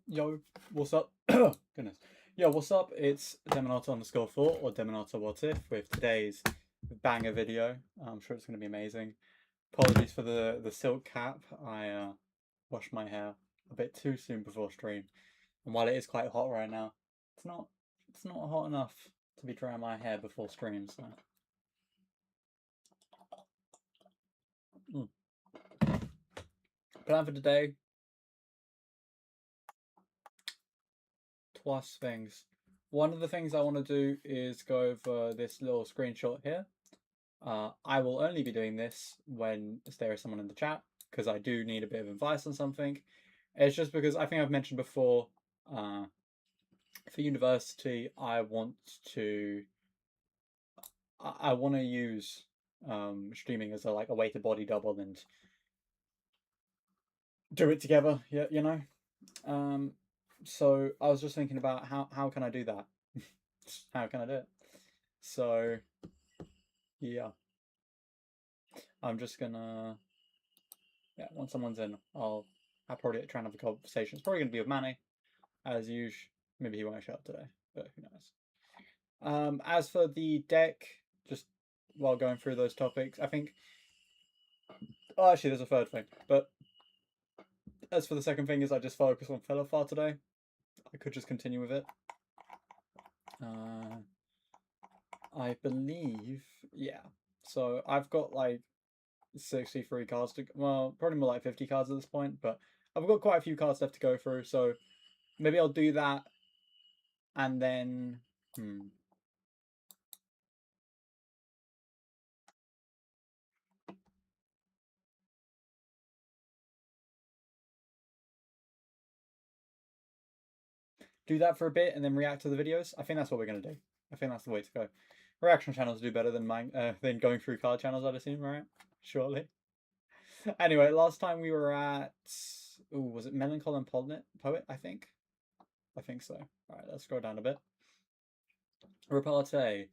Yo, what's up? Goodness. Yo, what's up? It's Demonator_4 or Demonator What If with today's banger video. I'm sure it's going to be amazing. Apologies for the silk cap. I washed my hair a bit too soon before stream, and while it is quite hot right now, it's not hot enough to be drying my hair before stream. So, plan for today: twice things. One of the things I want to do is go over this little screenshot here. I will only be doing this when there is someone in the chat because I do need a bit of advice on something. It's just because I think I've mentioned before, for university, I want to use streaming as a way to body double and do it together. Yeah, you know. So I was just thinking about how can I do that? How can I do it? So yeah, I'm just gonna once someone's in, I'll probably try and have a conversation. It's probably gonna be with Manny, as usual. Maybe he won't show up today, but who knows. As for the deck, just while going through those topics, I think. Oh, actually, there's a third thing. But as for the second thing, is I just focus on felothar today. I could just continue with it. I believe, yeah. So I've got like 63 cards to, well, probably more like 50 cards at this point, but I've got quite a few cards left to go through. So maybe I'll do that, and then do that for a bit and then react to the videos. I think that's what we're gonna do. I think that's the way to go. Reaction channels do better than mine than going through card channels, I'd assume, right? Surely. Anyway, last time we were at was it Melancholy and Poet? I think so. All right, let's scroll down a bit. Repartee.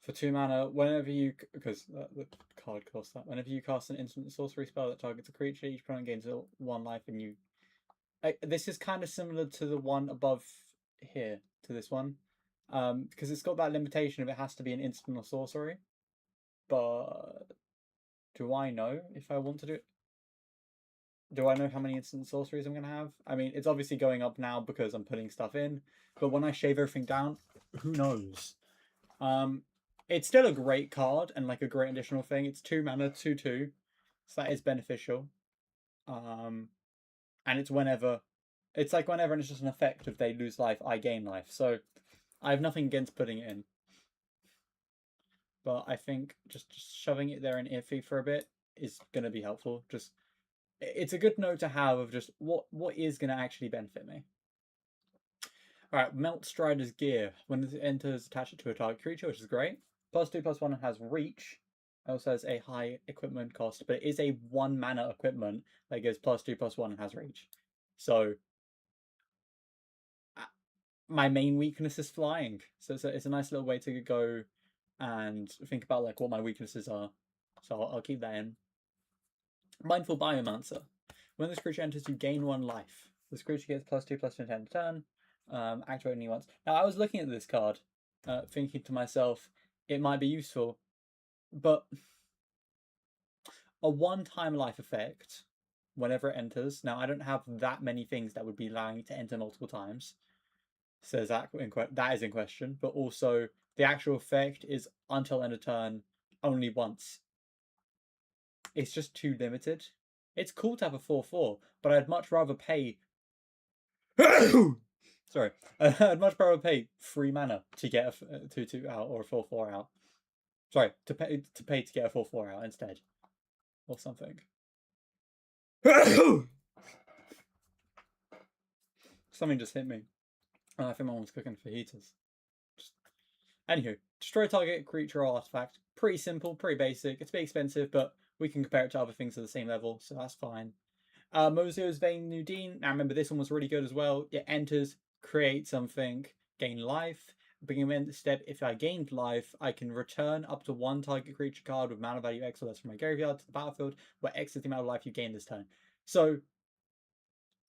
For 2 mana, whenever you, because the card costs that, whenever you cast an instant sorcery spell that targets a creature, each opponent gains 1 life, and you. This is kind of similar to the one above here, to this one, because it's got that limitation of it has to be an instant or sorcery. But do I know if I want to do it? Do I know how many instant sorceries I'm going to have? I mean, it's obviously going up now because I'm putting stuff in, but when I shave everything down, who knows? It's still a great card and like a great additional thing. It's 2 mana, 2/2, so that is beneficial. And it's whenever, it's like whenever, and it's just an effect. If they lose life, I gain life. So I have nothing against putting it in, but I think just shoving it there in iffy for a bit is going to be helpful. Just it's a good note to have of just what is going to actually benefit me. All right, Melt Strider's Gear. When it enters, attach it to a target creature, which is great. +2/+1 has Reach. It also has a high equipment cost, but it is a 1 mana equipment that gives +2/+1 and has Reach. So my main weakness is flying. So it's a nice little way to go and think about like what my weaknesses are. So I'll keep that in. Mindful Biomancer. When this creature enters, you gain 1 life. This creature gets +2/+2 10 turn. Activate only once. Now I was looking at this card, thinking to myself, it might be useful, but a one-time life effect whenever it enters. Now I don't have that many things that would be allowing it to enter multiple times. So that is in question, but also the actual effect is until end of turn only once. It's just too limited. It's cool to have a 4/4, but I'd much rather pay. Sorry, I'd much rather pay 3 mana to get a 2/2 out or a 4/4 out. Sorry, to pay to get a 4/4 out instead, or something. Something just hit me. I think my mom's cooking fajitas. Anywho, destroy target creature or artifact. Pretty simple, pretty basic. It's a bit expensive, but we can compare it to other things at the same level, so that's fine. Mozio's Vein Nudine. Now remember, this one was really good as well. It enters, create something, gain life. Beginning of the step, if I gained life, I can return up to 1 target creature card with mana value X or less from my graveyard to the battlefield, where X is the amount of life you gain this turn. So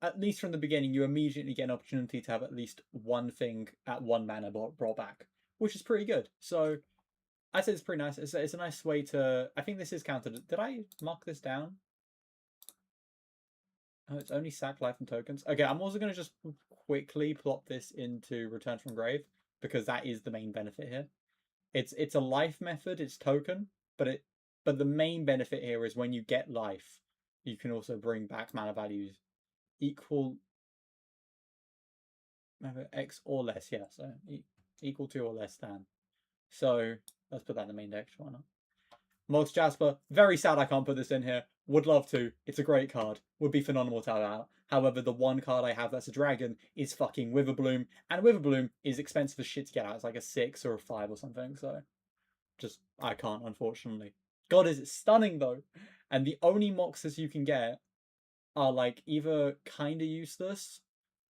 at least from the beginning, you immediately get an opportunity to have at least one thing at one mana brought back, which is pretty good. So I say it's pretty nice. It's a nice way to. I think this is counted. Did I mark this down? Oh, it's only sack life and tokens. Okay, I'm also going to just quickly plop this into Return from Grave because that is the main benefit here. It's a life method. It's token, but the main benefit here is when you get life, you can also bring back mana values equal X or less. Yeah, so equal to or less than. So let's put that in the main deck. Why not? Mox Jasper, very sad I can't put this in here. Would love to. It's a great card. Would be phenomenal to have out. However, the one card I have that's a dragon is fucking Witherbloom, and Witherbloom is expensive as shit to get out. It's like a 6 or a 5 or something, so just I can't, unfortunately. God, is it stunning though? And the only Moxes you can get are like either kind of useless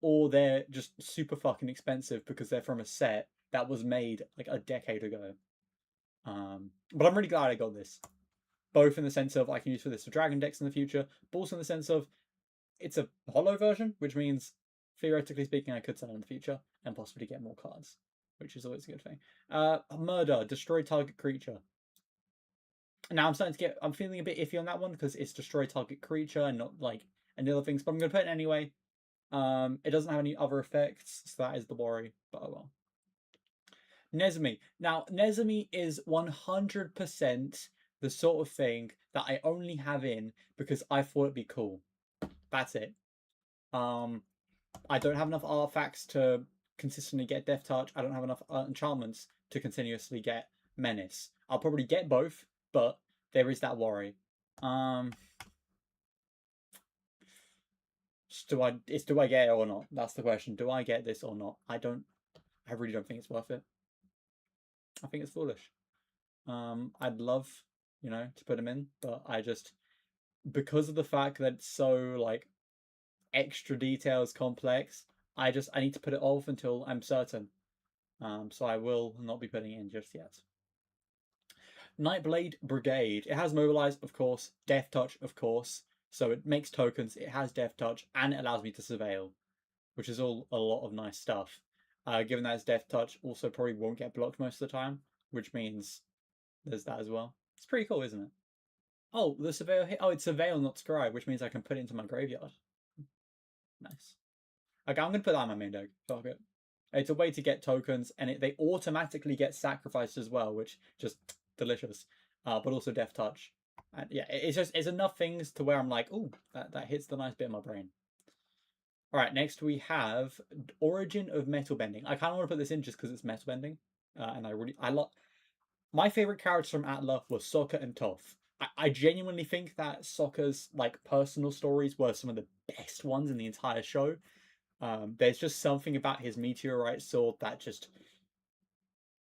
or they're just super fucking expensive because they're from a set that was made like a decade ago. But I'm really glad I got this. Both in the sense of I can use for this for dragon decks in the future, but also in the sense of it's a hollow version, which means theoretically speaking, I could sell in the future and possibly get more cards, which is always a good thing. Murder, destroy target creature. Now I'm feeling a bit iffy on that one because it's destroy target creature and not like any other things, but I'm going to put it anyway. It doesn't have any other effects, so that is the worry, but oh well. Nezumi. Now, Nezumi is 100% the sort of thing that I only have in because I thought it'd be cool. That's it. I don't have enough artifacts to consistently get Death Touch. I don't have enough enchantments to continuously get Menace. I'll probably get both, but there is that worry. Do I get it or not? That's the question. Do I get this or not? I really don't think it's worth it. I think it's foolish. I'd love, to put him in, but I just because of the fact that it's so like extra details complex, I need to put it off until I'm certain. So I will not be putting it in just yet. Nightblade Brigade. It has mobilize, of course, Death Touch, of course. So it makes tokens, it has Death Touch, and it allows me to surveil, which is all a lot of nice stuff. Given that it's Death Touch, also probably won't get blocked most of the time, which means there's that as well. It's pretty cool, isn't it? Oh, the surveil hit. Oh, it's surveil, not scribe, which means I can put it into my graveyard. Nice. Okay, I'm gonna put that on my main deck. Fuck it. It's a way to get tokens, and they automatically get sacrificed as well, which just delicious. But also Death Touch, and yeah, it's enough things to where I'm like, oh, that hits the nice bit of my brain. All right, next we have Origin of Metal Bending. I kind of want to put this in just because it's metal bending, and I love. My favorite characters from Atla were Sokka and Toph. I genuinely think that Sokka's like personal stories were some of the best ones in the entire show. There's just something about his meteorite sword that just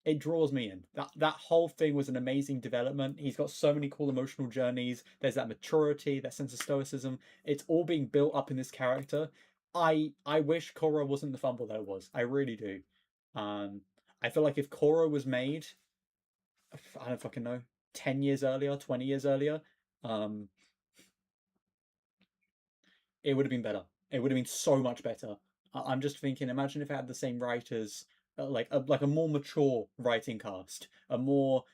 it draws me in. That whole thing was an amazing development. He's got so many cool emotional journeys. There's that maturity, that sense of stoicism. It's all being built up in this character. I wish Korra wasn't the fumble that it was. I really do. I feel like if Korra was made, I don't fucking know, 10 years earlier, 20 years earlier, it would have been better. It would have been so much better. I'm just thinking, imagine if it had the same writers, like a more mature writing cast, a more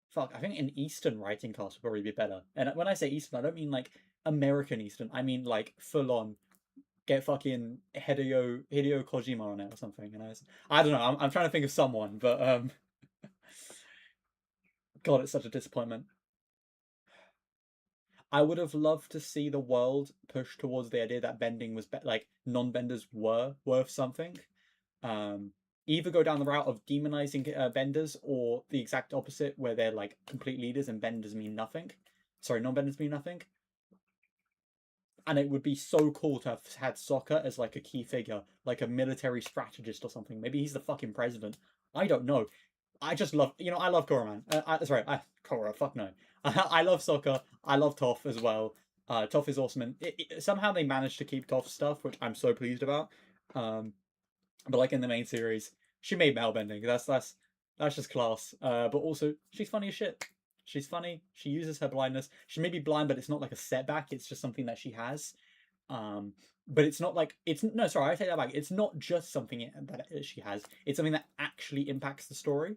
fuck. I think an Eastern writing cast would probably be better. And when I say Eastern, I don't mean like American Eastern. I mean like full on. Get fucking Hideo Kojima on it or something. I don't know. I'm trying to think of someone, but God, it's such a disappointment. I would have loved to see the world push towards the idea that bending was like non-benders were worth something. Um, Either go down the route of demonizing benders, or the exact opposite, where they're like complete leaders and benders mean nothing. Sorry, non-benders mean nothing. And it would be so cool to have had Sokka as like a key figure, like a military strategist or something. Maybe he's the fucking president. I don't know. I just love, I love Korra, man. Korra, fuck no. I love Sokka. I love Toph as well. Toph is awesome, and somehow they managed to keep Toph's stuff, which I'm so pleased about. But like in the main series, she made metal bending. That's just class. But also she's funny as shit. She's funny. She uses her blindness. She may be blind, but it's not like a setback. It's just something that she has. But it's not like it's no. Sorry, I take that back. It's not just something that she has. It's something that actually impacts the story.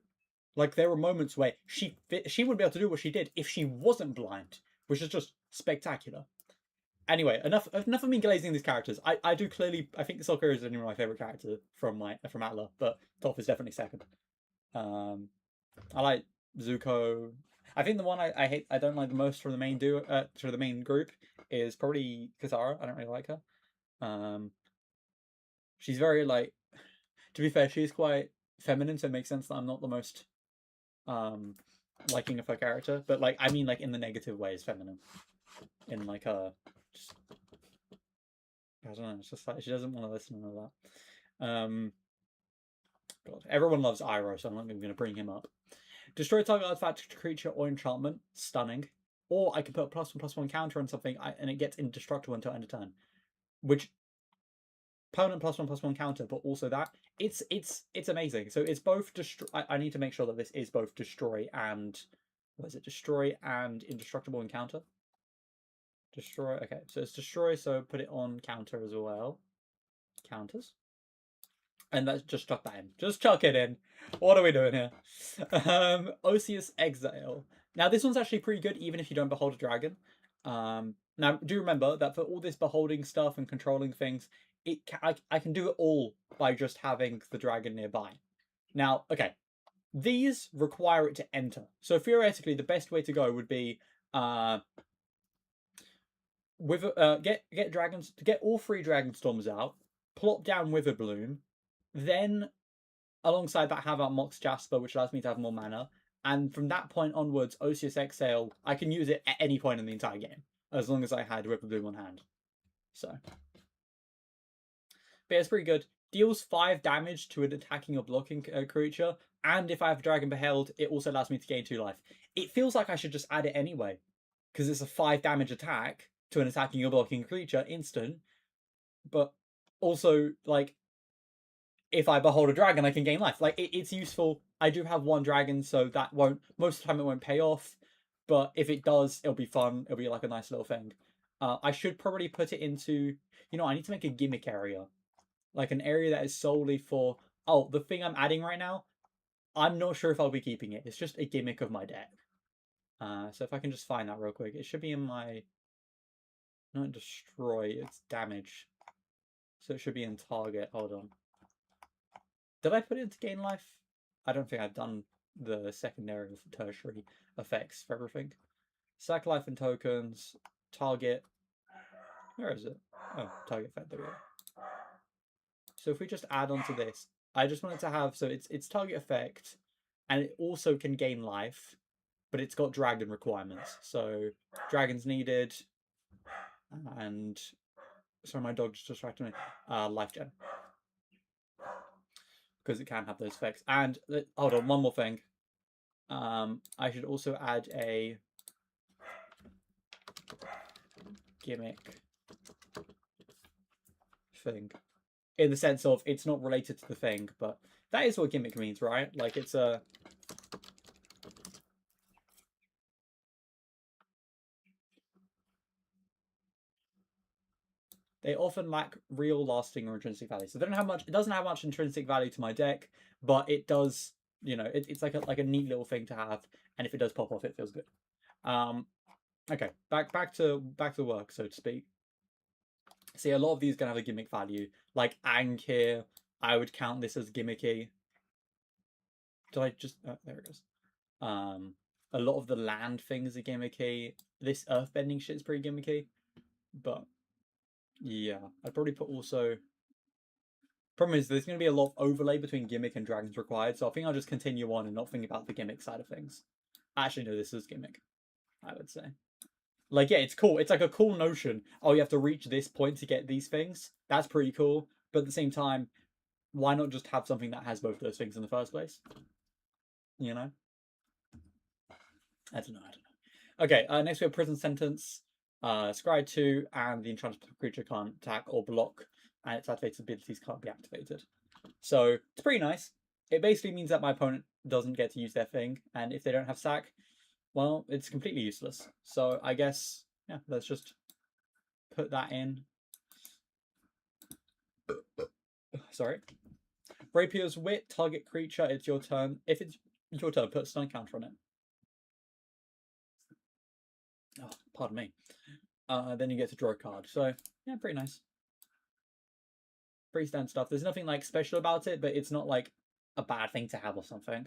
Like there were moments where she would be able to do what she did if she wasn't blind, which is just spectacular. Anyway, enough of me glazing these characters. I do clearly I think Sokka is my favorite character from Atla, but Toph is definitely second. I like Zuko. I think the one I hate I don't like the most from the main the main group is probably Katara. I don't really like her. She's very like to be fair, she's quite feminine, so it makes sense that I'm not the most liking of her character. But like I mean like in the negative way is feminine. In like her just, I don't know, it's just like she doesn't want to listen to all that. God, everyone loves Iroh, so I'm not even going to bring him up. Destroy target artifact, creature, or enchantment. Stunning. Or I could put a +1/+1 counter on something, and it gets indestructible until end of turn. Which permanent +1/+1 counter, but also that it's amazing. So it's both destroy. I need to make sure that this is both destroy and what is it? Destroy and indestructible encounter. Destroy. Okay, so it's destroy. So put it on counter as well. Counters. And let's just chuck that in. Just chuck it in. What are we doing here? Osseous Exile. Now, this one's actually pretty good, even if you don't behold a dragon. Now, do remember that for all this beholding stuff and controlling things, I can do it all by just having the dragon nearby. Now, okay, these require it to enter. So theoretically, the best way to go would be get dragons to get all 3 dragon storms out, plop down Witherbloom, then alongside that have out Mox Jasper, which allows me to have more mana. And from that point onwards, Osseous Exhale, I can use it at any point in the entire game, as long as I had Witherbloom on hand. So, but yeah, it's pretty good. Deals 5 damage to an attacking or blocking creature, and if I have Dragon Beheld, it also allows me to gain 2 life. It feels like I should just add it anyway, because it's a 5 damage attack to an attacking or blocking creature, instant. But also, like, if I behold a dragon, I can gain life. Like it's useful. I do have 1 dragon, so that won't most of the time it won't pay off. But if it does, it'll be fun. It'll be like a nice little thing. I should probably put it into. I need to make a gimmick area, like an area that is solely for. Oh, the thing I'm adding right now, I'm not sure if I'll be keeping it. It's just a gimmick of my deck. So if I can just find that real quick, it should be in my. Not destroy. It's damage. So it should be in target. Hold on. Did I put it into gain life? I don't think I've done the secondary or tertiary effects for everything. Sack life and tokens. Target. Where is it? Oh, target effect. There we go. So if we just add on to this, I just want it to have, so it's target effect, and it also can gain life, but it's got dragon requirements. So dragons needed, and sorry, my dog just distracted me. Life gen. Because it can have those effects. And hold on, one more thing. I should also add a gimmick thing, in the sense of it's not related to the thing, but that is what gimmick means, right? Like it's a. They often lack real, lasting, or intrinsic value. So they don't have much. It doesn't have much intrinsic value to my deck, but it does. It's like a neat little thing to have, and if it does pop off, it feels good. Okay, back to work, so to speak. See, a lot of these are gonna have a gimmick value. Like Ang here, I would count this as gimmicky. Did I just? Oh, there it goes. A lot of the land things are gimmicky. This earthbending shit is pretty gimmicky, but yeah, I'd probably put also. Problem is, there's going to be a lot of overlay between gimmick and dragons required, so I think I'll just continue on and not think about the gimmick side of things. Actually, no, this is gimmick, I would say. Like, yeah, it's cool. It's like a cool notion. Oh, you have to reach this point to get these things. That's pretty cool. But at the same time, why not just have something that has both those things in the first place? You know? I don't know. Okay, next we have Prison Sentence. Scry 2, and the enchanted creature can't attack or block, and its activated abilities can't be activated. So, it's pretty nice. It basically means that my opponent doesn't get to use their thing, and if they don't have sack, Well, it's completely useless. So I guess, yeah, let's just put that in. Sorry. Rapier's Wit, target creature, it's your turn. If it's your turn, put a stun counter on it. Oh, pardon me. Then you get to draw a card. So, yeah, pretty nice. Pretty standard stuff. There's nothing like special about it, but it's not like a bad thing to have or something.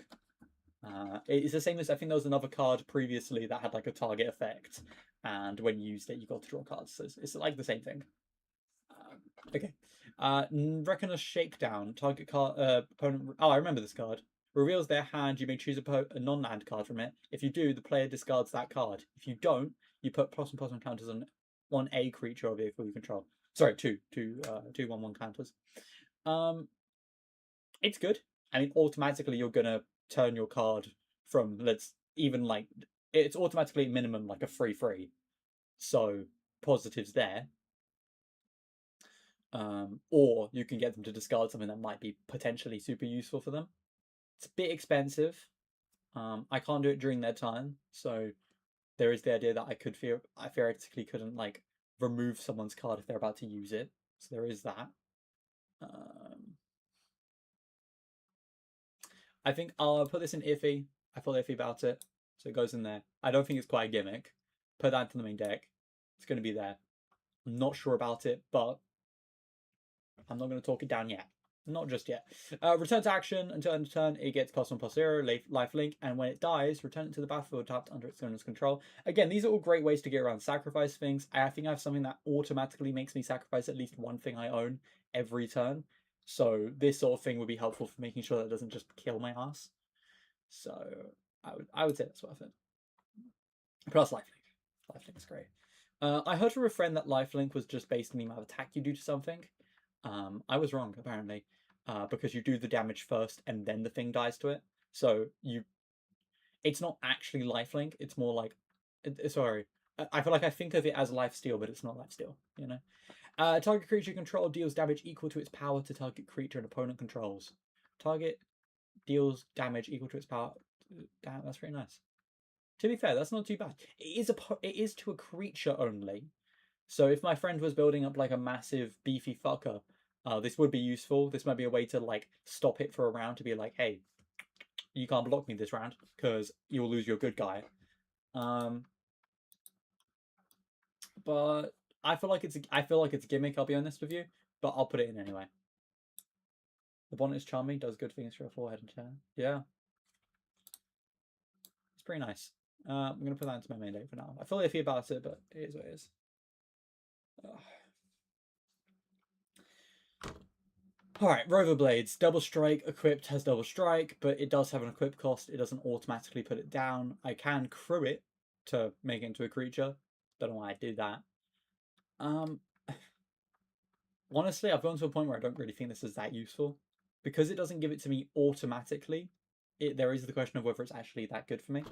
It's the same as I think there was another card previously that had like a target effect, and when you used it, you got to draw cards. So it's like the same thing. Okay. Reckoner's Shakedown. Target card. Opponent. Oh, I remember this card. Reveals their hand. You may choose a non-land card from it. If you do, the player discards that card. If you don't, you put +1/+1 counters on a creature or vehicle you control. Sorry, two 1/1 counters. It's good. I mean, automatically you're gonna turn your card from it's automatically minimum like a 3/3. So positives there. Or you can get them to discard something that might be potentially super useful for them. It's a bit expensive. I can't do it during their time, so there is the idea that I theoretically couldn't like remove someone's card if they're about to use it. So there is that. I think I'll put this in iffy. I feel iffy about it, so it goes in there. I don't think it's quite a gimmick. Put that into the main deck. It's going to be there. I'm not sure about it, but I'm not going to talk it down yet. Not just yet. Return to action until end of turn. It gets +1/+0 life link, and when it dies, return it to the battlefield tapped under its owner's control. Again, these are all great ways to get around sacrifice things. I think I have something that automatically makes me sacrifice at least one thing I own every turn. So this sort of thing would be helpful for making sure that it doesn't just kill my ass. So I would say that's worth it. Plus lifelink. Lifelink's great. I heard from a friend that lifelink was just based on the amount of attack you do to something. I was wrong apparently, because you do the damage first and then the thing dies to it. So it's not actually lifelink. It's more like, sorry. I feel like I think of it as lifesteal, but it's not lifesteal. You know. Target creature you control deals damage equal to its power to target creature an opponent controls. Target deals damage equal to its power. Damn, that's pretty nice. To be fair, that's not too bad. It is to a creature only. So if my friend was building up like a massive beefy fucker, this would be useful. This might be a way to like stop it for a round to be like, hey, you can't block me this round because you'll lose your good guy. But I feel like it's a gimmick. I'll be honest with you, but I'll put it in anyway. The bonnet is charming. Does good things for a forehead and chair. Yeah, it's pretty nice. I'm gonna put that into my main deck for now. I feel iffy about it, but it is what it is. Alright, Rover Blades. Double Strike equipped has double strike, but it does have an equip cost. It doesn't automatically put it down. I can crew it to make it into a creature. Don't know why I do that. Honestly, I've gone to a point where I don't really think this is that useful. Because it doesn't give it to me automatically, there is the question of whether it's actually that good for me.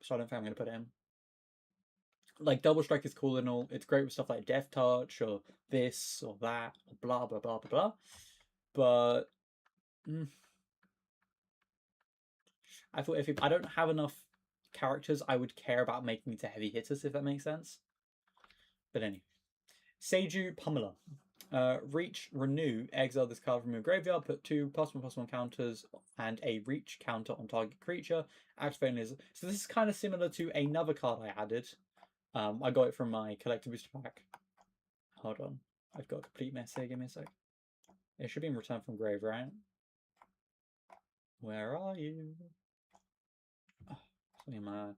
So I don't think I'm going to put it in. Like, Double Strike is cool and all. It's great with stuff like Death Touch or this or that or blah, blah, blah, blah, blah. But I thought if I don't have enough characters I would care about making into heavy hitters, if that makes sense. But anyway. Seiju Pummeler. Reach, renew, exile this card from your graveyard, put 2 +1/+1 counters and a reach counter on target creature. Activating is. So this is kind of similar to another card I added. I got it from my collector booster pack. Hold on. I've got a complete mess here. Give me a sec. It should be in return from grave, right? Where are you? Oh, something in my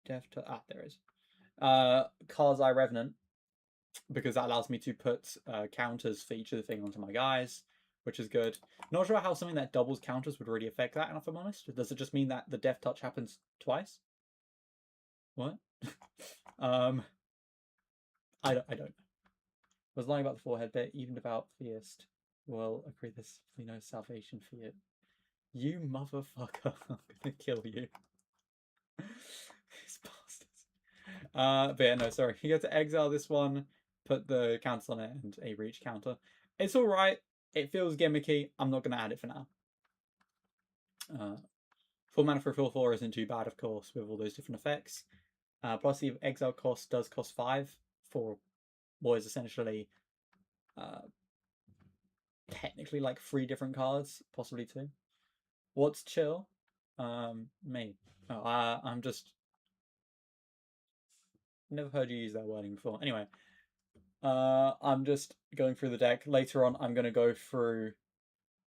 death to there is. Karzai Revenant, because that allows me to put counters for each of the thing onto my guys, which is good. Not sure how something that doubles counters would really affect that, if I'm honest. Does it just mean that the death touch happens twice? What? I don't know. I was lying about the forehead bit, even about Theist. Well, I create this, salvation for you. You motherfucker, I'm gonna kill you. These bastards. But yeah, no, sorry. You get to exile this one, put the counters on it, and a reach counter. It's alright. It feels gimmicky. I'm not gonna add it for now. 4 mana for a felothar isn't too bad, of course, with all those different effects. Plus the exile cost does cost 5 for what is essentially technically like 3 different cards, possibly 2. What's chill? Me. Oh, I'm just never heard you use that wording before. Anyway, I'm just going through the deck. Later on, I'm gonna go through.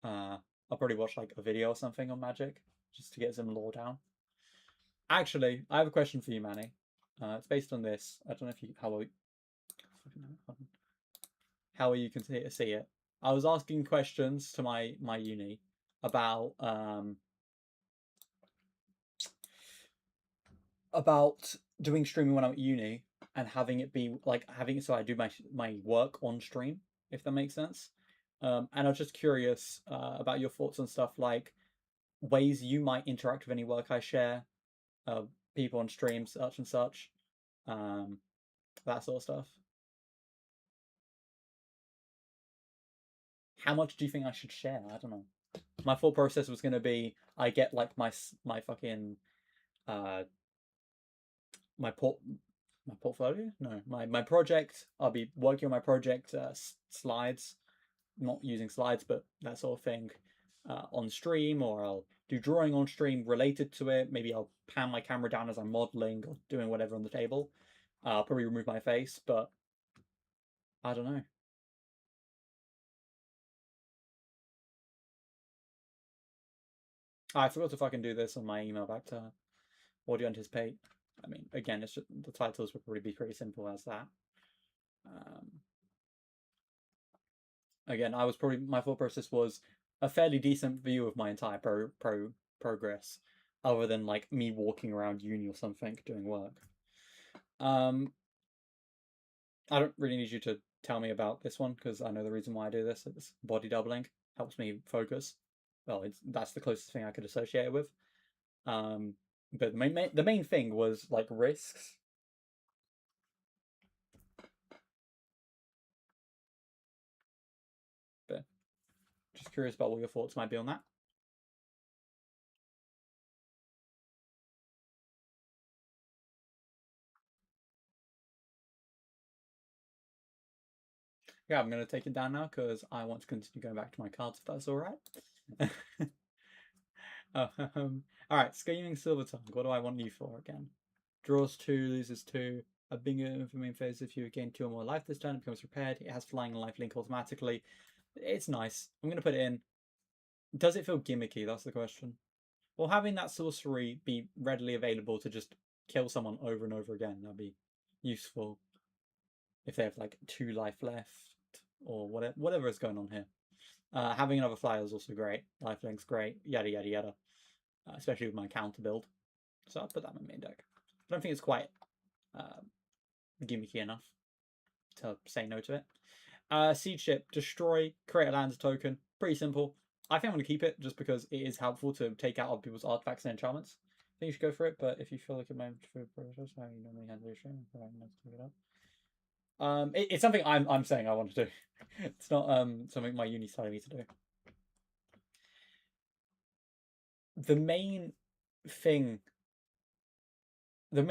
I'll probably watch like a video or something on Magic just to get some lore down. Actually, I have a question for you, Manny. It's based on this. I don't know if you how well you can see it. I was asking questions to my uni about doing streaming when I'm at uni and having it be like having so I do my work on stream, if that makes sense. And I was just curious about your thoughts on stuff like ways you might interact with any work I share, people on stream, such and such, that sort of stuff. How much do you think I should share? I don't know. My thought process was going to be I get like my fucking uh my portfolio, no, my project. I'll be working on my project slides, not using slides but that sort of thing, on stream, or I'll do drawing on stream related to it. Maybe I'll pan my camera down as I'm modeling or doing whatever on the table. I'll probably remove my face, but I don't know. I forgot to fucking do this on my email back to what do you anticipate. I mean, again, it's just, the titles would probably be pretty simple as that. Again, I was probably my thought process was a fairly decent view of my entire progress, other than like me walking around uni or something doing work. I don't really need you to tell me about this one because I know the reason why I do this. It's body doubling, helps me focus. Well, that's the closest thing I could associate it with. But the main thing was like risks. But just curious about what your thoughts might be on that. Yeah, I'm going to take it down now because I want to continue going back to my cards if that's all right. All right, Scheming Silver Tongue. What do I want you for again? Draws 2, loses 2. A bingo for main phase. If you gain 2 or more life this turn, it becomes repaired. It has flying and life link automatically. It's nice. I'm going to put it in. Does it feel gimmicky? That's the question. Well, having that sorcery be readily available to just kill someone over and over again, that'd be useful. If they have like 2 life left or whatever is going on here. Having another flyer is also great. Lifelink's great. Yada yada yada. Especially with my counter build. So I'll put that in my main deck. I don't think it's quite gimmicky enough to say no to it. Siege Ship, destroy, create a land token. Pretty simple. I think I'm going to keep it just because it is helpful to take out other people's artifacts and enchantments. I think you should go for it, but if you feel like it might be for process, how you normally handle your stream, let's pick it up. It's something I'm saying I want to do. It's not something my uni's telling me to do. The main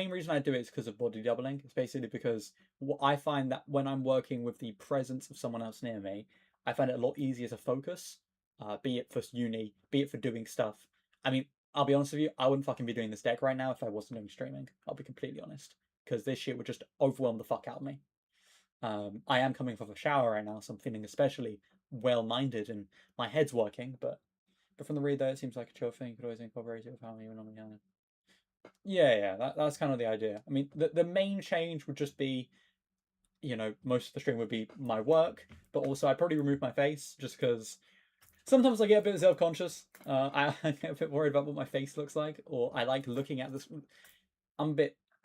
reason I do it is because of body doubling. It's basically because I find that when I'm working with the presence of someone else near me, I find it a lot easier to focus. Be it for uni, be it for doing stuff. I mean, I'll be honest with you, I wouldn't fucking be doing this deck right now if I wasn't doing streaming. I'll be completely honest, because this shit would just overwhelm the fuck out of me. I am coming from a shower right now, so I'm feeling especially well-minded and my head's working. But from the read though, it seems like a chill thing. You could always incorporate it with how you would normally handle it. Yeah, that's kind of the idea. I mean, the main change would just be, most of the stream would be my work, but also I'd probably remove my face just because sometimes I get a bit self-conscious. I get a bit worried about what my face looks like, or I like looking at this.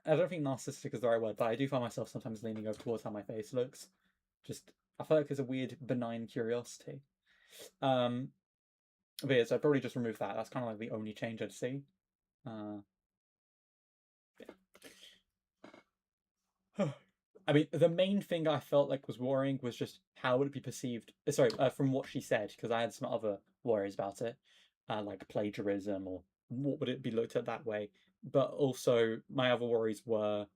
I don't think narcissistic is the right word, but I do find myself sometimes leaning over towards how my face looks. I feel like there's a weird benign curiosity. But yeah, so I'd probably just remove that. That's kind of like the only change I'd see. I mean, the main thing I felt like was worrying was just how would it be perceived. Sorry, from what she said, because I had some other worries about it, like plagiarism or what would it be looked at that way? But also, my other worries were,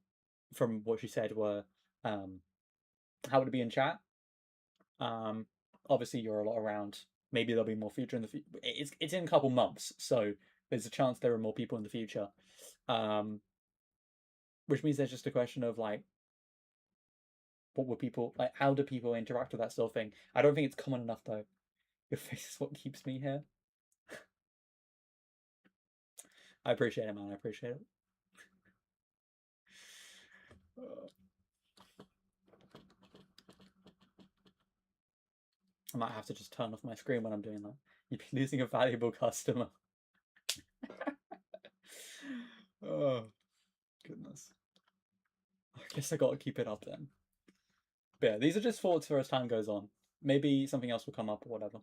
from what she said, were how would it be in chat? Obviously, you're a lot around. Maybe there'll be more future in the future. It's in a couple months, so there's a chance there are more people in the future. Which means there's just a question of like, what would people like? How do people interact with that sort of thing? I don't think it's common enough though. Your face is what keeps me here. I appreciate it, man. I appreciate it. I might have to just turn off my screen when I'm doing that. You'd be losing a valuable customer. Oh, goodness. I guess I gotta keep it up then. But yeah, these are just thoughts for as time goes on. Maybe something else will come up or whatever.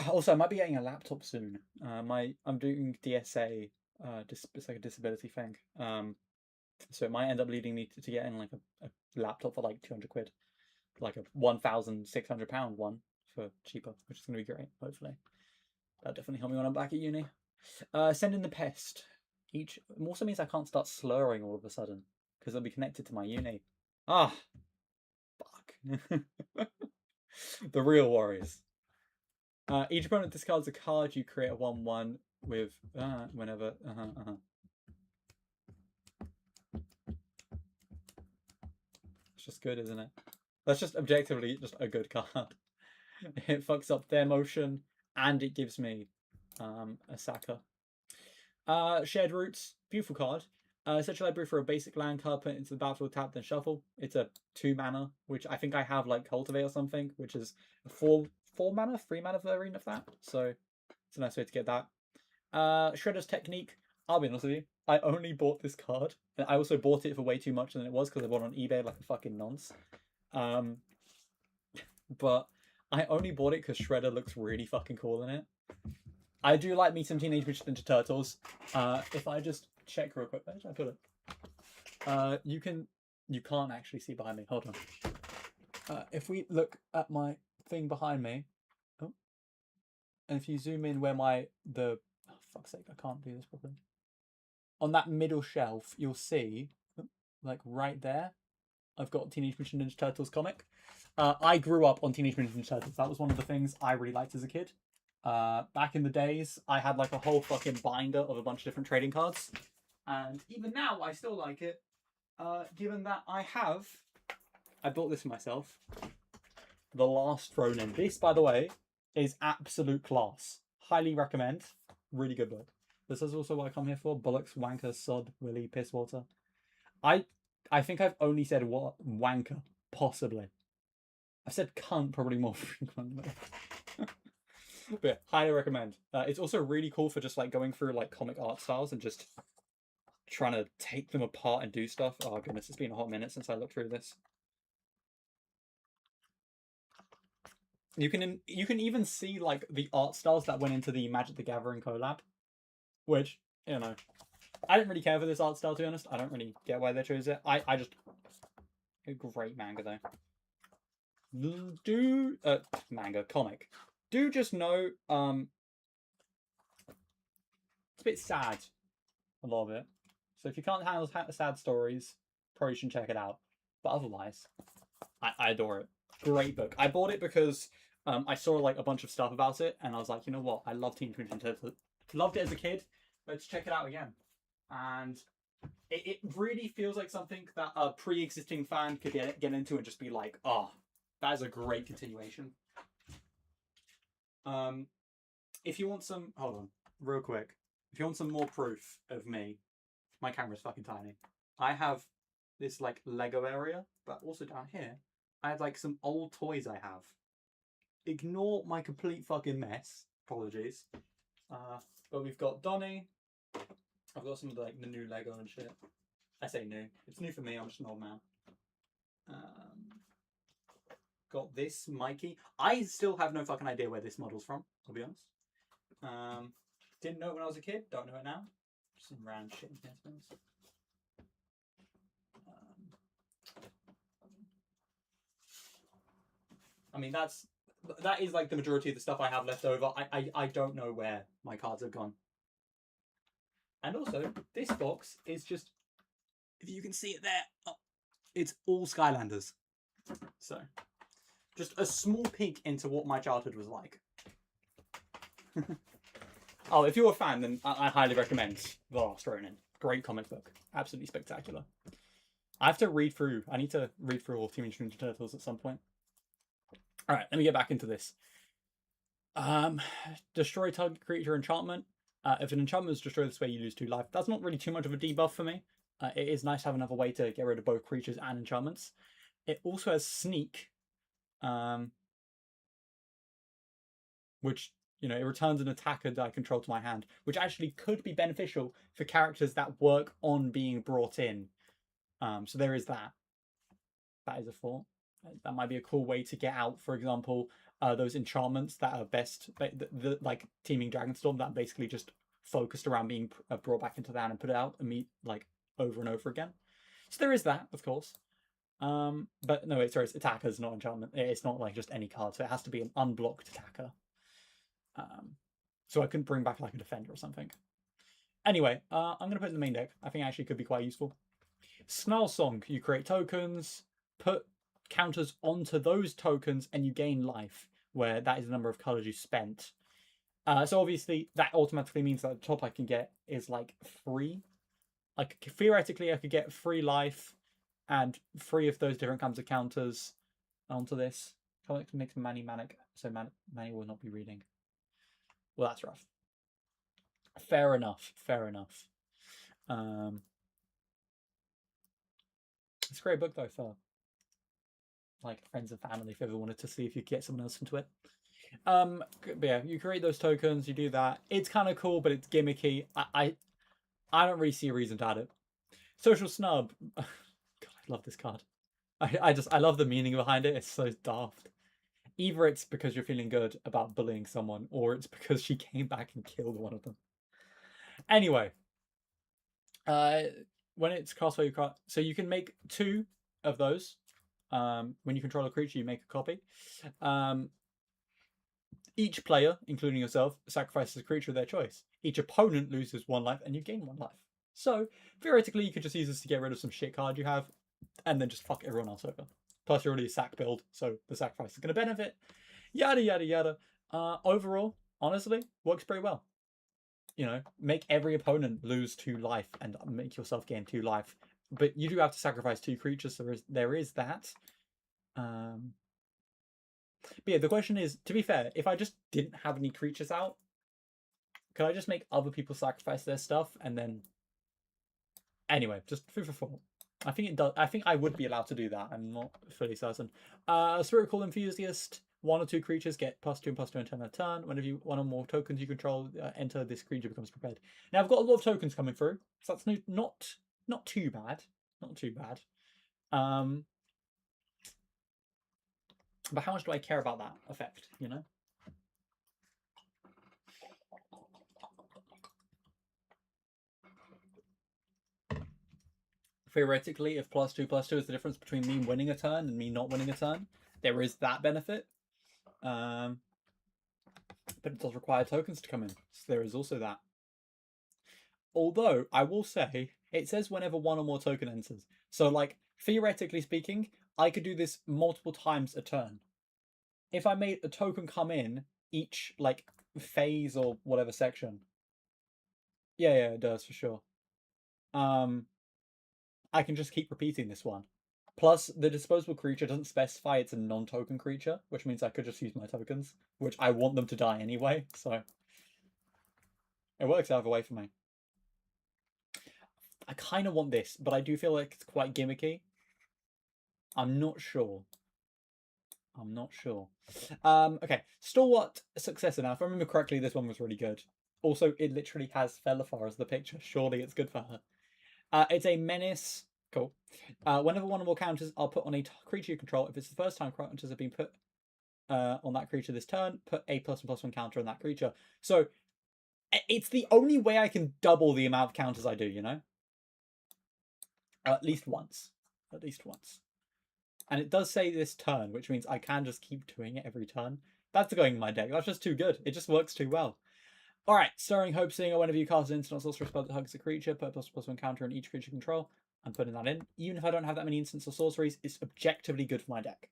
Also, I might be getting a laptop soon. I'm doing DSA. It's like a disability thing. So it might end up leading me to getting like a laptop for like 200 quid, like a £1,600 one for cheaper, which is gonna be great. Hopefully, that'll definitely help me when I'm back at uni. Send in the pest. Each also means I can't start slurring all of a sudden because it'll be connected to my uni. Ah, fuck. The real worries. Each opponent discards a card. You create a 1/1 with whenever. It's just good, isn't it? That's just objectively just a good card. It fucks up their motion, and it gives me a sacker. Shared Roots, beautiful card. Search your library for a basic land card, put it into the battlefield, tap, then shuffle. It's a 2 mana, which I think I have like Cultivate or something, which is a 4 mana, 3 mana variant of that. So it's a nice way to get that. Shredder's Technique. I'll be honest with you. I only bought this card, and I also bought it for way too much than it was because I bought it on eBay like a fucking nonce. But I only bought it because Shredder looks really fucking cool in it. I do like me some Teenage Mutant Ninja Turtles. If I just check real quick, where did I put it? You can't actually see behind me. Hold on. If we look at my thing behind me, and if you zoom in where oh, fuck's sake, I can't do this properly. On that middle shelf, you'll see, like right there, I've got Teenage Mutant Ninja Turtles comic. I grew up on Teenage Mutant Ninja Turtles. That was one of the things I really liked as a kid. Back in the days, I had like a whole fucking binder of a bunch of different trading cards. And even now, I still like it. Given that I bought this for myself. The Last Ronin. This, by the way, is absolute class. Highly recommend. Really good book. This is also what I come here for. Bullocks, wanker, sod, willy, pisswater. I think I've only said what wanker, possibly. I've said cunt probably more frequently. But yeah, highly recommend. It's also really cool for just like going through like comic art styles and just trying to take them apart and do stuff. Oh goodness, it's been a hot minute since I looked through this. You can even see like the art styles that went into the Magic the Gathering collab, which, you know, I didn't really care for this art style, to be honest. I don't really get why they chose it. I just a great manga though. Manga comic. Do just know it's a bit sad, a lot of it. So if you can't handle sad stories, probably shouldn't check it out. But otherwise, I adore it. Great book. I bought it because I saw like a bunch of stuff about it, and I was like, you know what? I love Teenage Mutant Ninja Turtles. Loved it as a kid. Let's check it out again. And it really feels like something that a pre-existing fan could get into and just be like, oh, that is a great continuation. If you want some, hold on, real quick. If you want some more proof of me, my camera's fucking tiny. I have this like Lego area, but also down here, I have like some old toys I have. Ignore my complete fucking mess. Apologies. But we've got Donnie. I've got some of like the new Lego and shit. I say new. It's new for me. I'm just an old man. Got this Mikey. I still have no fucking idea where this model's from, I'll be honest. Didn't know it when I was a kid. Don't know it now. Just some random shit in here, to be honest. I mean, that's that is like the majority of the stuff I have left over. I don't know where my cards have gone. And also, this box is just, if you can see it there, it's all Skylanders. So, just a small peek into what my childhood was like. Oh, if you're a fan, then I highly recommend The Last Ronin. Great comic book. Absolutely spectacular. I have to read through. I need to read through all Teenage Mutant Ninja Turtles at some point. All right, let me get back into this. Destroy target creature enchantment. If an enchantment is destroyed this way, you lose 2 life. That's not really too much of a debuff for me. It is nice to have another way to get rid of both creatures and enchantments. It also has sneak, which, you know, it returns an attacker that I control to my hand, which actually could be beneficial for characters that work on being brought in. So there is that. That is a thought. That might be a cool way to get out, for example, those enchantments that are best, like Teaming Dragonstorm, that are basically just focused around being brought back into the hand and put out and meet like over and over again. So there is that, of course. But no, it's attackers, not enchantment. It's not like just any card, so it has to be an unblocked attacker. So I couldn't bring back like a defender or something. Anyway, I'm going to put it in the main deck. I think actually could be quite useful. Snarl Song, you create tokens, put counters onto those tokens, and you gain life, where that is the number of colors you spent. So obviously, that automatically means that the top I can get is like 3. Like, theoretically, I could get 3 life and 3 of those different kinds of counters onto this. Comics makes Manic, so Manny will not be reading. Well, that's rough. Fair enough. It's a great book though for like friends and family if you ever wanted to see if you could get someone else into it. But yeah, you create those tokens, you do that. It's kind of cool, but it's gimmicky. I don't really see a reason to add it. Social Snub. God, I love this card. I love the meaning behind it. It's so daft. Either it's because you're feeling good about bullying someone, or it's because she came back and killed one of them. Anyway, when it's cast by your card, so you can make 2 of those. When you control a creature, you make a copy. Each player, including yourself, sacrifices a creature of their choice. Each opponent loses 1 life, and you gain 1 life. So theoretically, you could just use this to get rid of some shit card you have, and then just fuck everyone else over. Plus, you're already a sack build, so the sacrifice is going to benefit. Yada yada yada. Overall, honestly, works pretty well. You know, make every opponent lose 2 life and make yourself gain 2 life. But you do have to sacrifice 2 creatures, so there is that. But yeah, the question is, to be fair, if I just didn't have any creatures out, could I just make other people sacrifice their stuff and then... Anyway, just food for thought. I think it does. I think I would be allowed to do that. I'm not fully certain. Spirit Call Enthusiast. 1 or 2 creatures get +2 and +2 until end of turn. Whenever you 1 or more tokens you control enter, this creature becomes prepared. Now I've got a lot of tokens coming through, so that's not too bad. Not too bad. But how much do I care about that effect? You know. Theoretically, if +2/+2 is the difference between me winning a turn and me not winning a turn, there is that benefit. But it does require tokens to come in, so there is also that. Although, I will say, it says whenever 1 or more token enters. So, like, theoretically speaking, I could do this multiple times a turn. If I made a token come in each, like, phase or whatever section. Yeah, it does, for sure. I can just keep repeating this one. Plus, the disposable creature doesn't specify it's a non-token creature, which means I could just use my tokens, which I want them to die anyway, so it works either way for me. I kind of want this, but I do feel like it's quite gimmicky. I'm not sure. Okay, Stalwart Successor. Now, if I remember correctly, this one was really good. Also, it literally has Felothar as the picture. Surely it's good for her. It's a menace. Cool. Whenever 1 or more counters are put on a creature you control, if it's the first time counters have been put on that creature this turn, put a +1/+1 counter on that creature. So it's the only way I can double the amount of counters I do, you know? At least once. And it does say this turn, which means I can just keep doing it every turn. That's going in my deck. That's just too good. It just works too well. Alright, Stirring Hope Singer. Whenever you cast an instant or sorcery spell that hugs a creature, put a +1/+1 counter on each creature control. I'm putting that in. Even if I don't have that many instants or sorceries, it's objectively good for my deck.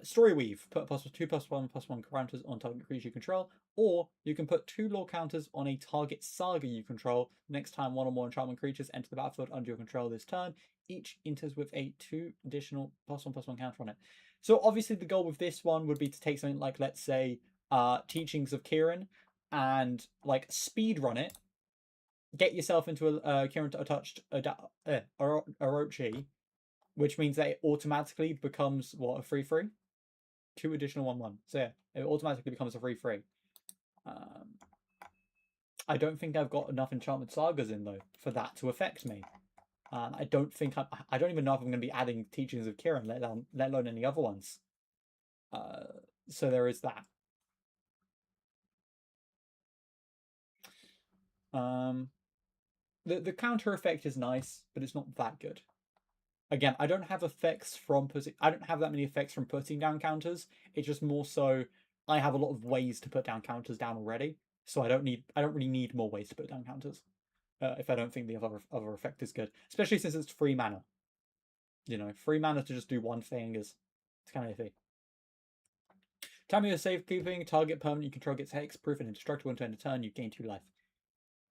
Story Weave. Put a +2/+1/+1 counters on target creature you control. Or you can put 2 lore counters on a target saga you control. Next time one or more enchantment creatures enter the battlefield under your control this turn, each enters with a 2 additional +1/+1 counter on it. So obviously the goal with this one would be to take something like, let's say, Teachings of Kieran and like speed run it, get yourself into a Kieran touched Orochi, which means that it automatically becomes what, a 3/3, 2 additional 1/1. So yeah, it automatically becomes a 3/3. I don't think I've got enough enchantment sagas in though for that to affect me. I don't think I don't even know if I'm going to be adding Teachings of Kieran, let alone any other ones. So there is that. The counter effect is nice, but it's not that good. Again, I don't have effects from putting. I don't have that many effects from putting down counters. It's just more so I have a lot of ways to put down counters down already, so I don't really need more ways to put down counters. If I don't think the other effect is good, especially since it's free mana. You know, free mana to just do one thing is it's kind of iffy. Cameo Safekeeping. Target permanent you control gets hexproof and indestructible until end of turn. You gain 2 life.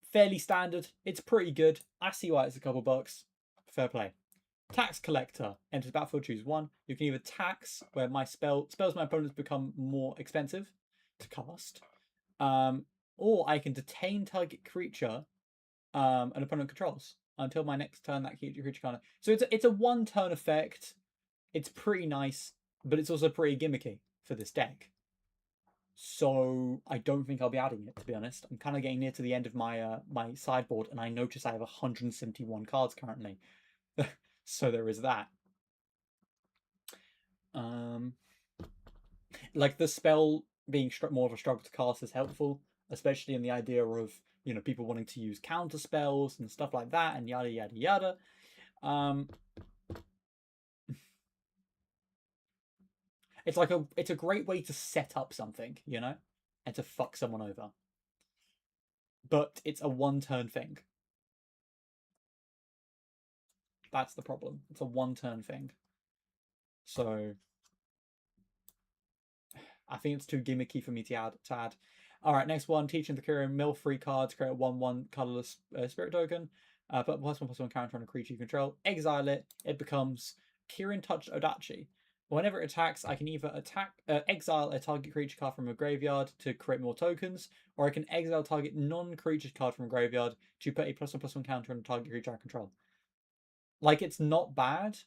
Fairly standard. It's pretty good. I see why it's a couple bucks. Fair play. Tax Collector. Enters battlefield, choose 1. You can either tax, where my spells my opponents become more expensive to cast, or I can detain target creature an opponent controls until my next turn that creature can't. So it's a 1-turn effect. It's pretty nice, but it's also pretty gimmicky for this deck. So I don't think I'll be adding it, to be honest. I'm kind of getting near to the end of my my sideboard, and I notice I have 171 cards currently. So there is that. Like the spell being more of a struggle to cast is helpful, especially in the idea of, you know, people wanting to use counter spells and stuff like that, and yada yada yada. It's a great way to set up something, you know, and to fuck someone over. But it's a 1-turn thing. That's the problem. It's a 1-turn thing. So I think it's too gimmicky for me to add. All right, next one. Teaching the Kieran. Mill 3 cards. Create a 1/1 colorless spirit token. Put +1/+1 counter on a creature you control. Exile it. It becomes Kieran Touched Odachi. Whenever it attacks, I can either exile a target creature card from a graveyard to create more tokens, or I can exile target non-creature card from a graveyard to put a +1/+1 counter on a target creature I control. Like, it's not bad.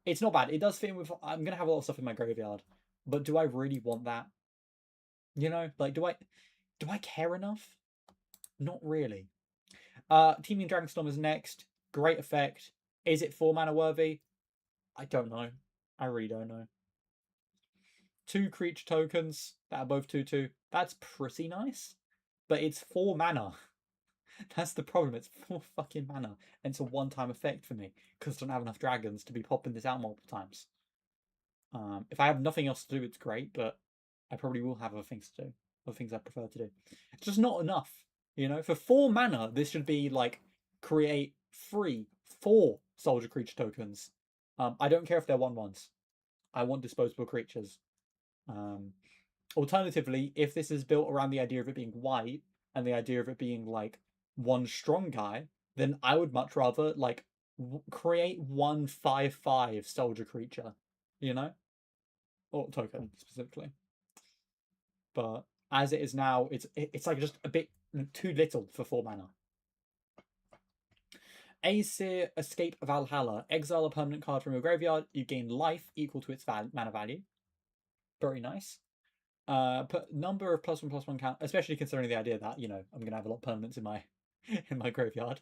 It's not bad. It does fit in with. I'm going to have a lot of stuff in my graveyard, but do I really want that? You know, like, do I care enough? Not really. Teeming Dragonstorm is next. Great effect. Is it 4 mana worthy? I don't know. I really don't know. 2 creature tokens that are both 2/2. That's pretty nice, but it's 4 mana. That's the problem. It's 4 fucking mana, and it's a 1-time effect for me because I don't have enough dragons to be popping this out multiple times. If I have nothing else to do, it's great, but I probably will have other things to do, other things I prefer to do. It's just not enough, you know. For 4 mana, this should be like create 4 soldier creature tokens. I don't care if they're 1/1s. I want disposable creatures. Alternatively, if this is built around the idea of it being white and the idea of it being like 1 strong guy, then I would much rather like create 1 5/5 soldier creature, you know, or token specifically. But as it is now, it's like just a bit too little for 4 mana. Aesir Escape Valhalla. Exile a permanent card from your graveyard. You gain life equal to its mana value. Very nice. Put number of +1/+1 count, especially considering the idea that, you know, I'm gonna have a lot of permanents in my in my graveyard.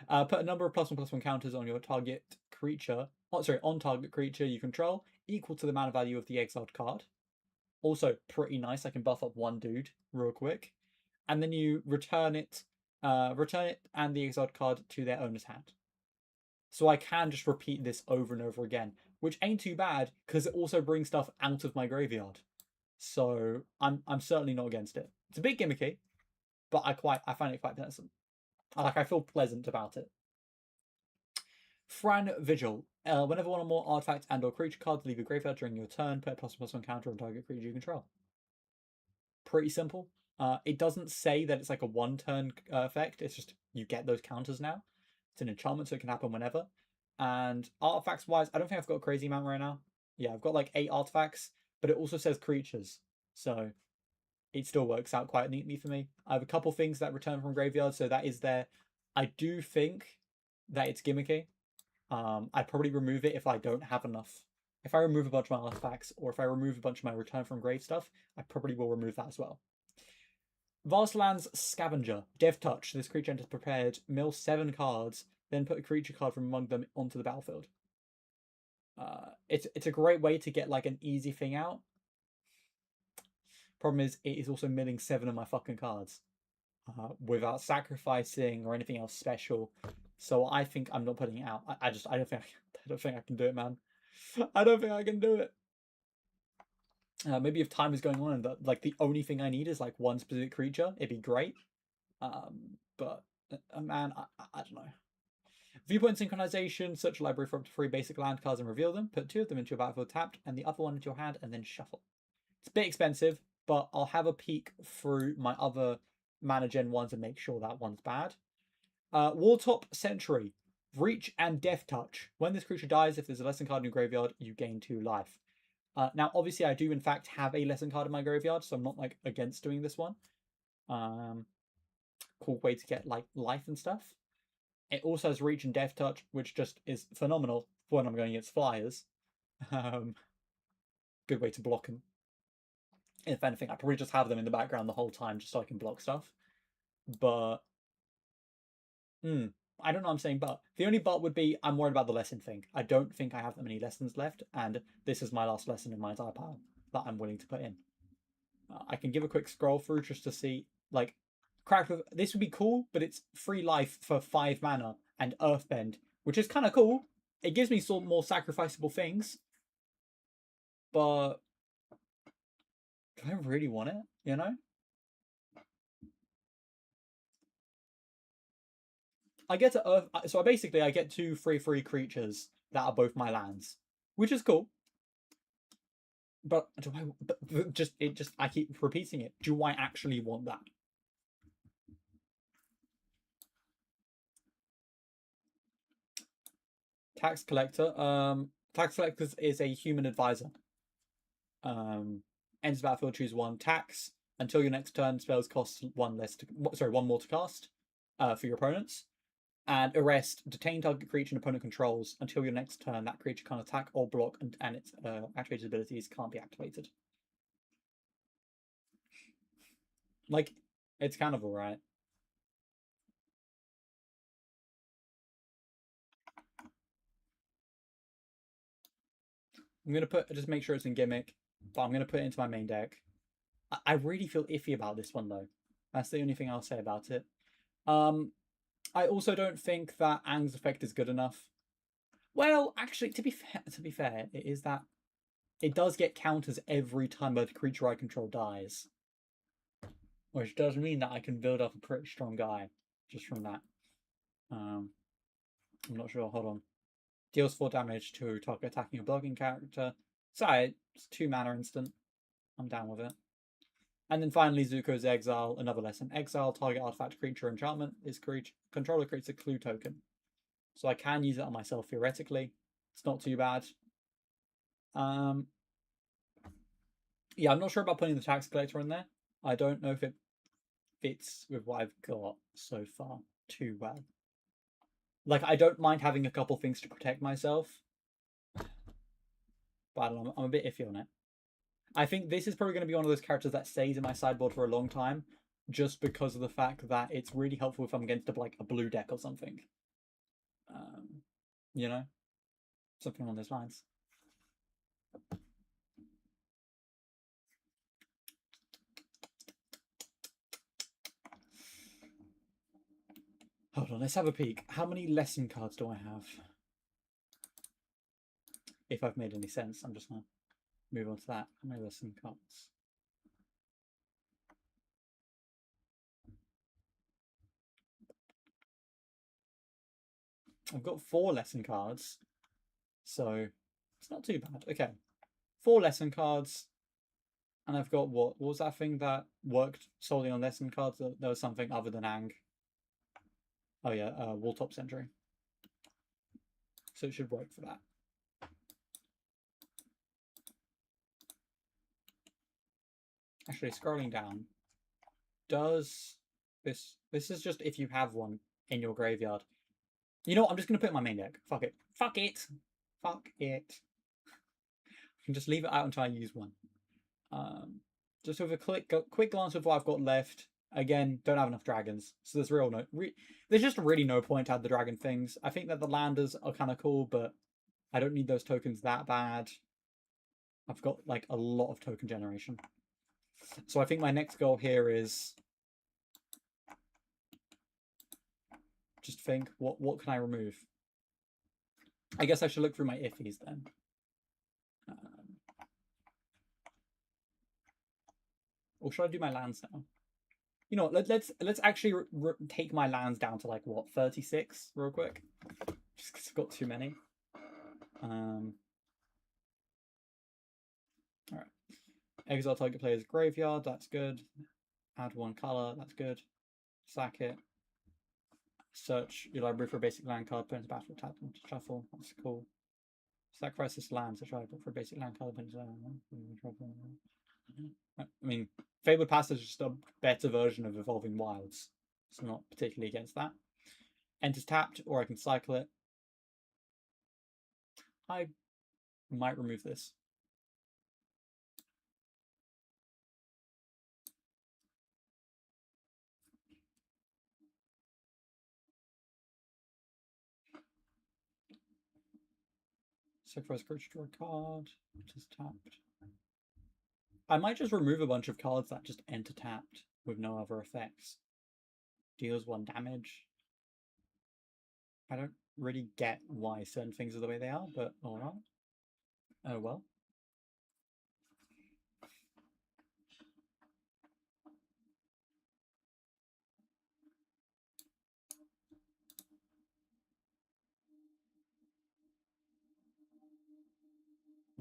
Put a number of +1/+1 counters on your target creature. Oh, sorry, on target creature you control equal to the mana value of the exiled card. Also pretty nice. I can buff up 1 dude real quick, and then you return it and the exiled card to their owner's hand. So I can just repeat this over and over again. which ain't too bad because it also brings stuff out of my graveyard. So I'm certainly not against it. It's a bit gimmicky, but I find it quite pleasant. I feel pleasant about it. Fran Vigil. Whenever one or more artifact and/or creature cards leave your graveyard during your turn, put a +1/+1 counter on target creature you control. Pretty simple. It doesn't say that it's like a one-turn effect. It's just you get those counters now. It's an enchantment, so it can happen whenever. And artifacts-wise, I don't think I've got a crazy amount right now. Yeah, I've got like 8 artifacts, but it also says creatures, so it still works out quite neatly for me. I have a couple things that return from graveyard, so that is there. I do think that it's gimmicky. I'd probably remove it if I don't have enough. If I remove a bunch of my artifacts, or if I remove a bunch of my return from grave stuff, I probably will remove that as well. Vastlands Scavenger. Dev Touch. This creature enters prepared. Mill 7 cards, then put a creature card from among them onto the battlefield. It's a great way to get like an easy thing out. Problem is, it is also milling 7 of my fucking cards without sacrificing or anything else special. So I think I'm not putting it out. I don't think I can do it, man. I don't think I can do it. Maybe if time is going on and like the only thing I need is like one specific creature, it'd be great. But man, I don't know. Viewpoint synchronization. Search a library for up to 3 basic land cards and reveal them. Put 2 of them into your battlefield tapped, and the other one into your hand, and then shuffle. It's a bit expensive, but I'll have a peek through my other mana gen ones and make sure that one's bad. Wartop Sentry. Reach and Death Touch. When this creature dies, if there's a lesson card in your graveyard, you gain 2 life. Now, obviously, I do in fact have a lesson card in my graveyard, so I'm not like against doing this one. Cool way to get like life and stuff. It also has Reach and Death Touch, which just is phenomenal for when I'm going against flyers. Good way to block them. If anything, I probably just have them in the background the whole time just so I can block stuff. But I don't know what I'm saying, but the only but would be I'm worried about the lesson thing. I don't think I have that many lessons left, and this is my last lesson in my entire pile that I'm willing to put in. I can give a quick scroll through just to see, like, cracked with this would be cool, but it's 3 life for 5 mana and Earthbend, which is kind of cool. It gives me some more sacrificable things, but do I really want it? You know? I get to Earth, so basically I get 2 3/3 creatures that are both my lands, which is cool. But do I? But I keep repeating it. Do I actually want that? Tax collector. Tax collector is a human advisor. Ends battlefield, choose 1 tax until your next turn. Spells cost 1 more to cast. For your opponents. And arrest, detain target creature and opponent controls until your next turn. That creature can't attack or block, and its activated abilities can't be activated. Like, it's kind of alright. I'm gonna just make sure it's in gimmick, but I'm gonna put it into my main deck. I really feel iffy about this one though. That's the only thing I'll say about it. I also don't think that Aang's effect is good enough. Well, actually, to be fair, it is that it does get counters every time a creature I control dies, which does mean that I can build up a pretty strong guy just from that. I'm not sure. Hold on. Deals 4 damage to target attacking or blocking character. Sorry, it's 2 mana instant. I'm down with it. And then finally, Zuko's Exile, another lesson. Exile, target artifact, creature, enchantment. This controller creates a clue token. So I can use it on myself theoretically. It's not too bad. Yeah, I'm not sure about putting the tax collector in there. I don't know if it fits with what I've got so far too well. Like, I don't mind having a couple things to protect myself. But I don't know, I'm a bit iffy on it. I think this is probably going to be one of those characters that stays in my sideboard for a long time, just because of the fact that it's really helpful if I'm against like a blue deck or something. You know, something along those lines. Hold on, let's have a peek. How many lesson cards do I have? if I've made any sense. I'm just gonna move on to that. My lesson cards. I've got 4 lesson cards, so it's not too bad. Okay, 4 lesson cards, and I've got what was that thing that worked solely on lesson cards? There was something other than Ang. Oh yeah, Walltop Sentry. So it should work for that. Actually, scrolling down, does this is just if you have one in your graveyard. You know what? I'm just gonna put it in my main deck. Fuck it. Fuck it. Fuck it. I can just leave it out until I use one. Just with a quick glance of what I've got left. Again, don't have enough dragons, so there's there's just really no point to add the dragon things. I think that the landers are kind of cool, but I don't need those tokens that bad. I've got like a lot of token generation, so I think my next goal here is just think what can I remove. I guess I should look through my iffies then. Or should I do my lands now? You know what? Let's actually take my lands down to like what 36 real quick, just because I've got too many. All right. Exile target player's graveyard. That's good. Add 1 color. That's good. Sack it. Search your library for a basic land card. Put into battle. Tap them to shuffle. That's cool. Sacrifice this land to try for a basic land card. I mean, Fabled Passage is just a better version of Evolving Wilds, so I'm not particularly against that. Enters tapped, or I can cycle it. I might remove this. Sacrifice creature, draw a card, which is tapped. I might just remove a bunch of cards that just enter tapped with no other effects. Deals 1 damage. I don't really get why certain things are the way they are, but alright. Oh well.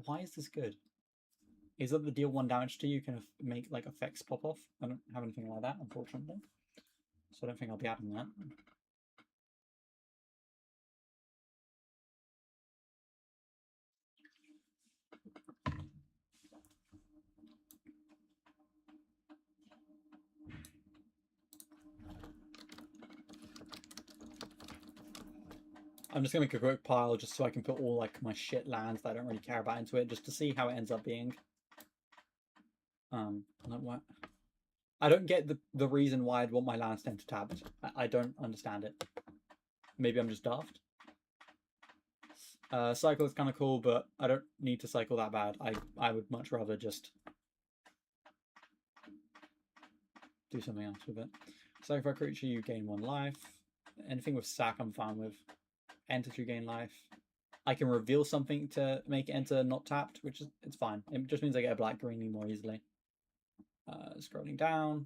Why is this good? Is that the deal 1 damage to you can make like effects pop off? I don't have anything like that, unfortunately. So I don't think I'll be adding that. I'm just gonna make a quick pile just so I can put all like my shit lands that I don't really care about into it, just to see how it ends up being. Like what? I don't get the reason why I'd want my lands to enter tapped. I don't understand it. Maybe I'm just daft. Cycle is kind of cool, but I don't need to cycle that bad. I would much rather just do something else with it. Sacrifice creature, you gain 1 life. Anything with sack, I'm fine with. Enter, you gain life. I can reveal something to make it enter not tapped, which is it's fine. It just means I get a black greenie more easily. Scrolling down.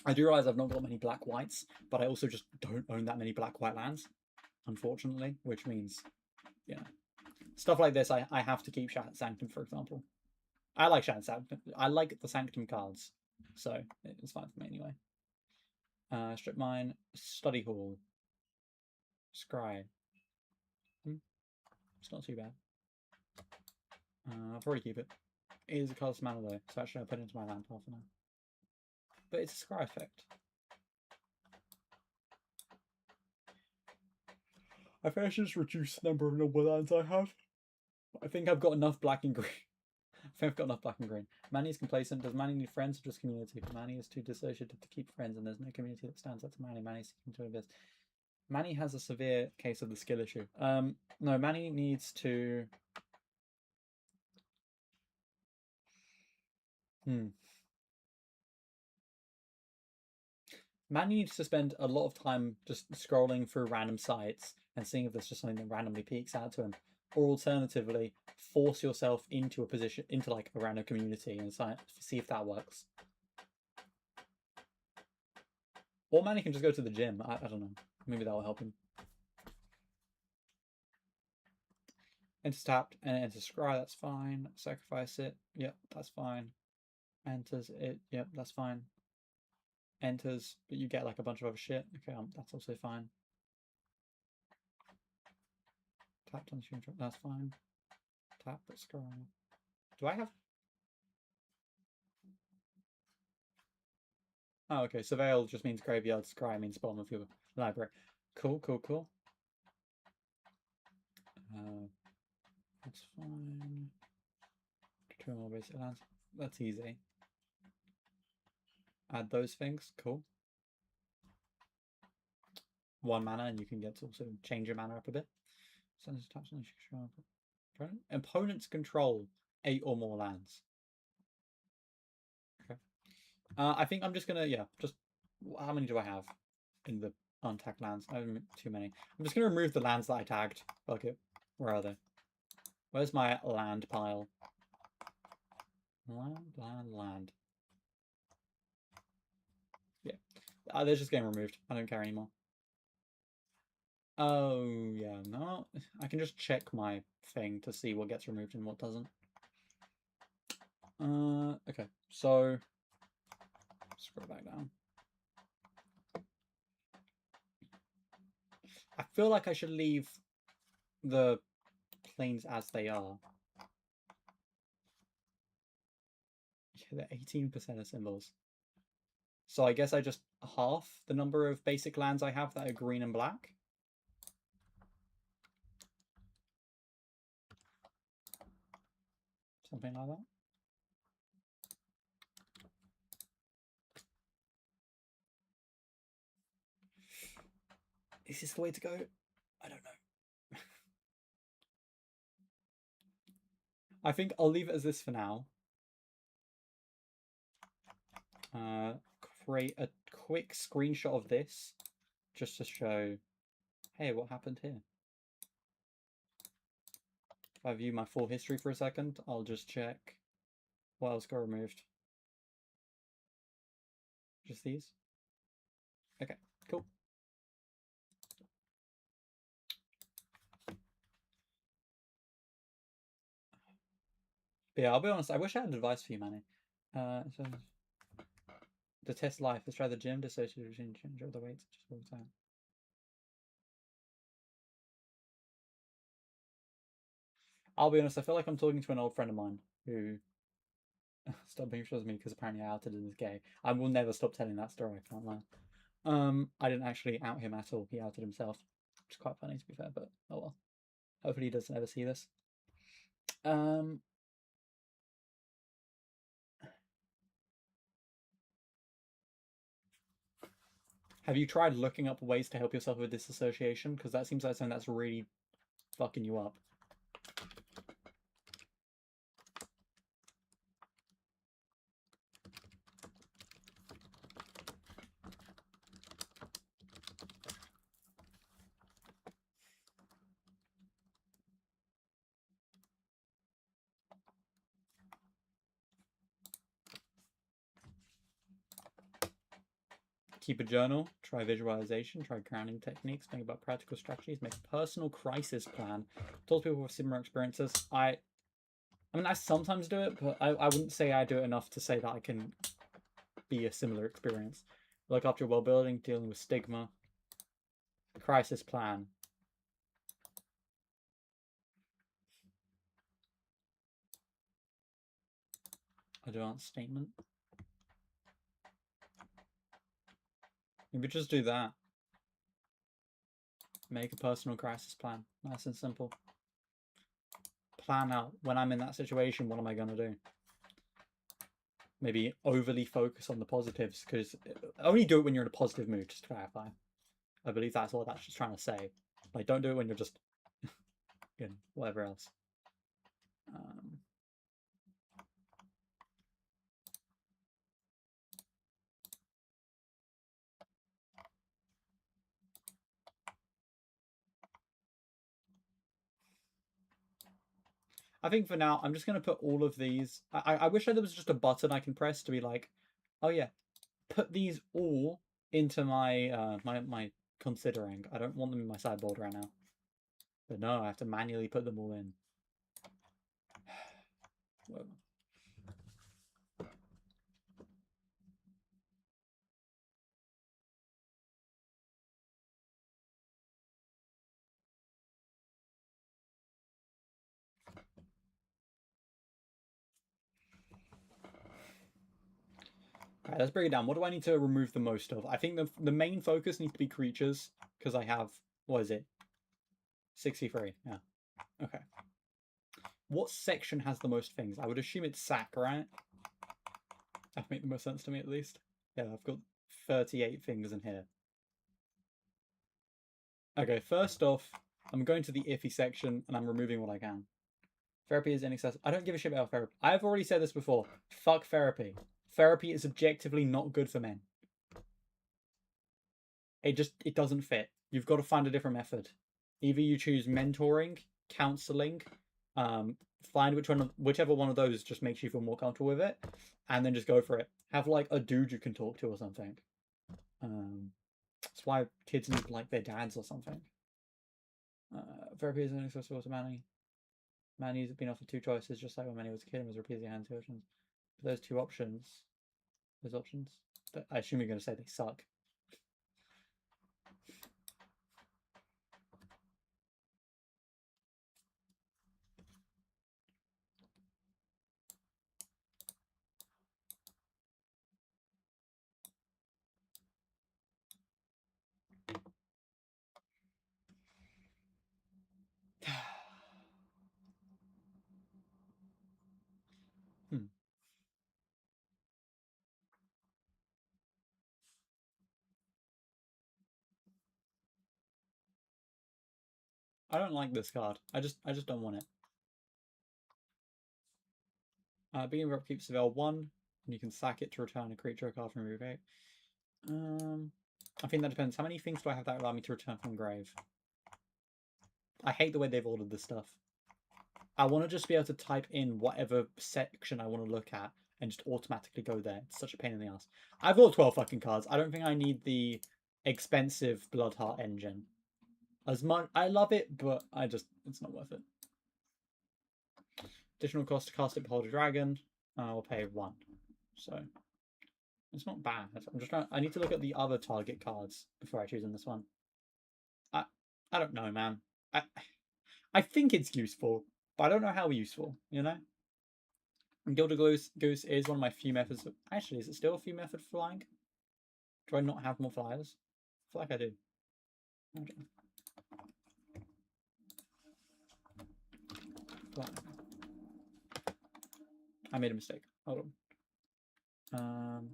I do realize I've not got many black whites, but I also just don't own that many black white lands, unfortunately, which means, yeah. Stuff like this, I have to keep Shattered Sanctum, for example. I like Shattered Sanctum. I like the Sanctum cards, so it's fine for me anyway. Strip Mine, Study Hall, Scry. It's not too bad. I'll probably keep it. It is a colorless mana though, so actually I'll put it into my land path now. But it's a Scry effect. I think I should just reduce the number of normal lands I have. I think I've got enough black and green. I think I've got enough black and green. Manny is complacent. Does Manny need friends or just community? Manny is too dissociative to keep friends, and there's no community that stands up to Manny. Manny's seeking to invest. Manny has a severe case of the skill issue. No, Manny needs to... Manny needs to spend a lot of time just scrolling through random sites and seeing if there's just something that randomly peeks out to him. or alternatively, force yourself into a position, into like a random community and see if that works. Or man, he can just go to the gym. I don't know. Maybe that will help him. Enters tapped and enters scry. That's fine. Sacrifice it. Yep, that's fine. Enters it. Yep, that's fine. Enters, but you get like a bunch of other shit. Okay, that's also fine. Tapped on the stream. That's fine. Tap but scry. Do I have? Oh, okay. Surveil just means graveyard. Scry means bottom of your library. Cool, cool, cool. That's fine. 2 more basic lands. That's easy. Add those things. Cool. 1 mana, and you can get to also change your mana up a bit. Opponents control 8 or more lands. Okay. I think I'm just gonna just how many do I have in the untagged lands? I have too many. I'm just gonna remove the lands that I tagged. Fuck it. Where are they? Where's my land pile? Land. Yeah. They're just getting removed. I don't care anymore. Oh, yeah, no. I can just check my thing to see what gets removed and what doesn't. Okay, so scroll back down. I feel like I should leave the planes as they are. Yeah, they're 18% of symbols. So I guess I just half the number of basic lands I have that are green and black. Something like that. Is this the way to go? I don't know. I think I'll leave it as this for now. Create a quick screenshot of this just to show, hey, what happened here? If I view my full history for a second, I'll just check what else got removed. Just these? Okay, cool. But yeah, I'll be honest, I wish I had advice for you, Manny. So to test life, let's try the gym, dissociate routine, change all the weights, just all the time. I'll be honest, I feel like I'm talking to an old friend of mine who stopped being friends with me because apparently I outed him as gay. I will never stop telling that story, I can't lie. I didn't actually out him at all. He outed himself, which is quite funny to be fair, but oh well. Hopefully he doesn't ever see this. Have you tried looking up ways to help yourself with disassociation? Because that seems like something that's really fucking you up. Keep a journal, try visualization, try grounding techniques, think about practical strategies, make a personal crisis plan. Talk to people with similar experiences. I mean, I sometimes do it, but I wouldn't say I do it enough to say that I can be a similar experience. Look after your well-being, dealing with stigma. Crisis plan. Advanced statement. Maybe just do that. Make a personal crisis plan. Nice and simple. Plan out, when I'm in that situation, what am I going to do? Maybe overly focus on the positives, because only do it when you're in a positive mood, just to clarify. I believe that's what that's just trying to say. Like, don't do it when you're just, you know, whatever else. I think for now, I'm just going to put all of these. I wish there was just a button I can press to be like, oh yeah, put these all into my my considering. I don't want them in my sideboard right now. But no, I have to manually put them all in. Well, okay, let's break it down. What do I need to remove the most of? I think the main focus needs to be creatures because I have, what is it? 63. Yeah. Okay. What section has the most things? I would assume it's sack, right? That would make the most sense to me at least. Yeah, I've got 38 things in here. Okay, first off, I'm going to the iffy section and I'm removing what I can. Therapy is inaccessible. I don't give a shit about therapy. I've already said this before. Fuck therapy. Therapy is objectively not good for men. It doesn't fit. You've got to find a different method. Either you choose mentoring, counseling, find whichever one of those just makes you feel more comfortable with it, and then just go for it. Have like a dude you can talk to or something. That's why kids need like their dads or something. Therapy is inaccessible to Manny. Manny's been offered two choices, just like when Manny was a kid and was repeatedly handed two options. But those two options, I assume you're going to say they suck. I don't like this card. I just don't want it. Being Rock keeps Seville 1, and you can sack it to return a creature card from your grave. I think that depends. How many things do I have that allow me to return from grave? I hate the way they've ordered this stuff. I want to just be able to type in whatever section I want to look at and just automatically go there. It's such a pain in the ass. I've got 12 fucking cards. I don't think I need the expensive Bloodheart engine. As much I love it, but it's not worth it. Additional cost to cast it, Behold a Dragon. I'll pay 1. So it's not bad. I'm just trying. I need to look at the other target cards before I choose in this one. I don't know, man. I think it's useful, but I don't know how useful. You know. And Gilded Goose is one of my few methods. Actually, is it still a few method for flying? Do I not have more flyers? I feel like I do. Okay. I made a mistake. Hold on.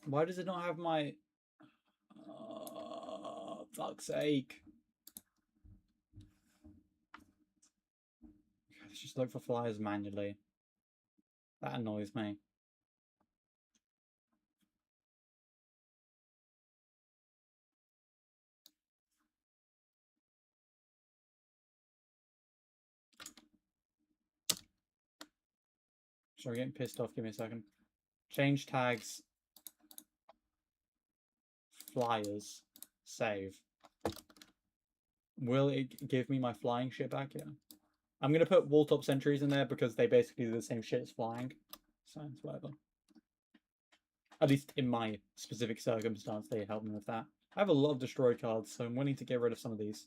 Why does it not have my... fuck's sake. Let's just look for flyers manually. That annoys me. Sorry, getting pissed off. Give me a second. Change tags. Flyers. Save. Will it give me my flying shit back? Yeah. I'm going to put wall-top sentries in there because they basically do the same shit as flying. So it's whatever. At least in my specific circumstance, they help me with that. I have a lot of destroy cards, so I'm willing to get rid of some of these.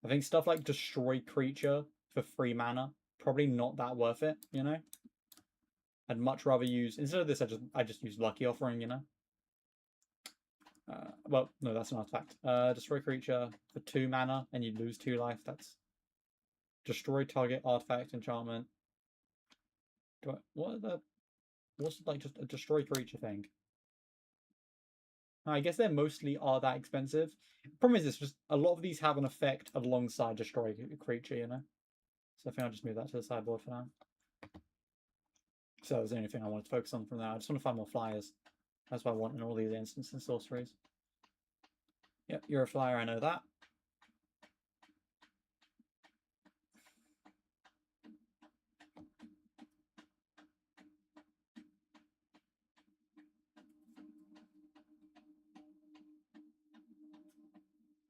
I think stuff like destroy creature for 3 mana, probably not that worth it, you know? I'd much rather use, instead of this, I just use Lucky Offering, you know? Well, no, that's an artifact. Destroy creature for 2 mana and you lose 2 life. That's destroy target artifact enchantment. What's like just a destroy creature thing? I guess they mostly are that expensive. Problem is, it's just a lot of these have an effect alongside destroy creature, you know. So I think I'll just move that to the sideboard for now. So that was the only thing I wanted to focus on from there. I just want to find more flyers. That's what I want in all these instants and sorceries. Yep, you're a flyer, I know that.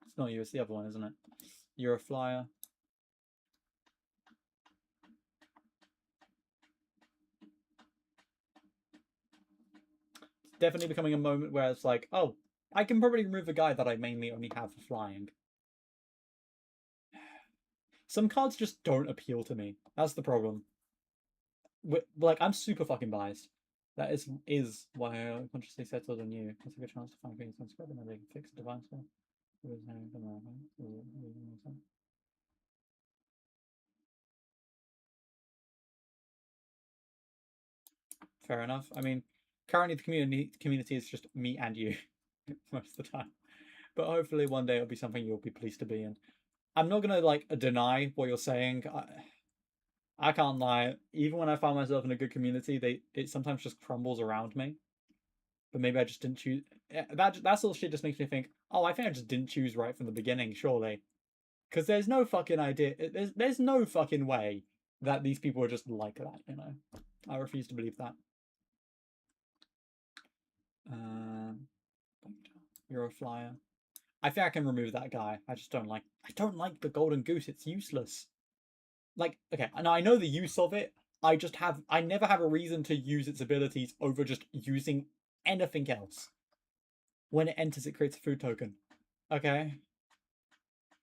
It's not you, it's the other one, isn't it? You're a flyer. It's definitely becoming a moment where it's like, oh, I can probably remove a guy that I mainly only have for flying. Some cards just don't appeal to me. That's the problem. Like, I'm super fucking biased. That is why I consciously settled on you. It's a good chance to find things on spread and then they can fix the divine spell. Fair enough. I mean, currently the community is just me and you most of the time. But hopefully one day it'll be something you'll be pleased to be in. I'm not gonna like deny what you're saying. I can't lie. Even when I find myself in a good community, it sometimes just crumbles around me. But maybe I just didn't choose. That sort of shit just makes me think. Oh, I think I just didn't choose right from the beginning. Surely, because there's no fucking idea. There's no fucking way that these people are just like that. You know, I refuse to believe that. You're a flyer. I think I can remove that guy. I just don't like. I don't like the golden goose. It's useless. Like, okay, and I know the use of it. I never have a reason to use its abilities over just using anything else. When it enters, it creates a food token. Okay.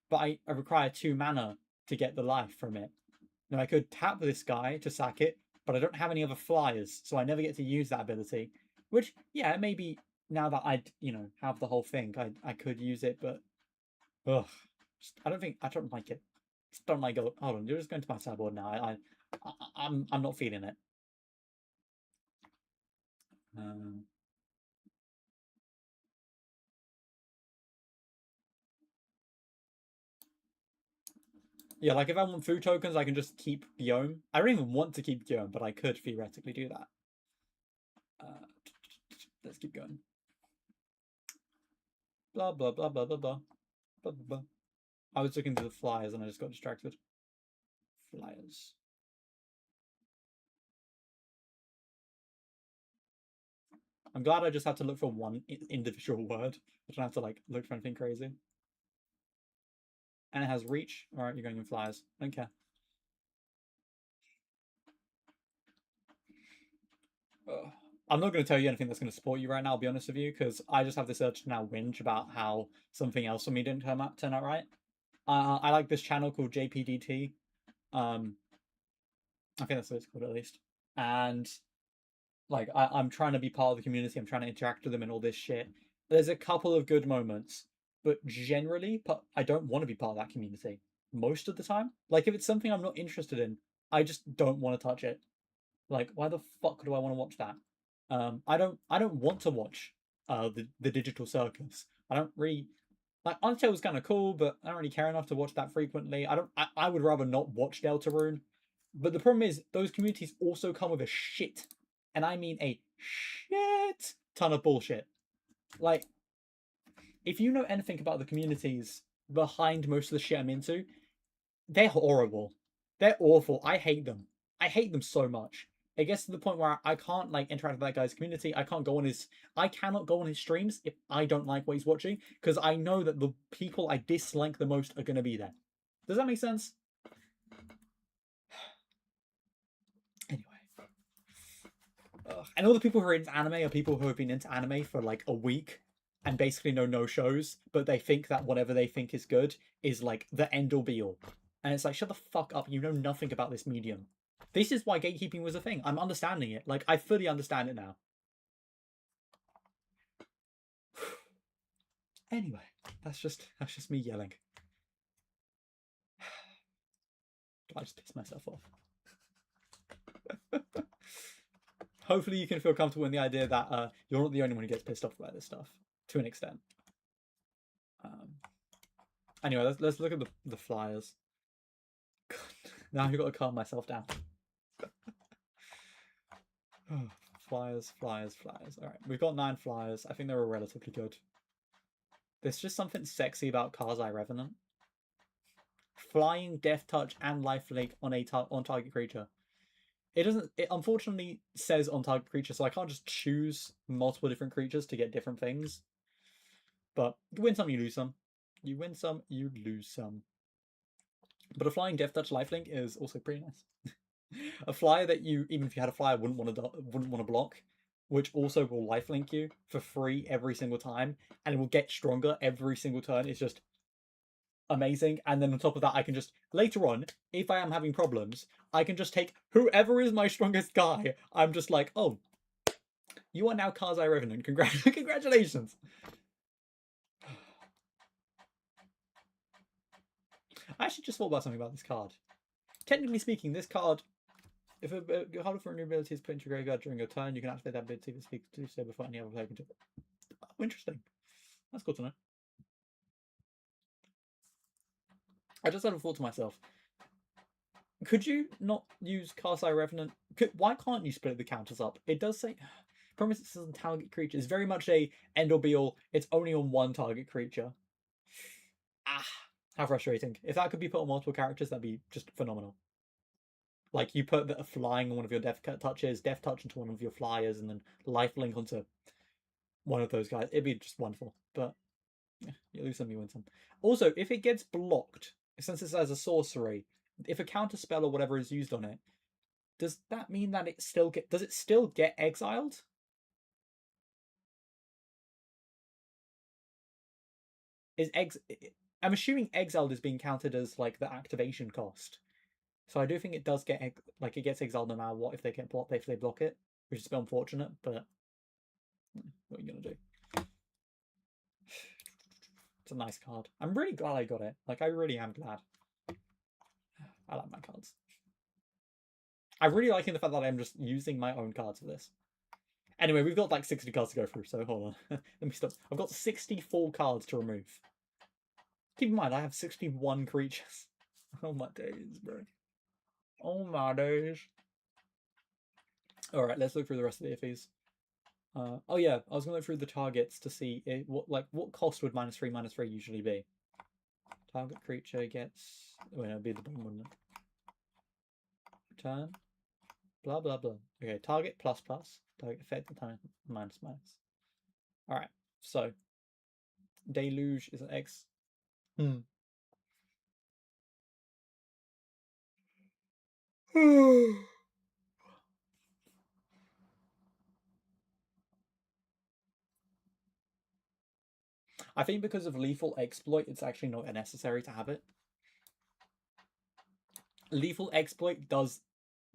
But I require 2 mana to get the life from it. Now, I could tap this guy to sack it, but I don't have any other flyers, so I never get to use that ability. Which, yeah, maybe now that I, have the whole thing, I could use it, but ugh, I don't like it. Just don't like it. Hold on, you're just going to my sideboard now. I'm not feeling it. Yeah, like if I want food tokens, I can just keep Guillaume. I don't even want to keep Guillaume, but I could theoretically do that. Let's keep going. Blah blah blah blah blah blah blah blah. I was looking to the flyers and I just got distracted. Flyers. I'm glad I just had to look for one individual word. I don't have to like look for anything crazy. And it has reach. All right, you're going in flyers. Don't care. I'm not going to tell you anything that's going to support you right now, I'll be honest with you, because I just have this urge to now whinge about how something else for me didn't turn out right. I like this channel called JPDT. I think that's what it's called at least. And like I'm trying to be part of the community. I'm trying to interact with them and all this shit. There's a couple of good moments, but generally, I don't want to be part of that community most of the time. Like if it's something I'm not interested in, I just don't want to touch it. Like why the fuck do I want to watch that? I don't want to watch the digital circus. I don't really like Undertale was kind of cool, but I don't really care enough to watch that frequently. I would rather not watch Deltarune. But the problem is those communities also come with a shit, and I mean a shit ton of bullshit. Like, if you know anything about the communities behind most of the shit I'm into, they're horrible. They're awful. I hate them. I hate them so much. It gets to the point where I can't like interact with that guy's community. I cannot go on his streams if I don't like what he's watching because I know that the people I dislike the most are going to be there. Does that make sense? Anyway, and all the people who are into anime are people who have been into anime for like a week and basically know no shows, but they think that whatever they think is good is like the end all be all. And it's like, shut the fuck up. You know nothing about this medium. This is why gatekeeping was a thing. I'm understanding it. Like, I fully understand it now. Anyway, that's just me yelling. I just pissed myself off. Hopefully you can feel comfortable in the idea that you're not the only one who gets pissed off by this stuff, to an extent. Anyway, let's look at the flyers. God, now I've got to calm myself down. Flyers. Alright, we've got 9 flyers. I think they're all relatively good. There's just something sexy about Karzai Revenant. Flying, Death Touch, and Lifelink on a on-target creature. It unfortunately says on-target creature, so I can't just choose multiple different creatures to get different things. But you win some, you lose some. You win some, you lose some. But a flying Death Touch Lifelink is also pretty nice. A flyer that you, even if you had a flyer, wouldn't want to block, which also will lifelink you for free every single time, and it will get stronger every single turn. It's just amazing. And then on top of that, I can just later on, if I am having problems, I can just take whoever is my strongest guy. I'm just like, oh, you are now Karzai Revenant. Congratulations. I actually just thought about something about this card. Technically speaking, this card, if a card for a new ability is put into your graveyard during your turn, you can activate that ability if it do so before any other player can do it. Oh, interesting. That's good to know. I just had a thought to myself. Could you not use Karzai Revenant? Why can't you split the counters up? It does say promises on target creature. It's very much a end or be all. It's only on one target creature. How frustrating. If that could be put on multiple characters, that'd be just phenomenal. Like, you put a flying on one of your Death Touches, Death Touch into one of your flyers, and then Lifelink onto one of those guys. It'd be just wonderful. But yeah, you lose some, you win some. Also, if it gets blocked, since it's as a sorcery, if a counter spell or whatever is used on it, does that mean that it still does it still get exiled? I'm assuming exiled is being counted as like the activation cost. So I do think it does get it gets exiled no matter what if they get blocked, if they block it, which is a bit unfortunate, but what are you gonna do? It's a nice card. I'm really glad I got it. Like, I really am glad. I like my cards. I'm really liking the fact that I'm just using my own cards for this. Anyway, we've got like 60 cards to go through, so hold on. Let me stop. I've got 64 cards to remove. Keep in mind, I have 61 creatures. Oh my days, bro. Oh my days. Alright, let's look through the rest of the iffies. Oh yeah, I was going to look through the targets to see what cost would -3/-3 usually be. Target creature gets... Well, it'd be the bottom, wouldn't it? Turn. Blah, blah, blah. Okay, target ++. Target effect time -. Alright, so... Deluge is an X. I think because of Lethal Exploit, it's actually not necessary to have it. Lethal Exploit does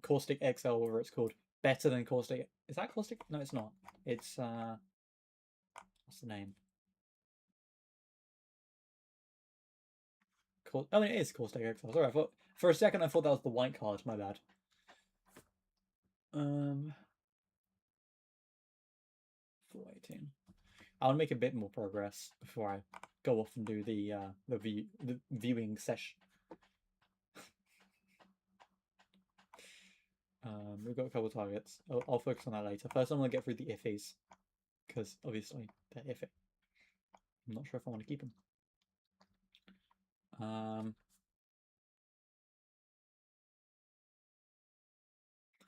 Caustic XL, whatever it's called, better than Caustic. Is that Caustic? No, it's not. It's what's the name? Oh, it is Caustic XL. Sorry, for a second I thought that was the white card. My bad. 418. I'll make a bit more progress before I go off and do the viewing session. We've got a couple of targets. I'll focus on that later. First, I'm going to get through the iffies, because obviously they're iffy. I'm not sure if I want to keep them.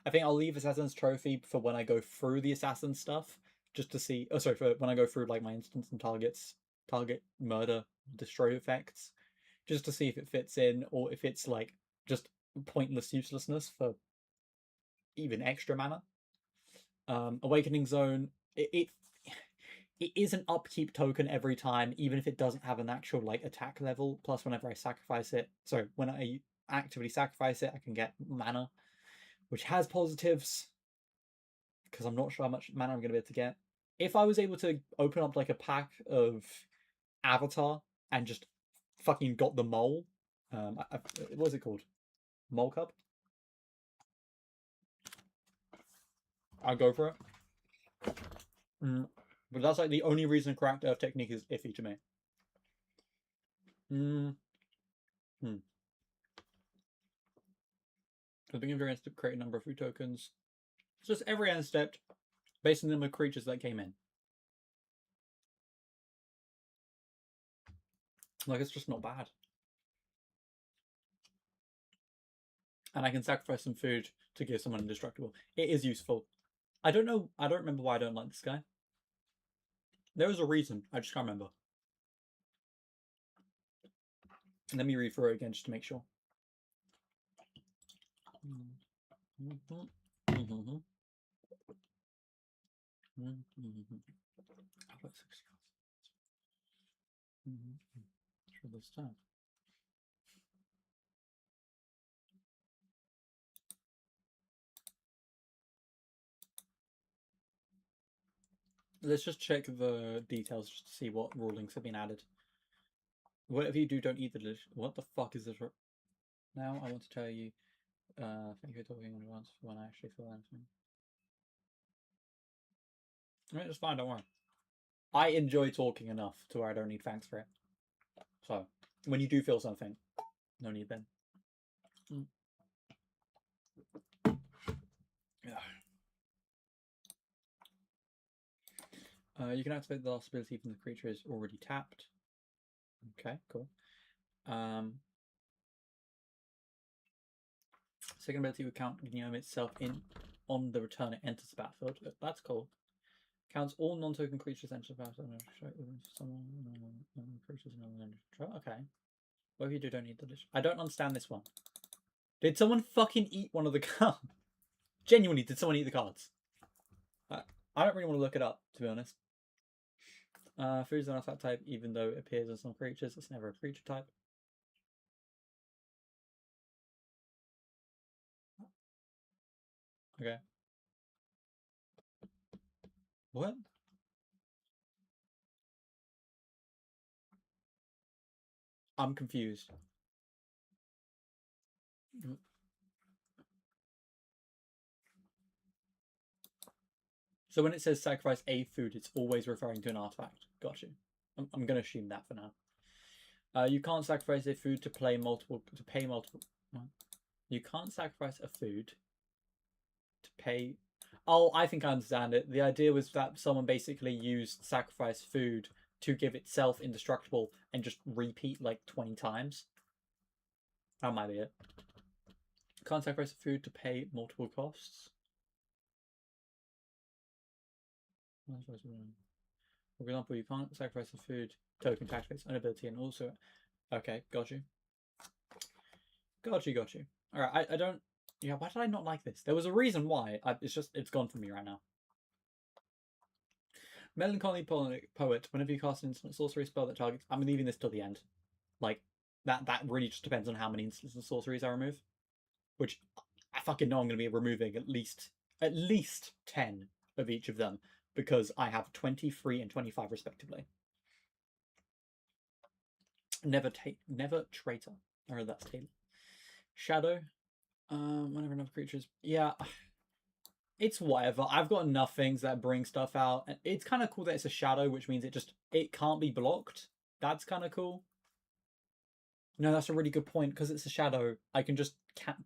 I think I'll leave Assassin's Trophy for when I go through the Assassin stuff, just to see... Oh, sorry, for when I go through like my instance and target murder, destroy effects, just to see if it fits in, or if it's like just pointless uselessness for even extra mana. Awakening Zone, it is an upkeep token every time, even if it doesn't have an actual like attack level. Plus, whenever I sacrifice it, sorry, when I actively sacrifice it, I can get mana, which has positives, because I'm not sure how much mana I'm going to be able to get. If I was able to open up like a pack of Avatar and just fucking got the mole. What is it called? Mole cub? I'll go for it. But that's like the only reason Cracked Earth technique is iffy to me. At the beginning of your end step, create a number of food tokens. It's just every end step based on the number of creatures that came in. Like, it's just not bad. And I can sacrifice some food to give someone indestructible. It is useful. I don't know. I don't remember why I don't like this guy. There was a reason. I just can't remember. Let me read through it again just to make sure. For this time. Let's just check the details just to see what rulings have been added. Whatever you do, don't eat the dish. What the fuck is this? Now I want to tell you. Thank you for talking in advance for when I actually feel anything. I mean, it's fine, don't worry. I enjoy talking enough to where I don't need thanks for it. So, when you do feel something, no need then. You can activate the last ability from the creature is already tapped. Okay, cool. Second ability would count Gnome itself on the return it enters the battlefield. That's cool. Counts all non-token creatures enter the battlefield. Creatures okay. What if you don't need the dish? I don't understand this one. Did someone fucking eat one of the cards? Genuinely, did someone eat the cards? I don't really want to look it up, to be honest. Food is an artifact type, even though it appears on some creatures. It's never a creature type. Okay. What? I'm confused. So when it says sacrifice a food, it's always referring to an artifact. Got you. I'm going to assume that for now. You can't sacrifice a food to pay multiple. You can't sacrifice a food to pay. Oh, I think I understand it. The idea was that someone basically used sacrifice food to give itself indestructible and just repeat like 20 times. That might be it. Can't sacrifice a food to pay multiple costs. For example, you can't sacrifice a food token to activate its own ability and also... Okay, got you. Got you. Alright, I don't... Yeah, why did I not like this? There was a reason why. It's gone from me right now. Melancholy Poet. Whenever you cast an instant sorcery spell that targets... I'm leaving this till the end. Like, that really just depends on how many instants of sorceries I remove. Which, I fucking know I'm going to be removing at least 10 of each of them. Because I have 23 and 25 respectively. Never traitor. Or that's Taylor. Shadow. Whenever enough creatures. Yeah. It's whatever. I've got enough things that bring stuff out. And it's kind of cool that it's a shadow, which means it can't be blocked. That's kind of cool. No, that's a really good point. Because it's a shadow, I can just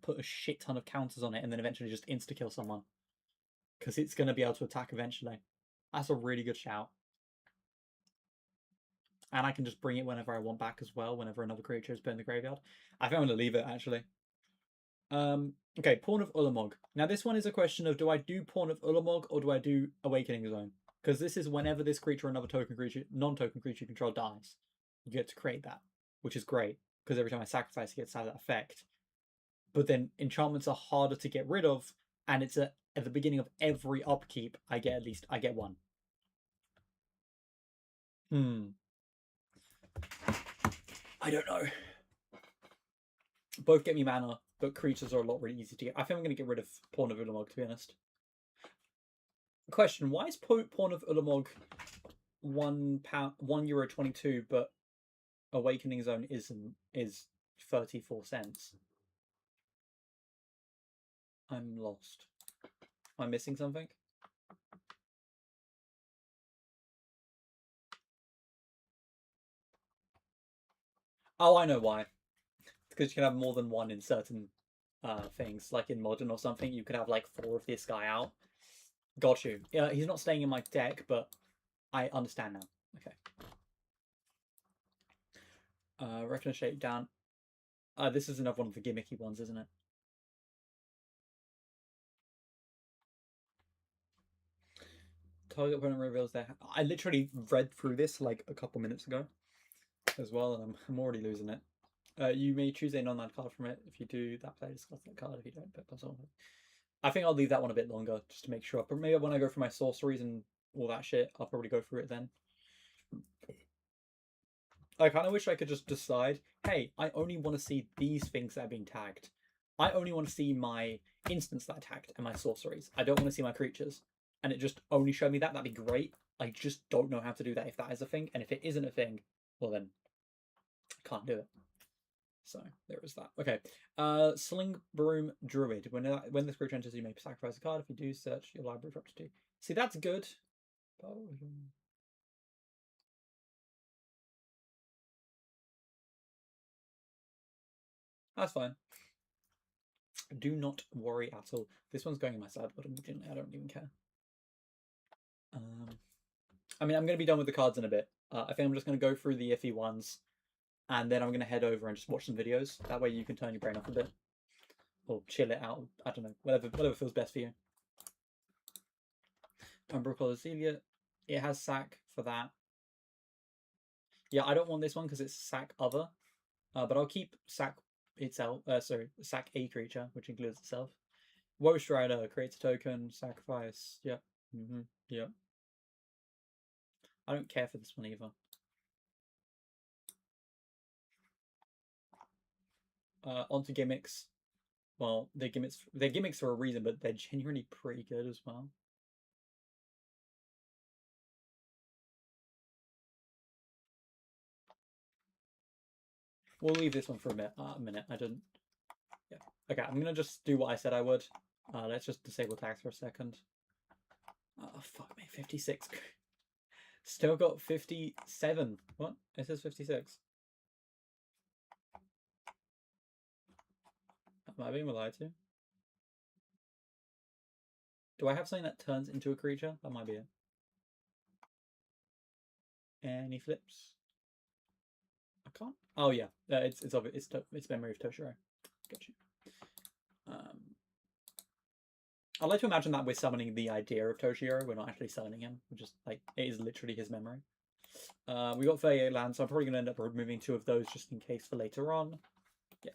put a shit ton of counters on it and then eventually just insta-kill someone. Because it's going to be able to attack eventually. That's a really good shout. And I can just bring it whenever I want back as well, whenever another creature is put in the graveyard. I think I'm going to leave it, actually. Okay, Pawn of Ulamog. Now, this one is a question of, do I do Pawn of Ulamog or do I do Awakening Zone? Because this is whenever this creature or another non-token creature you control dies. You get to create that, which is great. Because every time I sacrifice, it gets that effect. But then enchantments are harder to get rid of, and it's at the beginning of every upkeep, I get one. I don't know. Both get me mana, but creatures are a lot really easy to get. I think I'm going to get rid of Pawn of Ulamog, to be honest. Question, why is Pawn of Ulamog... €1.22, but Awakening Zone is 34¢. I'm lost. Am I missing something? Oh, I know why. Because you can have more than one in certain things, like in Modern or something. You could have like 4 of this guy out. Got you. Yeah, he's not staying in my deck, but I understand now. Okay. Retina Shakedown. This is another one of the gimmicky ones, isn't it? Target opponent reveals their. I literally read through this like a couple minutes ago, as well, and I'm already losing it. You may choose a non-land card from it. If you do, that player discards that card. If you don't, that's all. I think I'll leave that one a bit longer just to make sure. But maybe when I go through my sorceries and all that shit, I'll probably go through it then. I kind of wish I could just decide, hey, I only want to see these things that are being tagged. I only want to see my instants that are tagged and my sorceries. I don't want to see my creatures. And it just only show me that. That'd be great. I just don't know how to do that if that is a thing. And if it isn't a thing, well then, I can't do it. So there is that. Okay. Sling Broom Druid. When this creature enters, you may sacrifice a card. If you do, search your library for up to 2. See, that's good. That's fine. Do not worry at all. This one's going in my sideboard immediately. I don't even care. I mean, I'm going to be done with the cards in a bit. I think I'm just going to go through the iffy ones, and then I'm going to head over and just watch some videos. That way you can turn your brain off a bit. Or chill it out. I don't know. Whatever feels best for you. Umbral Coloselia. It has sack for that. Yeah, I don't want this one because it's sack other. But I'll keep sack itself. Sack a creature, which includes itself. Woe Strider creates a token, sacrifice. Yep. Yep. I don't care for this one either. Onto gimmicks. Well, they're gimmicks for a reason, but they're genuinely pretty good as well. We'll leave this one for a minute. I didn't. Yeah. Okay, I'm gonna just do what I said I would. Let's just disable tags for a second. Oh fuck me, 56. Still got 57. What? It says 56. Am I being lied to? Do I have something that turns into a creature? That might be it. Any flips? I can't. Oh yeah, it's obvious. It's Memory of Toshiro. Gotcha. I like to imagine that we're summoning the idea of Toshiro. We're not actually summoning him. We're just like it is literally his memory. We got 38 land, so I'm probably gonna end up removing 2 of those just in case for later on. Yeah,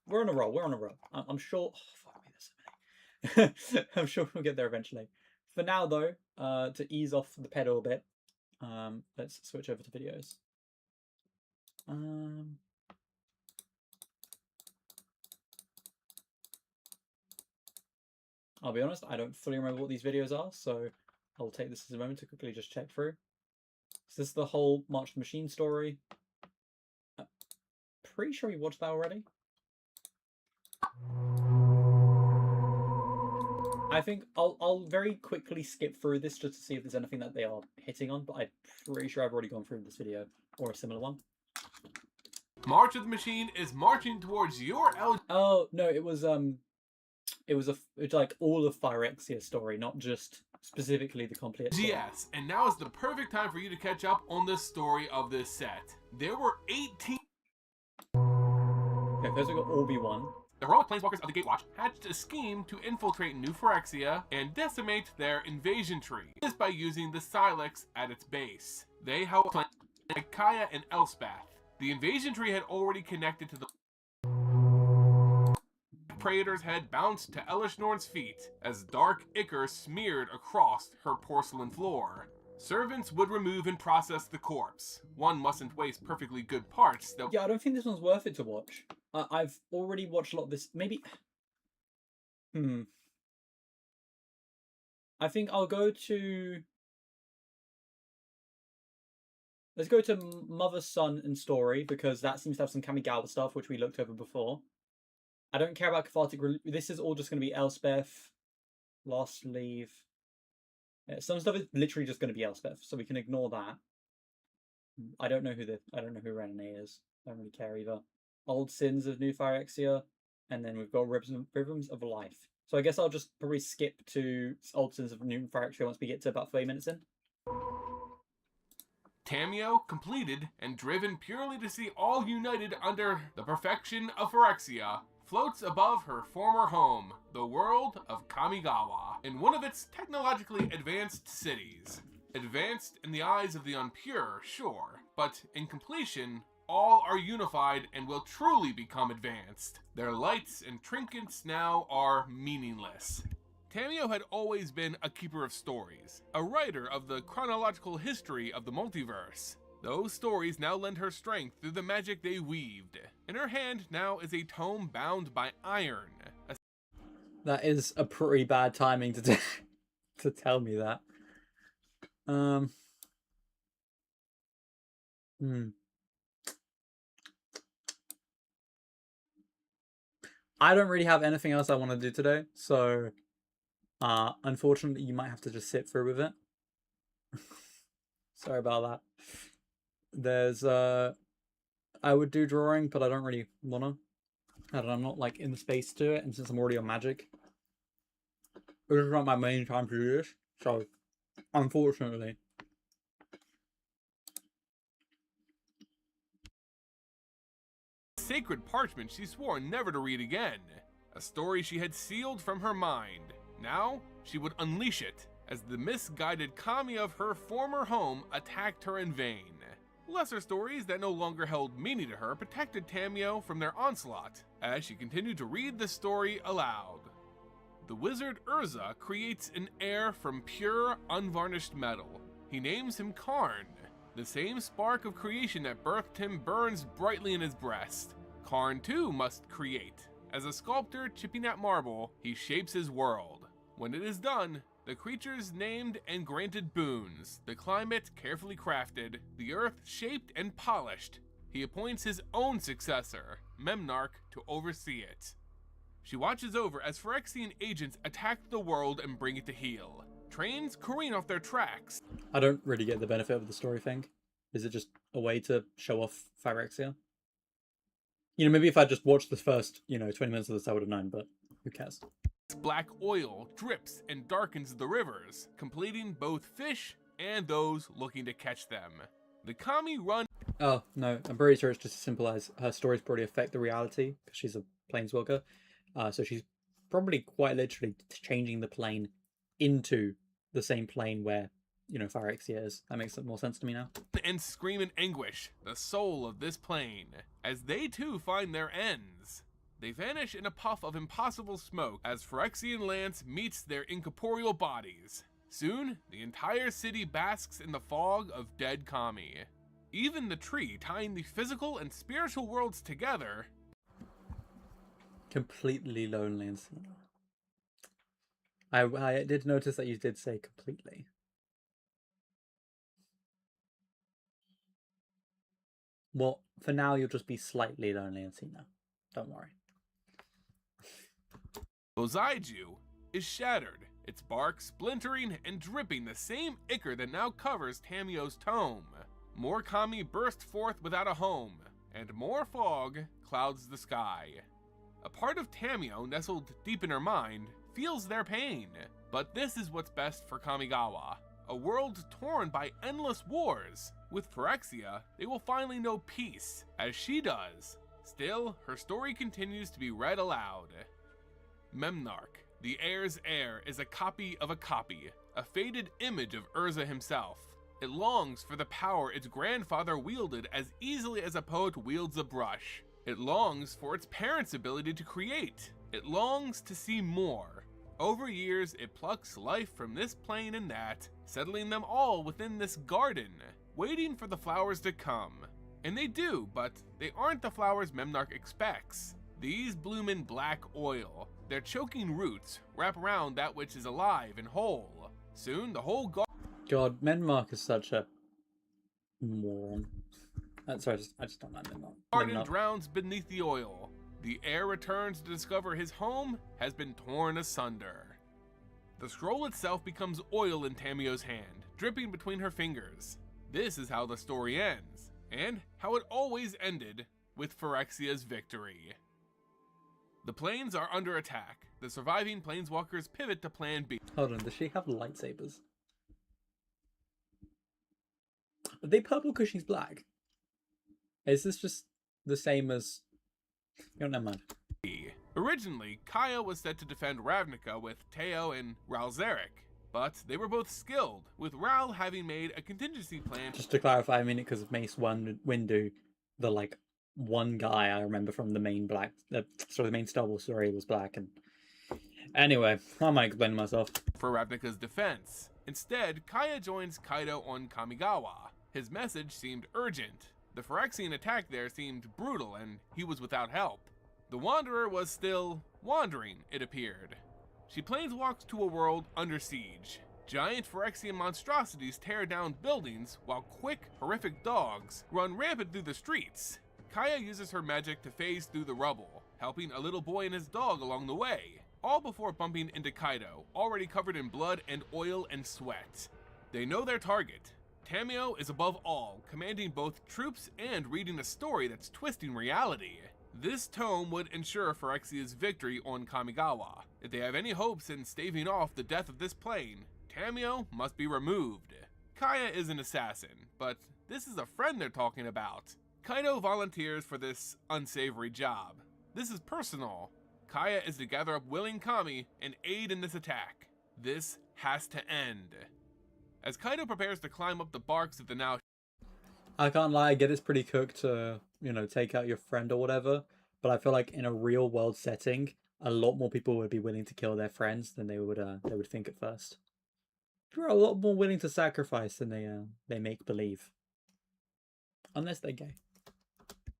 we're on a roll. We're on a roll. I'm sure. Oh, fuck me, there's so many. I'm sure we'll get there eventually. For now, though, to ease off the pedal a bit, let's switch over to videos. I'll be honest, I don't fully remember what these videos are, so I'll take this as a moment to quickly just check through. So this is the whole March of the Machine story. I'm pretty sure we watched that already. I think I'll very quickly skip through this just to see if there's anything that they are hitting on, but I'm pretty sure I've already gone through this video or a similar one. March of the Machine is marching towards your Oh no, it's like all of Phyrexia's story, not just specifically the complete story. GS, and now is the perfect time for you to catch up on the story of this set. There were 18. Okay, first we got Obi-Wan. The heroic planeswalkers of the Gatewatch hatched a scheme to infiltrate New Phyrexia and decimate their invasion tree. This by using the Silex at its base. They, however, planned like Kaya and Elspeth. The invasion tree had already connected to the Praetor's head bounced to Elish Norn's feet as dark ichor smeared across her porcelain floor. Servants would remove and process the corpse. One mustn't waste perfectly good parts. Yeah, I don't think this one's worth it to watch. I've already watched a lot of this. Maybe. I think I'll go to. Let's go to Mother, Son, and Story, because that seems to have some Kamigawa stuff, which we looked over before. I don't care about cathartic. This is all just going to be Elspeth. Lost Leave. Yeah, some stuff is literally just going to be Elspeth, so we can ignore that. I don't know who Renee is. I don't really care either. Old Sins of New Phyrexia, and then we've got Rhythms of Life. So I guess I'll just probably skip to Old Sins of New Phyrexia once we get to about 30 minutes in. Tamio completed and driven purely to see all united under the perfection of Phyrexia, floats above her former home, the world of Kamigawa, in one of its technologically advanced cities. Advanced in the eyes of the unpure, sure, but in completion, all are unified and will truly become advanced. Their lights and trinkets now are meaningless. Tamio had always been a keeper of stories, a writer of the chronological history of the multiverse. Those stories now lend her strength through the magic they weaved. In her hand now is a tome bound by iron. That is a pretty bad timing to to tell me that. I don't really have anything else I want to do today, so unfortunately you might have to just sit through with it. Sorry about that. There's I would do drawing, but I don't really wanna. I'm not like in the space to it, and since I'm already on magic, this is not my main time to do this, so unfortunately. Sacred parchment she swore never to read again. A story she had sealed from her mind. Now, she would unleash it, as the misguided kami of her former home attacked her in vain. Lesser stories that no longer held meaning to her protected Tamio from their onslaught, as she continued to read the story aloud. The wizard Urza creates an heir from pure, unvarnished metal. He names him Karn. The same spark of creation that birthed him burns brightly in his breast. Karn too must create. As a sculptor chipping at marble, he shapes his world. When it is done, the creatures named and granted boons, the climate carefully crafted, the earth shaped and polished. He appoints his own successor, Memnarch, to oversee it. She watches over as Phyrexian agents attack the world and bring it to heel. Trains careen off their tracks. I don't really get the benefit of the story thing. Is it just a way to show off Phyrexia? You know, maybe if I just watched the first, 20 minutes of this, I would have known, but who cares? Black oil drips and darkens the rivers, completing both fish and those looking to catch them. The kami run. Oh, no, I'm pretty sure it's just as simple as her stories probably affect the reality, because she's a planeswalker. So she's probably quite literally changing the plane into the same plane where, Phyrexia is. That makes more sense to me now. And scream in anguish, the soul of this plane, as they too find their ends. They vanish in a puff of impossible smoke as Phyrexian lance meets their incorporeal bodies. Soon, the entire city basks in the fog of dead kami. Even the tree tying the physical and spiritual worlds together. Completely lonely and similar. I did notice that you did say completely. Well, for now you'll just be slightly lonely and senile. Don't worry. Bozaiju is shattered, its bark splintering and dripping the same ichor that now covers Tamio's tome. More kami burst forth without a home, and more fog clouds the sky. A part of Tamio, nestled deep in her mind, feels their pain. But this is what's best for Kamigawa, a world torn by endless wars. With Phyrexia, they will finally know peace, as she does. Still, her story continues to be read aloud. Memnarch, the heir's heir, is a copy of a copy, a faded image of Urza himself. It longs for the power its grandfather wielded as easily as a poet wields a brush. It longs for its parents' ability to create. It longs to see more. Over years, it plucks life from this plane and that, settling them all within this garden, waiting for the flowers to come. And they do, but they aren't the flowers Memnarch expects. These bloom in black oil. Their choking roots wrap around that which is alive and whole. Soon, the whole garden... God, Memnarch is such a Moron. Sorry, I just don't like them. Garden drowns beneath the oil. The heir returns to discover his home has been torn asunder. The scroll itself becomes oil in Tamio's hand, dripping between her fingers. This is how the story ends, and how it always ended, with Phyrexia's victory. The planes are under attack. The surviving planeswalkers pivot to Plan B. Hold on, does she have lightsabers? Are they purple because she's black? Is this just the same as... You don't know, man. Originally, Kaya was set to defend Ravnica with Teo and Ralzeric, but they were both skilled, with Ral having made a contingency plan. Just to clarify, I mean it because of Mace Windu, the like one guy I remember from the main the main Star Wars story was black. And anyway, I might explain myself. For Ravnica's defense. Instead, Kaya joins Kaido on Kamigawa. His message seemed urgent. The Phyrexian attack there seemed brutal, and he was without help. The Wanderer was still wandering, it appeared. She planeswalks to a world under siege. Giant Phyrexian monstrosities tear down buildings, while quick, horrific dogs run rampant through the streets. Kaya uses her magic to phase through the rubble, helping a little boy and his dog along the way, all before bumping into Kaido, already covered in blood and oil and sweat. They know their target. Tamio is above all, commanding both troops and reading a story that's twisting reality. This tome would ensure Phyrexia's victory on Kamigawa. If they have any hopes in staving off the death of this plane, Tamio must be removed. Kaya is an assassin, but this is a friend they're talking about. Kaido volunteers for this unsavory job. This is personal. Kaya is to gather up willing Kami and aid in this attack. This has to end. As Kaido prepares to climb up the barks of the now... I can't lie, I get it's pretty cooked to, take out your friend or whatever, but I feel like in a real world setting, a lot more people would be willing to kill their friends than they would think at first. They're a lot more willing to sacrifice than they make believe. Unless they're gay.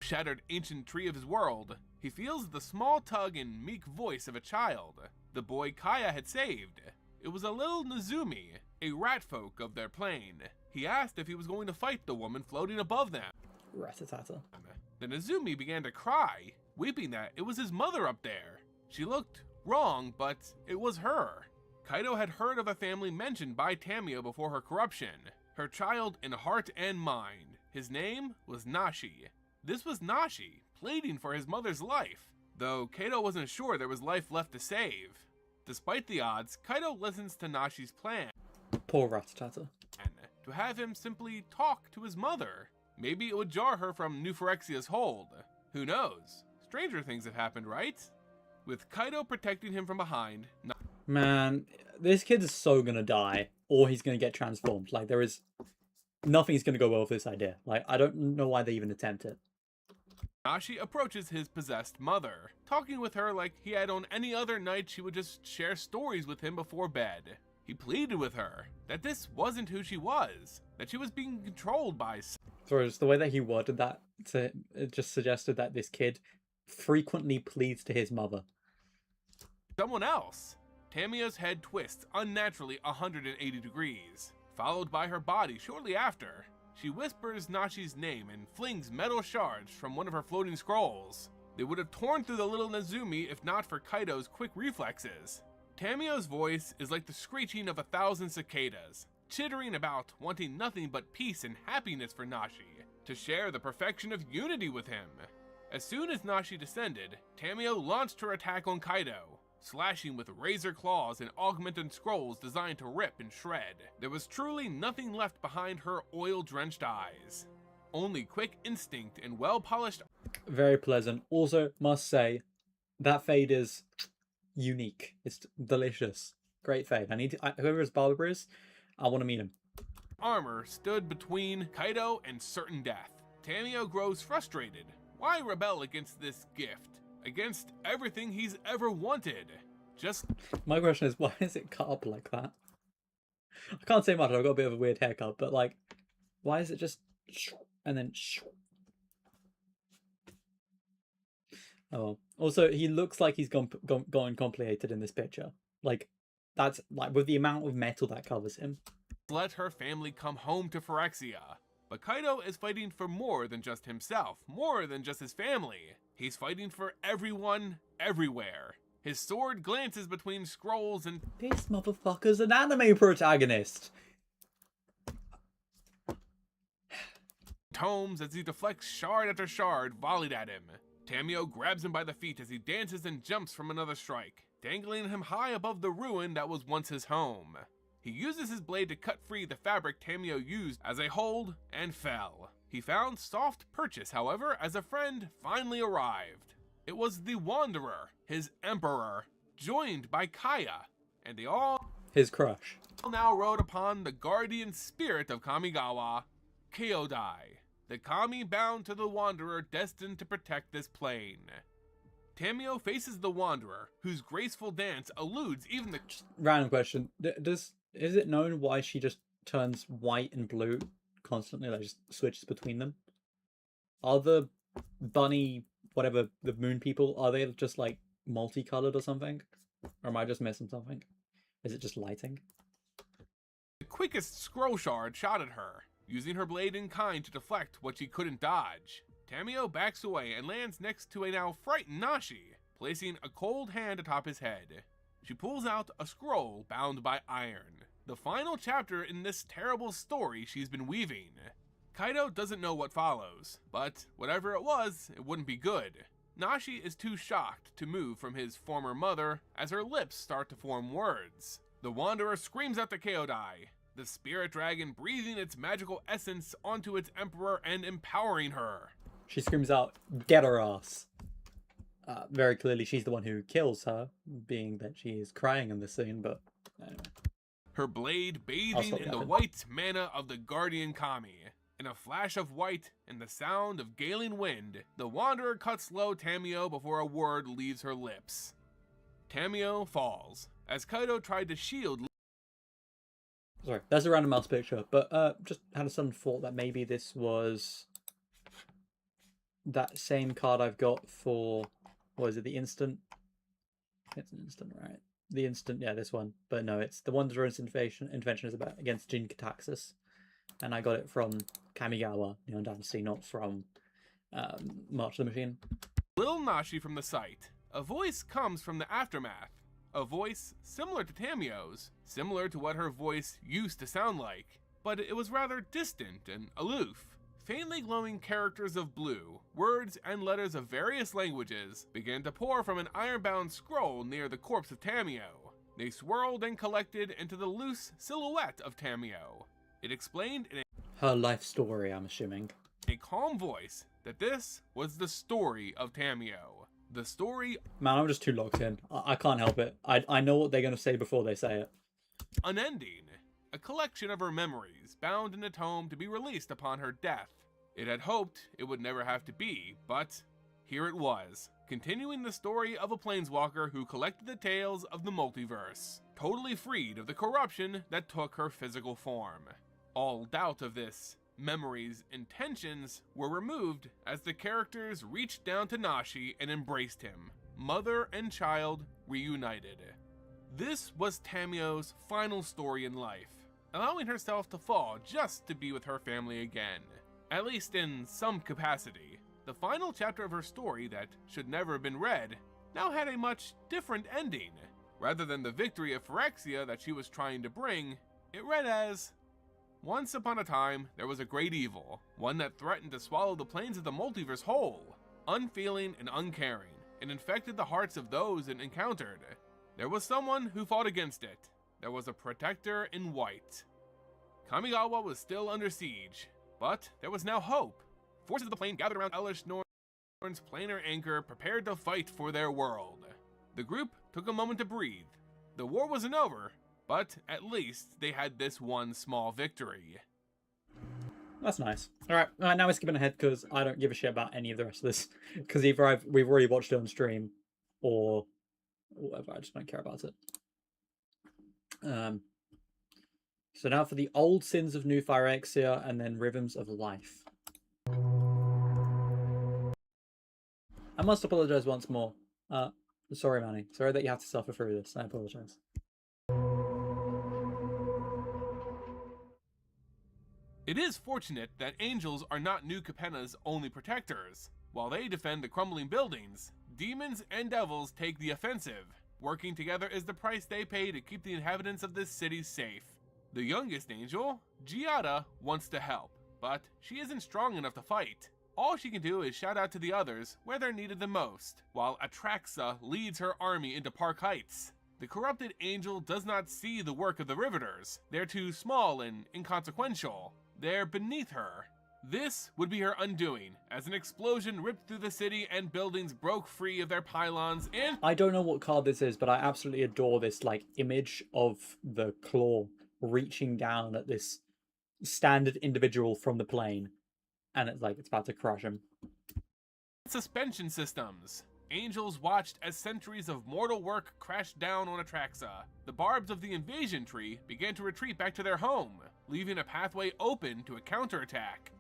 Shattered ancient tree of his world, he feels the small tug and meek voice of a child, the boy Kaya had saved. It was a little Nezumi, a rat folk of their plane. He asked if he was going to fight the woman floating above them. Ratatata. The Nezumi began to cry, weeping that it was his mother up there. She looked wrong, but it was her. Kaido had heard of a family mentioned by Tamio before her corruption, her child in heart and mind. His name was Nashi. This was Nashi, pleading for his mother's life, though Kaido wasn't sure there was life left to save. Despite the odds, Kaido listens to Nashi's plan. Poor Ratatata. To have him simply talk to his mother. Maybe it would jar her from New Phyrexia's hold. Who knows? Stranger things have happened, right? With Kaido protecting him from behind... Man, this kid is so gonna die, or he's gonna get transformed. Like, nothing's gonna go well with this idea. Like, I don't know why they even attempt it. Nashi approaches his possessed mother, talking with her like he had on any other night. She would just share stories with him before bed. He pleaded with her that this wasn't who she was, that she was being controlled by... Sorry, just the way that he worded that, it just suggested that this kid frequently pleads to his mother. Someone else. Tamio's head twists unnaturally 180 degrees, followed by her body shortly after. She whispers Nashi's name and flings metal shards from one of her floating scrolls. They would have torn through the little Nezumi if not for Kaido's quick reflexes. Tamio's voice is like the screeching of 1,000 cicadas, chittering about, wanting nothing but peace and happiness for Nashi, to share the perfection of unity with him. As soon as Nashi descended, Tamio launched her attack on Kaido, slashing with razor claws and augmented scrolls designed to rip and shred. There was truly nothing left behind her oil-drenched eyes. Only quick instinct and well-polished... Very pleasant. Also, must say, that fade is unique. It's delicious. Great fade. Whoever his barber is, I want to meet him. Armor stood between Kaido and certain death. Tamio grows frustrated. Why rebel against this gift? Against everything he's ever wanted? My question is, why is it cut up like that? I can't say much, I've got a bit of a weird haircut, but like, why is it just and then oh well. Also, he looks like he's gotten complicated in this picture. Like, that's like with the amount of metal that covers him. Let her family come home to Phyrexia, But Kaido is fighting for more than just himself, more than just his family. He's fighting for everyone, everywhere. His sword glances between scrolls and This motherfucker's an anime protagonist. tomes as he deflects shard after shard volleyed at him. Tamio grabs him by the feet as he dances and jumps from another strike, dangling him high above the ruin that was once his home. He uses his blade to cut free the fabric Tamio used as a hold and fell. He found soft purchase, however, as a friend finally arrived. It was the Wanderer, his emperor, joined by Kaya, and they all His crush. now rode upon the guardian spirit of Kamigawa, Kyodai, the kami bound to the Wanderer destined to protect this plane. Tamio faces the Wanderer, whose graceful dance eludes even the... Random question. Is it known why she just turns white and blue constantly, like just switches between them? Are the bunny, whatever, the moon people, are they just like multicolored or something? Or am I just missing something? Is it just lighting? The quickest scroll shard shot at her, using her blade in kind to deflect what she couldn't dodge. Tamio backs away and lands next to a now frightened Nashi, placing a cold hand atop his head. She pulls out a scroll bound by iron, the final chapter in this terrible story she's been weaving. Kaido doesn't know what follows, but whatever it was, it wouldn't be good. Nashi is too shocked to move from his former mother as her lips start to form words. The Wanderer screams out to Kyodai, the spirit dragon breathing its magical essence onto its emperor and empowering her. She screams out, "Get her ass!" Very clearly, she's the one who kills her, being that she is crying in this scene, but anyway. Her blade bathing in the white mana of the Guardian Kami. In a flash of white and the sound of galing wind, the Wanderer cuts low Tamio before a word leaves her lips. Tamio falls, as Kaido tried to shield... Sorry, that's a random mouse picture, but just had a sudden thought that maybe this was that same card I've got for, what is it, the instant? It's an instant, right? The instant, yeah, this one. But no, it's the Wanderer's intervention is about against Jin Kataxis. And I got it from Kamigawa, Dynasty, not from March of the Machine. Little Nashi from the site. A voice comes from the aftermath. A voice similar to Tamio's, similar to what her voice used to sound like, but it was rather distant and aloof. Faintly glowing characters of blue, words and letters of various languages began to pour from an ironbound scroll near the corpse of Tamio. They swirled and collected into the loose silhouette of Tamio. It explained in her life story, I'm assuming. A calm voice that this was the story of Tamio. The story... Man, I'm just too locked in. I can't help it. I know what they're going to say before they say it. Unending. A collection of her memories, bound in a tome to be released upon her death. It had hoped it would never have to be, but here it was, continuing the story of a planeswalker who collected the tales of the multiverse, totally freed of the corruption that took her physical form. All doubt of this memory's intentions were removed as the characters reached down to Nashi and embraced him, mother and child reunited. This was Tamio's final story in life, allowing herself to fall just to be with her family again, at least in some capacity. The final chapter of her story that should never have been read now had a much different ending. Rather than the victory of Phyrexia that she was trying to bring, it read as, once upon a time, there was a great evil, one that threatened to swallow the planes of the multiverse whole, unfeeling and uncaring, and infected the hearts of those it encountered. There was someone who fought against it. There was a protector in white. Kamigawa was still under siege, but there was now hope. Forces of the plane gathered around Elish Norn's planar anchor, prepared to fight for their world. The group took a moment to breathe. The war wasn't over, but at least they had this one small victory. That's nice. Alright, now we're skipping ahead because I don't give a shit about any of the rest of this. Because either we've already watched it on stream, or whatever, I just don't care about it. So now for the old sins of New Phyrexia and then Rhythms of Life. I must apologize once more. Sorry, Manny. Sorry that you have to suffer through this. I apologize. It is fortunate that angels are not New Capenna's only protectors. While they defend the crumbling buildings, demons and devils take the offensive. Working together is the price they pay to keep the inhabitants of this city safe. The youngest angel, Giada, wants to help, but she isn't strong enough to fight. All she can do is shout out to the others where they're needed the most, while Atraxa leads her army into Park Heights. The corrupted angel does not see the work of the Riveters. They're too small and inconsequential. They're beneath her. This would be her undoing, as an explosion ripped through the city and buildings broke free of their pylons and... I don't know what card this is, but I absolutely adore this like image of the claw reaching down at this standard individual from the plane, and it's like it's about to crush him. suspension systems. Angels watched as centuries of mortal work crashed down on Atraxa. The barbs of the invasion tree began to retreat back to their home, leaving a pathway open to a counterattack.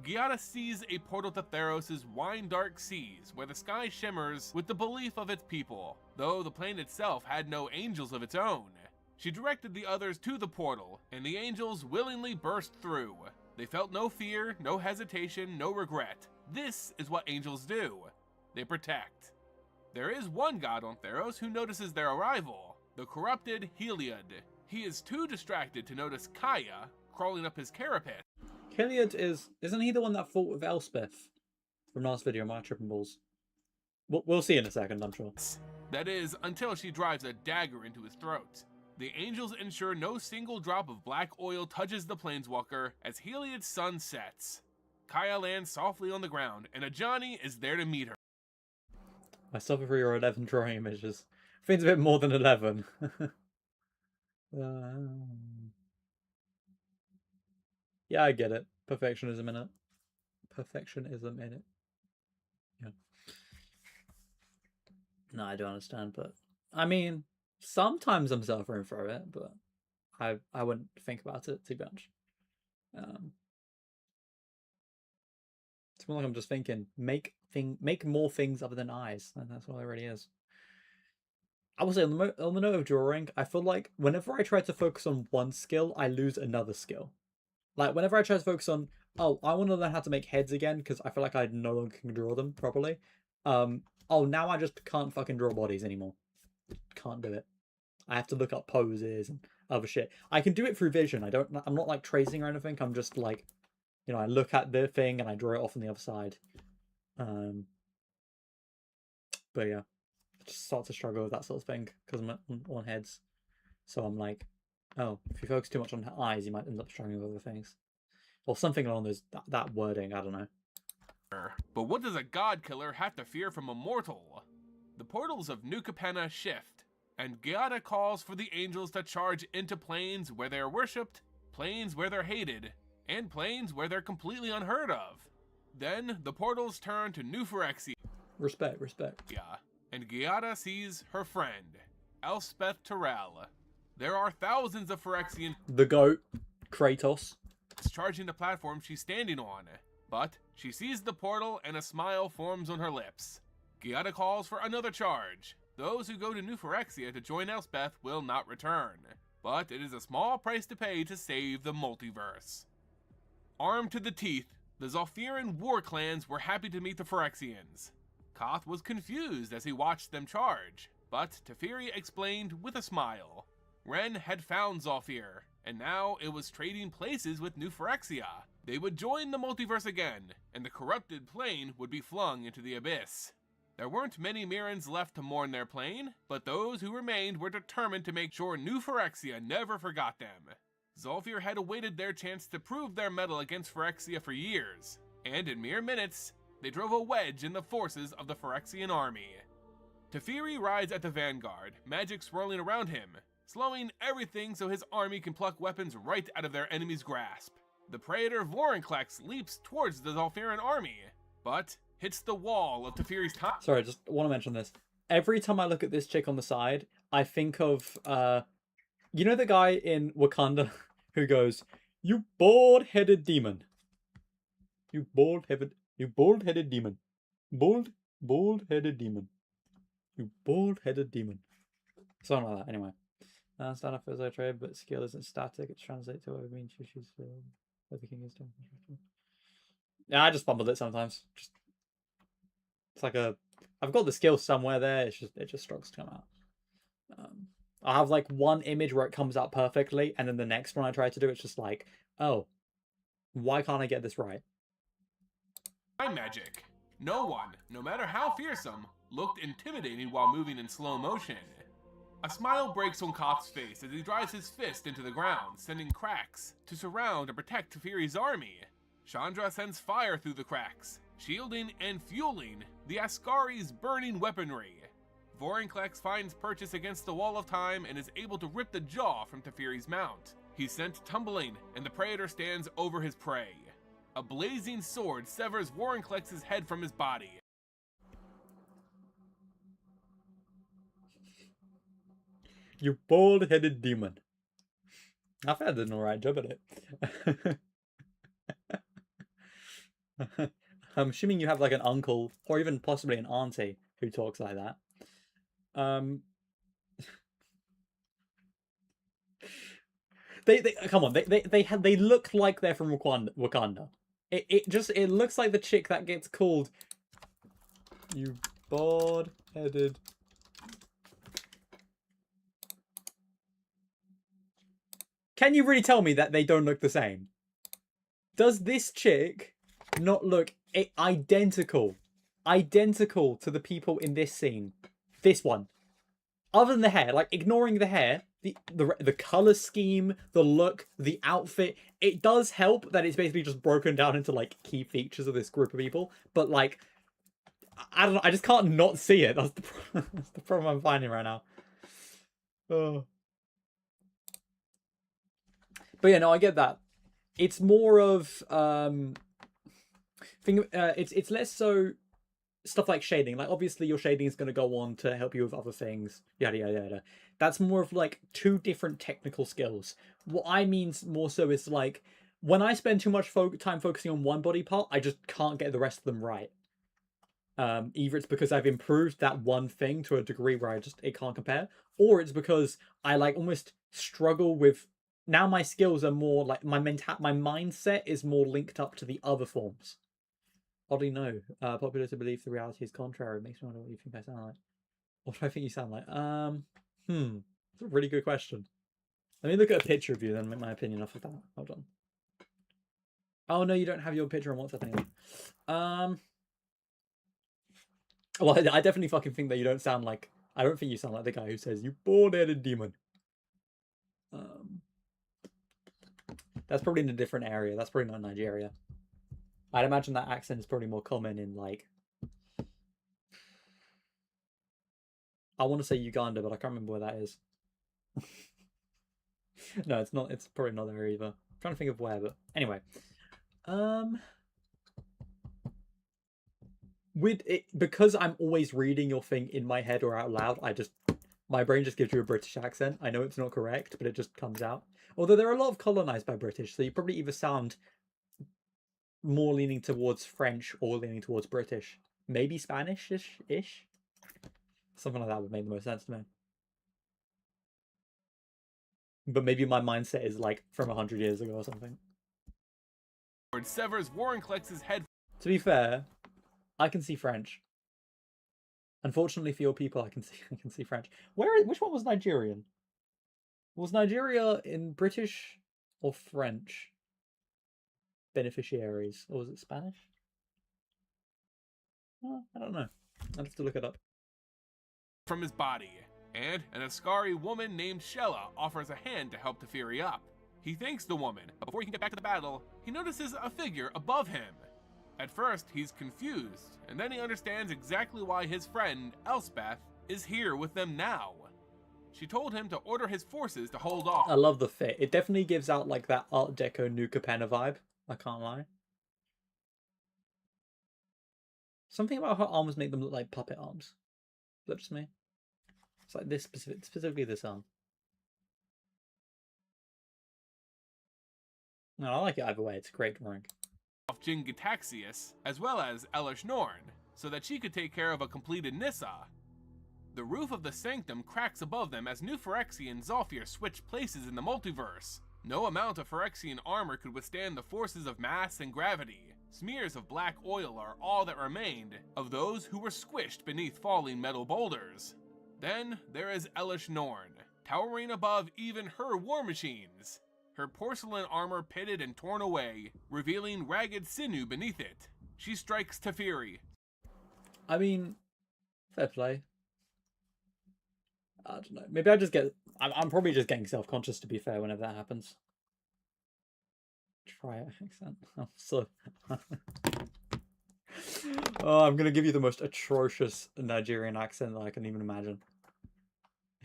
Giada sees a portal to Theros' wine-dark seas, where the sky shimmers with the belief of its people, though the plane itself had no angels of its own. She directed the others to the portal, and the angels willingly burst through. They felt no fear, no hesitation, no regret. This is what angels do. They protect. There is one god on Theros who notices their arrival, the corrupted Heliod. He is too distracted to notice Kaya crawling up his carapace. Heliod isn't he the one that fought with Elspeth from last video, my tripping balls? We'll see in a second, I'm sure. That is, until she drives a dagger into his throat. The angels ensure no single drop of black oil touches the planeswalker as Heliod's sun sets. Kaya lands softly on the ground, and Ajani is there to meet her. I suffer for your 11 drawing images. I think it's a bit more than 11. Yeah, I get it. Perfectionism in it. Perfectionism in it. Yeah. No, I do understand, but I mean, sometimes I'm suffering for it, but I wouldn't think about it too much. It's more like I'm just thinking, make more things other than eyes, and that's all it really is. I will say on the note of drawing, I feel like whenever I try to focus on one skill, I lose another skill. Like whenever I try to focus on, oh, I want to learn how to make heads again because I feel like I no longer can draw them properly. Oh, now I just can't fucking draw bodies anymore. Can't do it. I have to look up poses and other shit. I can do it through vision. I'm not like tracing or anything. I'm just like, you know, I look at the thing and I draw it off on the other side. But yeah, I just start to struggle with that sort of thing because I'm on heads. So I'm like, oh, if you focus too much on eyes, you might end up struggling with other things. Or something along that wording, I don't know. But what does a god killer have to fear from a mortal? The portals of New Capenna shift, and Giada calls for the angels to charge into planes where they're worshipped, planes where they're hated, and planes where they're completely unheard of. Then the portals turn to New Phyrexia. Respect. Yeah, and Giada sees her friend, Elspeth Terrell. There are thousands of Phyrexian the goat, Kratos, charging the platform she's standing on, but she sees the portal and a smile forms on her lips. Giada calls for another charge. Those who go to New Phyrexia to join Elspeth will not return, but it is a small price to pay to save the multiverse. Armed to the teeth, the Zalfiran war clans were happy to meet the Phyrexians. Koth was confused as he watched them charge, but Teferi explained with a smile. Ren had found Zalfir, and now it was trading places with New Phyrexia. They would join the multiverse again, and the corrupted plane would be flung into the abyss. There weren't many Mirrans left to mourn their plane, but those who remained were determined to make sure New Phyrexia never forgot them. Zalfir had awaited their chance to prove their mettle against Phyrexia for years, and in mere minutes, they drove a wedge in the forces of the Phyrexian army. Teferi rides at the vanguard, magic swirling around him, slowing everything so his army can pluck weapons right out of their enemy's grasp. The Praetor Vorinclex leaps towards the Zalfiran army, but hits the wall of Teferi's time. Sorry, I just want to mention this. Every time I look at this chick on the side, I think of, you know the guy in Wakanda who goes, "You bald-headed demon. You bald-headed demon. Bald-headed demon. You bald-headed demon." Something like that, anyway. Stand up as I trade, but skill isn't static. It translates to what it means. Where the king is down. Yeah, I just fumbled it sometimes. It's like I've got the skill somewhere there. It just struggles to come out. I have like one image where it comes out perfectly, and then the next one I try to do, it's just like, oh, why can't I get this right? Magic. No one, no matter how fearsome, looked intimidating while moving in slow motion. A smile breaks on Koth's face as he drives his fist into the ground, sending cracks to surround and protect Teferi's army. Chandra sends fire through the cracks, shielding and fueling the Ascari's burning weaponry. Vorinclex finds purchase against the wall of time and is able to rip the jaw from Teferi's mount. He's sent tumbling, and the Praetor stands over his prey. A blazing sword severs Vorinclex's head from his body. You bald-headed demon. I think I did an alright job at it. I'm assuming you have like an uncle, or even possibly an auntie, who talks like that. They come on, they look like they're from Wakanda. It looks like the chick that gets called you bald-headed. Can you really tell me that they don't look the same? Does this chick not look identical to the people in this scene? This one. Other than the hair, like ignoring the hair, the color scheme, the look, the outfit, it does help that it's basically just broken down into like key features of this group of people. But like, I don't know, I just can't not see it. That's the problem I'm finding right now. Oh. But yeah, no, I get that. It's more of it's less so stuff like shading. Like obviously your shading is going to go on to help you with other things, yada yada yada. That's more of like two different technical skills. What I mean more so is like when I spend too much time focusing on one body part, I just can't get the rest of them right. Either it's because I've improved that one thing to a degree where it can't compare, or it's because I like almost struggle with. Now my skills are more like my mindset is more linked up to the other forms. Oddly, no. Popular to believe the reality is contrary. It makes me wonder what you think I sound like. What do I think you sound like? It's a really good question. Let me look at a picture of you, then make my opinion off of that. Hold on. Oh no, you don't have your picture on WhatsApp anymore. Well, I definitely fucking think that you don't sound like. I don't think you sound like the guy who says you bald-headed demon. That's probably in a different area. That's probably not Nigeria. I'd imagine that accent is probably more common in like. I want to say Uganda, but I can't remember where that is. No, it's not. It's probably not there either. I'm trying to think of where, but anyway. With it, because I'm always reading your thing in my head or out loud, my brain just gives you a British accent. I know it's not correct, but it just comes out. Although there are a lot of colonized by British, so you probably either sound more leaning towards French or leaning towards British. Maybe Spanish-ish? Something like that would make the most sense to me. But maybe my mindset is like from 100 years ago or something. Severs Vorinclex's head. To be fair, I can see French. Unfortunately for your people, I can see French. Which one was Nigerian? Was Nigeria in British or French beneficiaries, or was it Spanish? Well, I don't know. I'll have to look it up. From his body, and an Ascari woman named Shella offers a hand to help Teferi up. He thanks the woman, but before he can get back to the battle, he notices a figure above him. At first, he's confused, and then he understands exactly why his friend, Elspeth, is here with them now. She told him to order his forces to hold off. I love the fit. It definitely gives out like that Art Deco Nuka Penna vibe. I can't lie. Something about her arms make them look like puppet arms. Is that just me? It's like this specifically this arm. No, I like it either way. It's a great drawing. Jingitaxius, as well as Elish Norn, so that she could take care of a completed Nissa. The roof of the sanctum cracks above them as New Phyrexia and Zolfir switch places in the multiverse. No amount of Phyrexian armor could withstand the forces of mass and gravity. Smears of black oil are all that remained of those who were squished beneath falling metal boulders. Then there is Elish Norn, towering above even her war machines. Her porcelain armor pitted and torn away, revealing ragged sinew beneath it. She strikes Teferi. I mean, fair play. I don't know. Maybe I just get... I'm probably just getting self-conscious, to be fair, whenever that happens. Try accent. I'm so... Oh, I'm gonna give you the most atrocious Nigerian accent that I can even imagine.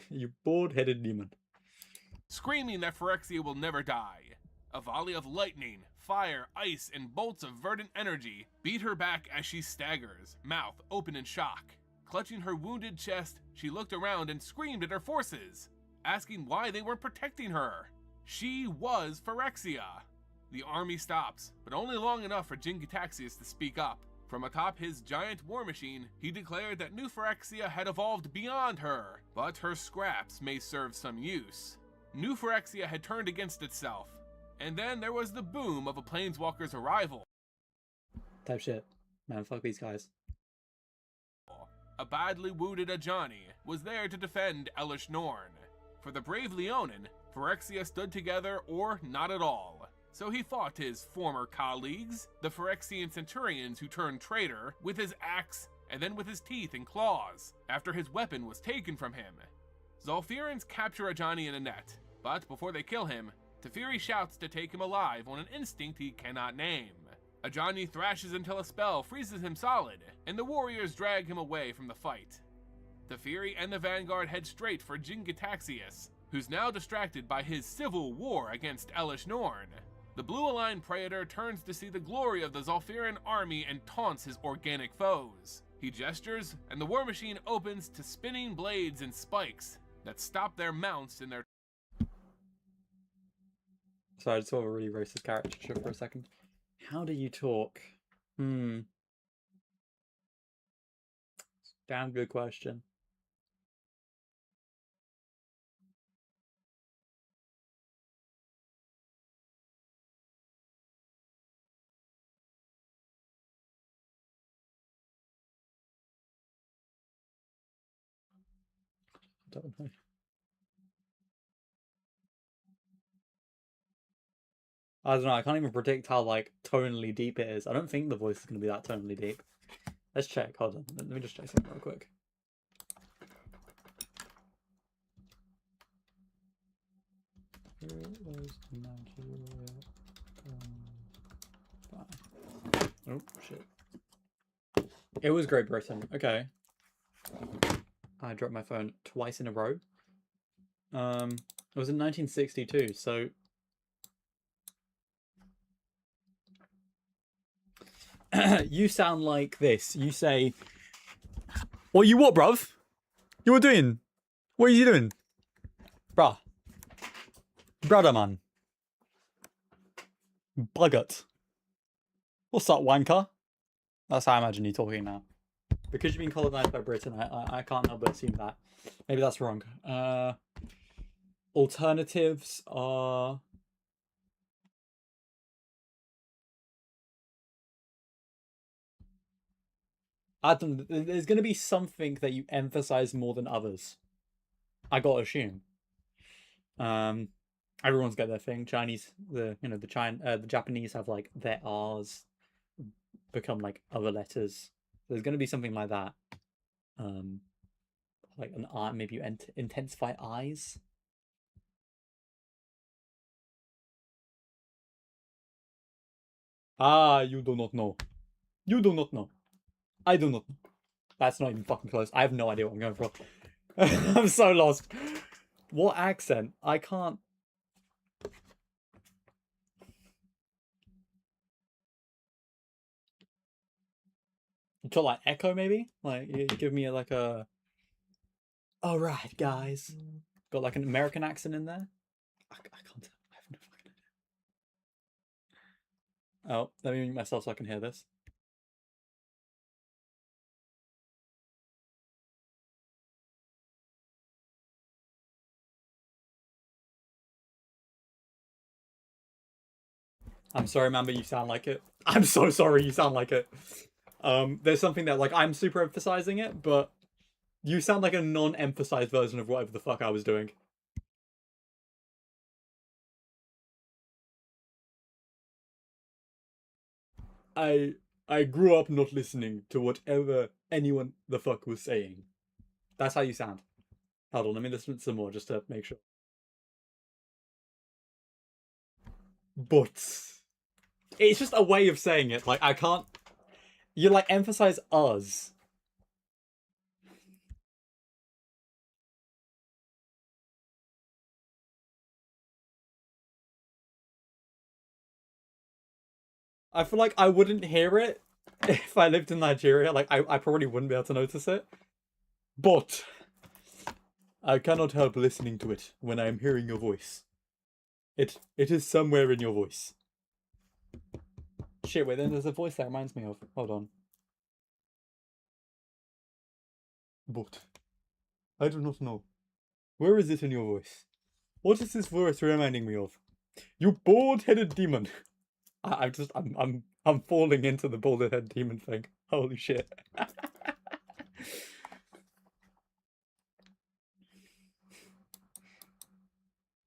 You bored-headed demon. Screaming that Phyrexia will never die. A volley of lightning, fire, ice, and bolts of verdant energy beat her back as she staggers, mouth open in shock. Clutching her wounded chest, she looked around and screamed at her forces, asking why they weren't protecting her. She was Phyrexia. The army stops, but only long enough for Jin-Gitaxias to speak up. From atop his giant war machine, he declared that new Phyrexia had evolved beyond her, but her scraps may serve some use. New Phyrexia had turned against itself, and then there was the boom of a planeswalker's arrival. Type shit. Man, fuck these guys. A badly wounded Ajani was there to defend Elish Norn. For the brave Leonin, Phyrexia stood together or not at all. So he fought his former colleagues, the Phyrexian Centurions who turned traitor, with his axe and then with his teeth and claws, after his weapon was taken from him. Zolfirans capture Ajani in a net, but before they kill him, Teferi shouts to take him alive on an instinct he cannot name. Ajani thrashes until a spell freezes him solid, and the warriors drag him away from the fight. Teferi and the Vanguard head straight for Jin-Gitaxias, who's now distracted by his civil war against Elish Norn. The blue-aligned Praetor turns to see the glory of the Zolfiran army and taunts his organic foes. He gestures, and the war machine opens to spinning blades and spikes that stop their mounts in their... Sorry, I just saw a really racist caricature for a second. How do you talk? Damn good question. I don't know. I don't know, I can't even predict how, like, tonally deep it is. I don't think the voice is going to be that tonally deep. Let's check, hold on. Let me just check something real quick. Oh, shit. It was Great Britain. Okay. I dropped my phone twice in a row. It was in 1962, so... You sound like this. You say, "What you what, bruv? You what doing? What are you doing? Bruh. Brother, man. Bugget. What's up, wanker?" That's how I imagine you talking now. Because you've been colonized by Britain, I can't help but assume that. Maybe that's wrong. Alternatives are... I don't know, there's going to be something that you emphasize more than others. I gotta assume. Everyone's got their thing. Chinese, the Japanese have like their R's become like other letters. There's going to be something like that. Like an I, maybe you intensify I's. Ah, you do not know. You do not know. I do not know. That's not even fucking close. I have no idea what I'm going for. I'm so lost. What accent? I can't. To like echo maybe? Like you give me like a... Alright, guys. Got like an American accent in there? I can't tell. I have no fucking idea. Oh, let me mute myself so I can hear this. I'm sorry, man, but you sound like it. I'm so sorry, you sound like it. There's something that, like, I'm super emphasizing it, but you sound like a non-emphasized version of whatever the fuck I was doing. I I grew up not listening to whatever anyone the fuck was saying. That's how you sound. Hold on, let me listen some more just to make sure. But it's just a way of saying it. Like, I can't. You like emphasize us. I feel like I wouldn't hear it if I lived in Nigeria. Like, I probably wouldn't be able to notice it. But I cannot help listening to it when I am hearing your voice. It is somewhere in your voice. Shit, wait, then there's a voice that reminds me of. Hold on. But I do not know. Where is it in your voice? What is this voice reminding me of? You bald-headed demon. I'm falling into the bald-headed demon thing. Holy shit.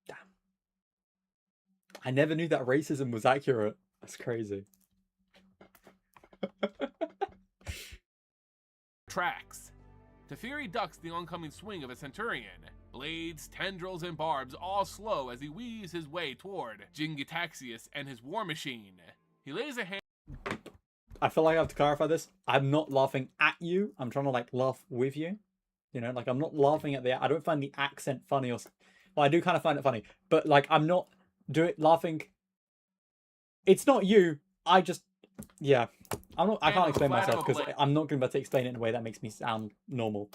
Damn. I never knew that racism was accurate. That's crazy. Tracks. Teferi ducks the oncoming swing of a centurion. Blades, tendrils, and barbs all slow as he weaves his way toward Jingitaxius and his war machine. He lays a hand. I feel like I have to clarify this. I'm not laughing at you. I'm trying to like laugh with you. You know, like I'm not laughing at the. I don't find the accent funny or. Well, I do kind of find it funny, but like I'm not laughing. It's not you. I just. Yeah. I'm not. I can't explain myself because I'm not going to be able to explain it in a way that makes me sound normal.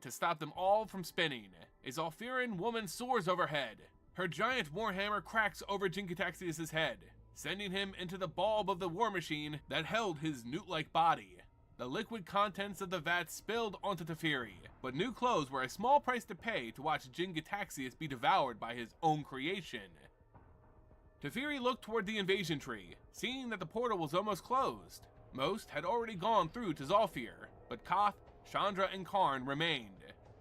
To stop them all from spinning, a Zolfiran woman soars overhead. Her giant warhammer cracks over Jingitaxius' head, sending him into the bulb of the war machine that held his newt-like body. The liquid contents of the vat spilled onto Teferi, but new clothes were a small price to pay to watch Jingitaxius be devoured by his own creation. Teferi looked toward the invasion tree, seeing that the portal was almost closed. Most had already gone through to Zolfir, but Koth, Chandra, and Karn remained.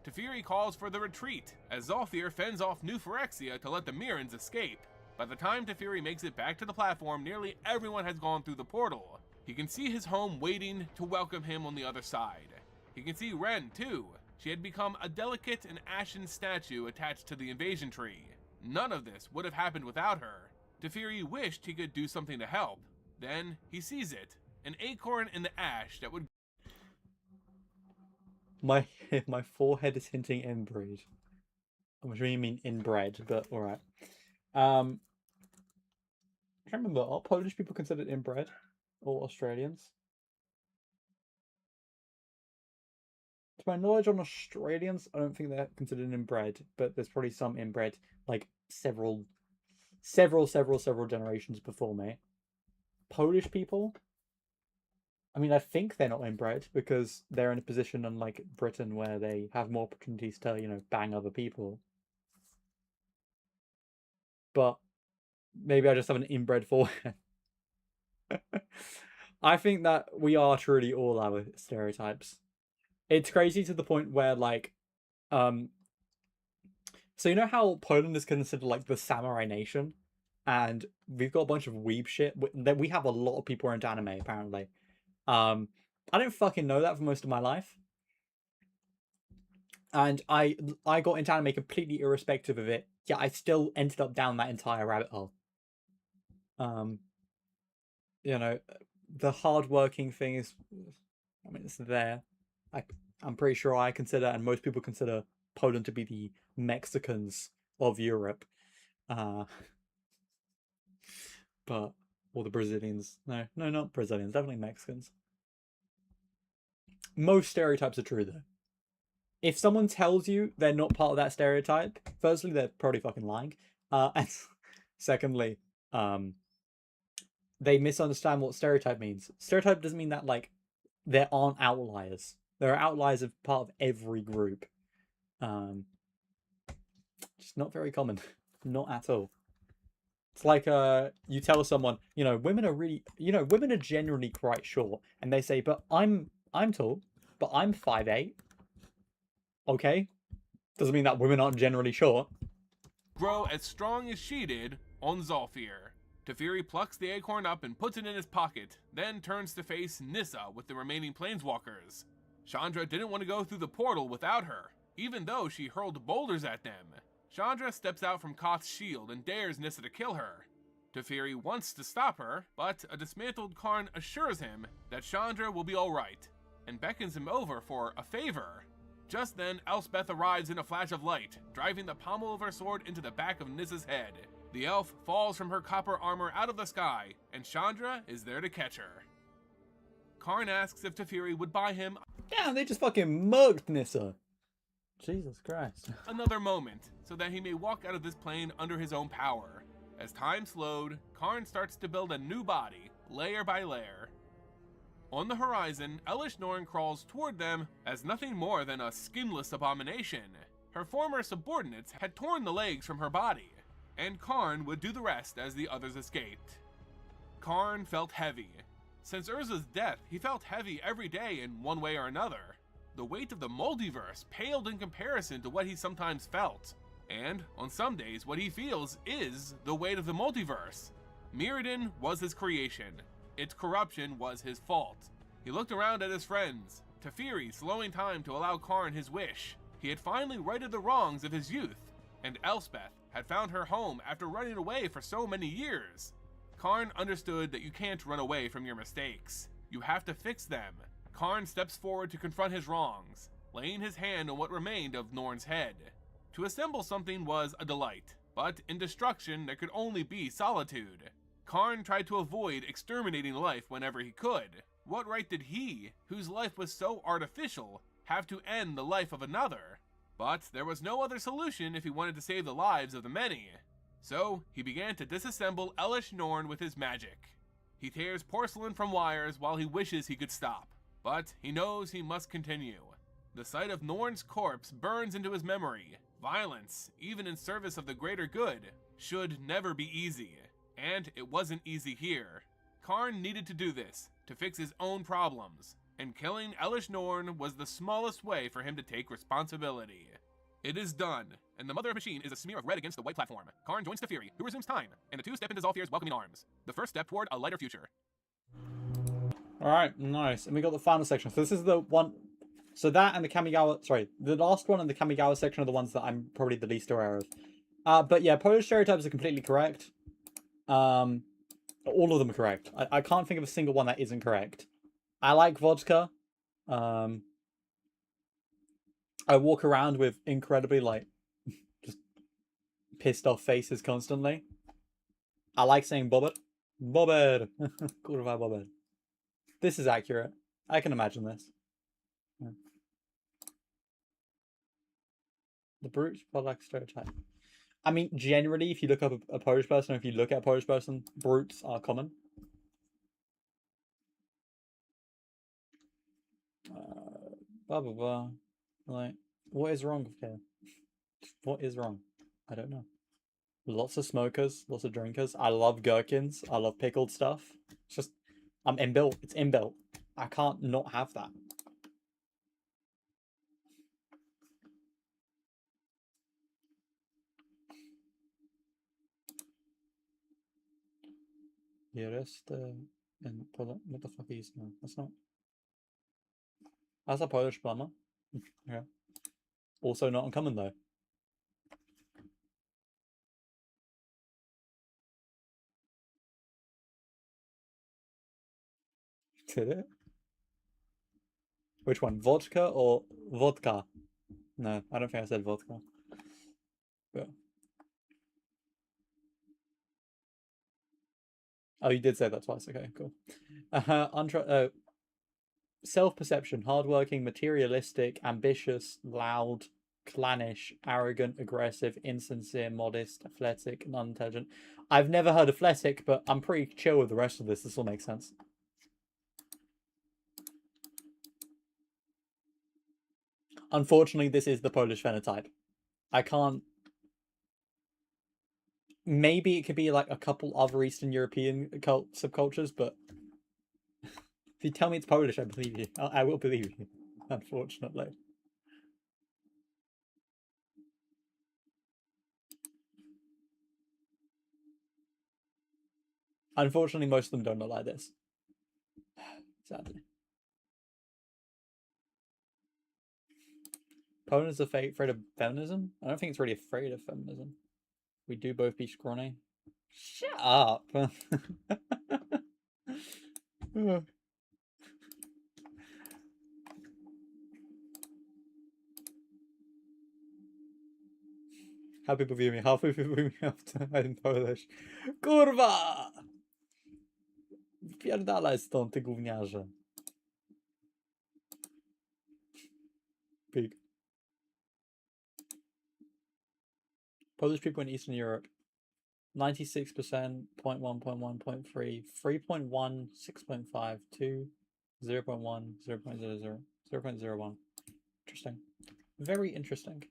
Teferi calls for the retreat, as Zolfir fends off New Phyrexia to let the Mirrans escape. By the time Teferi makes it back to the platform, nearly everyone has gone through the portal. He can see his home waiting to welcome him on the other side. He can see Ren, too. She had become a delicate and ashen statue attached to the invasion tree. None of this would have happened without her. Teferi wished he could do something to help. Then he sees it, an acorn in the ash that would... My forehead is hinting inbreed. I'm sure you mean inbred, but alright. I can't remember, are Polish people considered inbred? Or Australians? To my knowledge on Australians, I don't think they're considered inbred, but there's probably some inbred, like several generations before me. Polish people, I mean, I think they're not inbred because they're in a position unlike Britain where they have more opportunities to, you know, bang other people. But maybe I just have an inbred forehead. I think that we are truly all our stereotypes. It's crazy to the point where, like, so you know how Poland is considered like the samurai nation, and we've got a bunch of weeb shit. That we have a lot of people who are into anime apparently. I didn't fucking know that for most of my life, and I got into anime completely irrespective of it. Yeah, I still ended up down that entire rabbit hole. You know, the hardworking thing is, I mean, it's there. I'm pretty sure I consider, and most people consider Poland to be the Mexicans of Europe. But or the Brazilians. No, not Brazilians. Definitely Mexicans. Most stereotypes are true though. If someone tells you they're not part of that stereotype, firstly, they're probably fucking lying. And secondly, they misunderstand what stereotype means. Stereotype doesn't mean that like there aren't outliers. There are outliers of part of every group. Just not very common. Not at all. It's like you tell someone, women are really, women are generally quite short, and they say, but I'm tall, but I'm 5'8". Okay, doesn't mean that women aren't generally short. Grow as strong as she did on Zolfir. Teferi plucks the acorn up and puts it in his pocket, then turns to face Nissa with the remaining planeswalkers. Chandra didn't want to go through the portal without her, even though she hurled boulders at them. Chandra steps out from Koth's shield and dares Nissa to kill her. Teferi wants to stop her, but a dismantled Karn assures him that Chandra will be alright, and beckons him over for a favor. Just then, Elspeth arrives in a flash of light, driving the pommel of her sword into the back of Nissa's head. The elf falls from her copper armor out of the sky, and Chandra is there to catch her. Karn asks if Teferi would buy him Damn, they just fucking mugged Nissa. Jesus Christ. another moment, so that he may walk out of this plane under his own power. As time slowed, Karn starts to build a new body, layer by layer. On the horizon, Elish Norn crawls toward them as nothing more than a skinless abomination. Her former subordinates had torn the legs from her body, and Karn would do the rest as the others escaped. Karn felt heavy. Since Urza's death, he felt heavy every day in one way or another. The weight of the multiverse paled in comparison to what he sometimes felt. And, on some days, what he feels is the weight of the multiverse. Mirrodin was his creation. Its corruption was his fault. He looked around at his friends, Teferi slowing time to allow Karn his wish. He had finally righted the wrongs of his youth, and Elspeth had found her home after running away for so many years. Karn understood that you can't run away from your mistakes. You have to fix them. Karn steps forward to confront his wrongs, laying his hand on what remained of Norn's head. To assemble something was a delight, but in destruction there could only be solitude. Karn tried to avoid exterminating life whenever he could. What right did he, whose life was so artificial, have to end the life of another? But there was no other solution if he wanted to save the lives of the many. So he began to disassemble Elish Norn with his magic. He tears porcelain from wires while he wishes he could stop, but he knows he must continue. The sight of Norn's corpse burns into his memory. Violence, even in service of the greater good, should never be easy. And it wasn't easy here. Karn needed to do this, to fix his own problems, and killing Elish Norn was the smallest way for him to take responsibility. It is done, and the Mother Machine is a smear of red against the white platform. Karn joins Teferi, who resumes time, and the two step into Zolfir's welcoming arms. The first step toward a lighter future. Alright, nice. And we got the final section. So this is the one... So that and the Kamigawa... Sorry, the last one and the Kamigawa section are the ones that I'm probably the least aware of. But yeah, Polish stereotypes are completely correct. All of them are correct. I can't think of a single one that isn't correct. I like vodka. I walk around with incredibly, just pissed off faces constantly. I like saying Bobbert. Bobbert! Kurwa Bobbert. This is accurate. I can imagine this. Yeah. The brute Polak stereotype. I mean, generally, if you look up a Polish person, or if you look at a Polish person, brutes are common. Blah, blah, blah. Like, what is wrong here? What is wrong? I don't know. Lots of smokers, lots of drinkers. I love gherkins. I love pickled stuff. It's just, I'm inbuilt. It's inbuilt. I can't not have that. The rest and what the fuck is no? That's not. That's a Polish plumber. Yeah. Also not uncommon though. Did it? Which one? Vodka or vodka? No, I don't think I said vodka. Yeah. Oh, you did say that twice. Okay, cool. Self-perception, hardworking, materialistic, ambitious, loud, clannish, arrogant, aggressive, insincere, modest, athletic, and unintelligent. I've never heard of athletic, but I'm pretty chill with the rest of this. This will make sense. Unfortunately, this is the Polish phenotype. I can't... maybe it could be like a couple other Eastern European subcultures, but if you tell me it's Polish, I believe you. I will believe you, unfortunately. Unfortunately, most of them don't look like this. Sadly. Poland is afraid of feminism? I don't think it's really afraid of feminism. We do both be scrawny. Shut up. How people view me? How people view me after I'm Polish? Kurwa! Pierdalaj stąd, ty gówniarze. Pig. Polish people in Eastern Europe. 96%, 0.1, 0.1, 0.3, 3.1, 6.5, 2, 0.1, 0.00, 0.01. Interesting. Very interesting.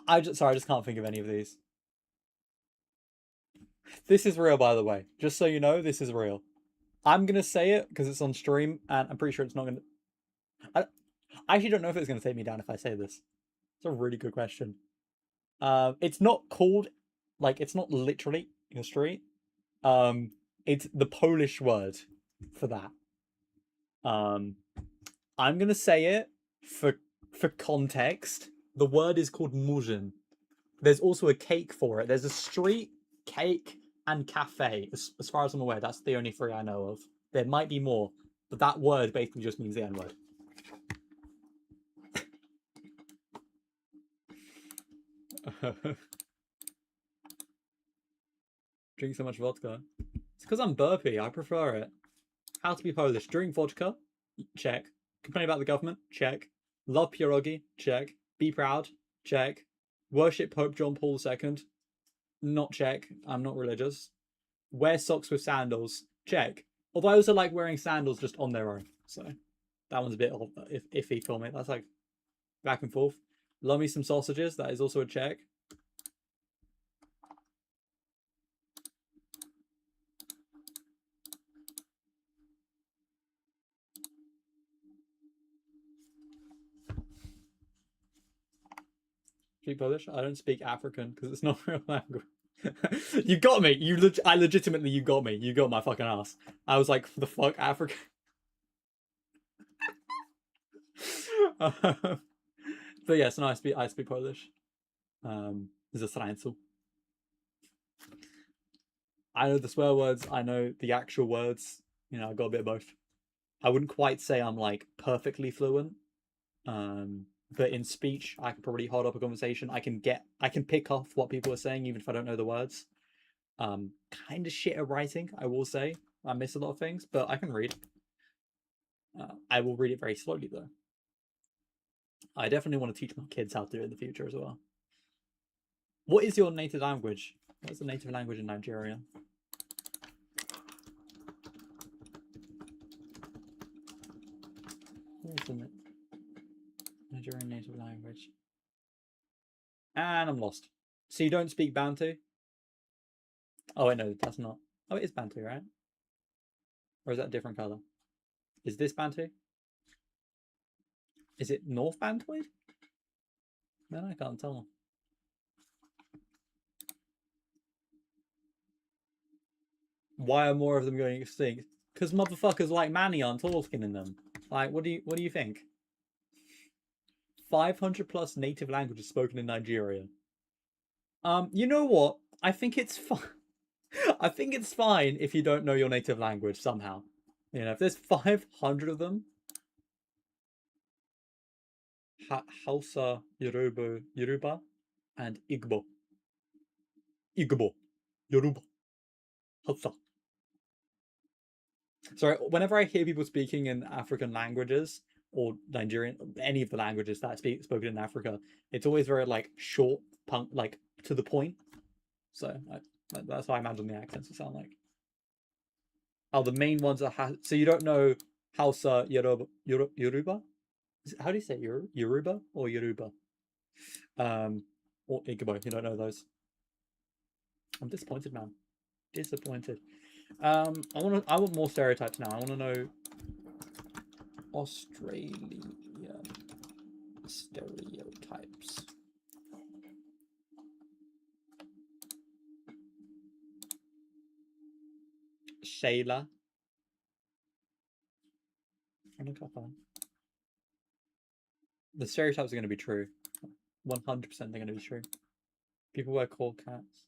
I just can't think of any of these. This is real, by the way. Just so you know, this is real. I'm gonna say it because it's on stream, and I'm pretty sure it's not gonna. I actually don't know if it's gonna take me down if I say this. It's a really good question. It's not called, like, it's not literally in the street. It's the Polish word for that. I'm gonna say it for context. The word is called murzyn. There's also a cake for it. There's a street, cake, and cafe. As far as I'm aware, that's the only three I know of. There might be more, but that word basically just means the N word. Drink so much vodka. It's because I'm burpy. I prefer it. How to be Polish. Drink vodka. Check. Complain about the government. Check. Love pierogi. Check. Be proud. Check. Worship Pope John Paul II. Not check. I'm not religious. Wear socks with sandals. Check. Although I also like wearing sandals just on their own. So that one's a bit iffy for me. That's like back and forth. Love me some sausages. That is also a check. Speak Polish? I don't speak African because it's not real language. You got me. I legitimately, you got me. You got my fucking ass. I was like, the fuck, African? But yes, no, I speak Polish. Ze srańcu. I know the swear words. I know the actual words. You know, I got a bit of both. I wouldn't quite say I'm like perfectly fluent. But in speech, I can probably hold up a conversation. I can pick off what people are saying, even if I don't know the words. Kind of shit at writing, I will say. I miss a lot of things, but I can read. I will read it very slowly, though. I definitely want to teach my kids how to do it in the future as well. What is your native language? What's the native language in Nigeria? What is the Nigerian native language? And I'm lost. So you don't speak Bantu? Oh, wait, no, that's not. Oh, it is Bantu, right? Or is that a different color? Is this Bantu? Is it North Bantoid? Man, I can't tell. Why are more of them going extinct? Because motherfuckers like Manny aren't talking in them. Like, what do you think? 500 plus native languages spoken in Nigeria. You know what? I think it's fine. I think it's fine if you don't know your native language somehow. You know, if there's 500 of them. Hausa, Yoruba, and Igbo. Igbo, Yoruba, Hausa. Sorry, whenever I hear people speaking in African languages or Nigerian, any of the languages that are spoken in Africa, it's always very like short, like to the point. So that's how I imagine the accents will sound like. Oh, the main ones are so you don't know Hausa, Yoruba? How do you say Yoruba or Yoruba? or Igbo. You don't know those. I'm disappointed, man. Disappointed. I want more stereotypes now. I want to know Australian stereotypes. Shayla. The stereotypes are going to be true. 100% they're going to be true. People wear cool cats.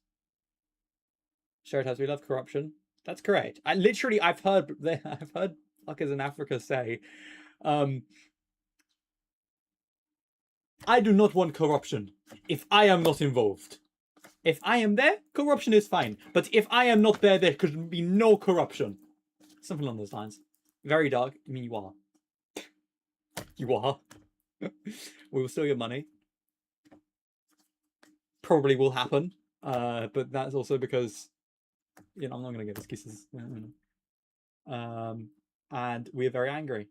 Stereotypes. We love corruption. That's correct. I've heard fuckers in Africa say, I do not want corruption if I am not involved. If I am there, corruption is fine. But if I am not there, there could be no corruption. Something along those lines. Very dark. I mean, you are. You are. We will steal your money. Probably will happen. But that's also because, I'm not going to give excuses. And we are very angry.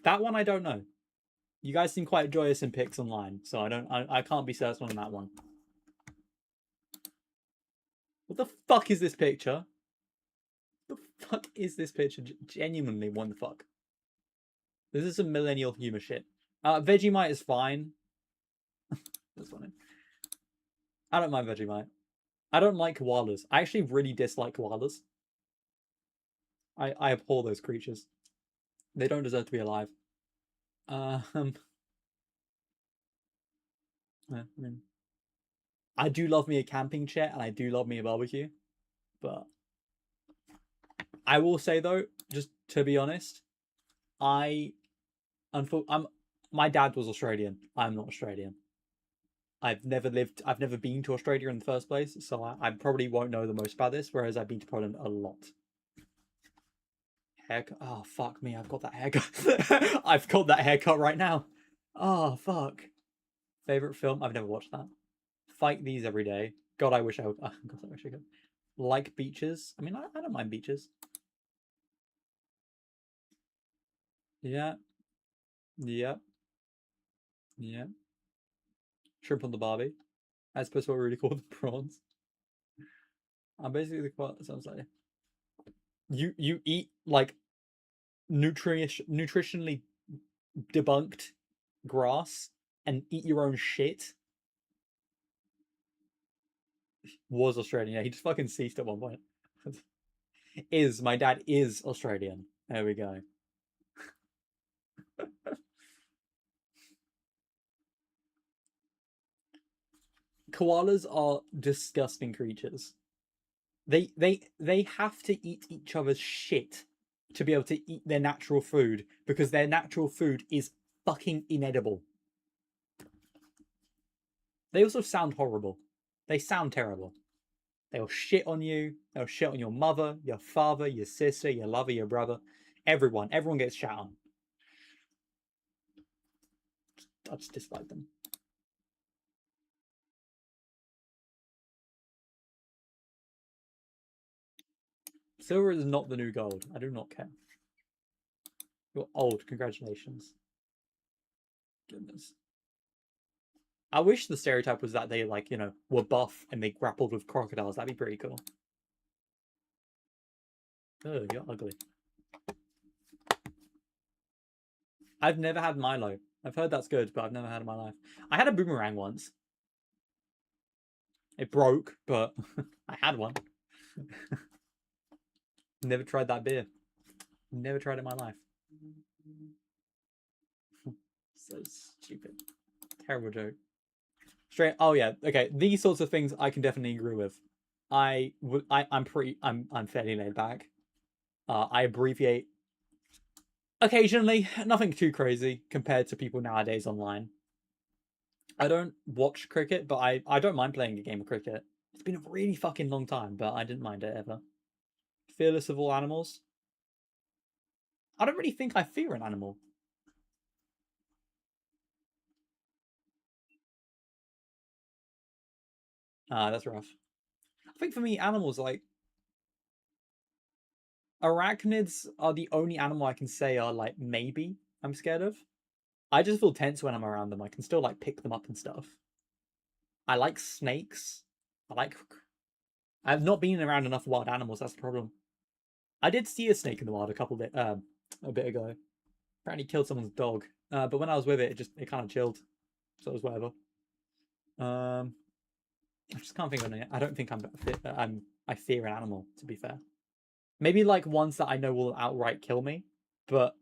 That one I don't know. You guys seem quite joyous in pics online, so I can't be certain on that one. What the fuck is this picture? What the fuck is this picture? Genuinely, what the fuck? This is some millennial humor shit. Vegemite is fine. That's funny. I don't mind Vegemite. I don't like koalas. I actually really dislike koalas. I abhor those creatures. They don't deserve to be alive. I do love me a camping chair and I do love me a barbecue, but I will say though, just to be honest, my dad was Australian. I'm not Australian. I've never been to Australia in the first place, so I probably won't know the most about this, whereas I've been to Poland a lot. Haircut. Oh, fuck me. I've got that haircut. I've got that haircut right now. Oh, fuck. Favorite film? I've never watched that. Fight these every day. God, I wish I would. God, I wish I could. Like beaches? I mean, I don't mind beaches. Yeah. Yep. Yeah. Shrimp on the Barbie. As opposed to what we really call the prawns. I'm basically the quote sounds like you eat like nutritionally debunked grass and eat your own shit. Was Australian. Yeah, he just fucking ceased at one point. My dad is Australian. There we go. Koalas are disgusting creatures. They have to eat each other's shit to be able to eat their natural food because their natural food is fucking inedible. They also sound horrible. They sound terrible. They'll shit on you. They'll shit on your mother, your father, your sister, your lover, your brother. Everyone gets shat on. I just dislike them. Silver is not the new gold. I do not care. You're old. Congratulations. Goodness. I wish the stereotype was that they, like, were buff and they grappled with crocodiles. That'd be pretty cool. Oh, you're ugly. I've never had Milo. I've heard that's good, but I've never had it in my life. I had a boomerang once. It broke, but I had one. Never tried that beer. Never tried it in my life. So stupid. Terrible joke. Straight. Oh yeah. Okay. These sorts of things I can definitely agree with. I'm fairly laid back. I abbreviate occasionally. Nothing too crazy compared to people nowadays online. I don't watch cricket, but I don't mind playing a game of cricket. It's been a really fucking long time, but I didn't mind it ever. Fearless of all animals. I don't really think I fear an animal. That's rough. I think for me, animals like arachnids are the only animal I can say are like maybe I'm scared of. I just feel tense when I'm around them. I can still like pick them up and stuff. I like snakes. I've not been around enough wild animals. That's the problem. I did see a snake in the wild a bit ago. Apparently killed someone's dog. But when I was with it, it kind of chilled. So it was whatever. I just can't think of it. I don't think I fear an animal, to be fair. Maybe like ones that I know will outright kill me, but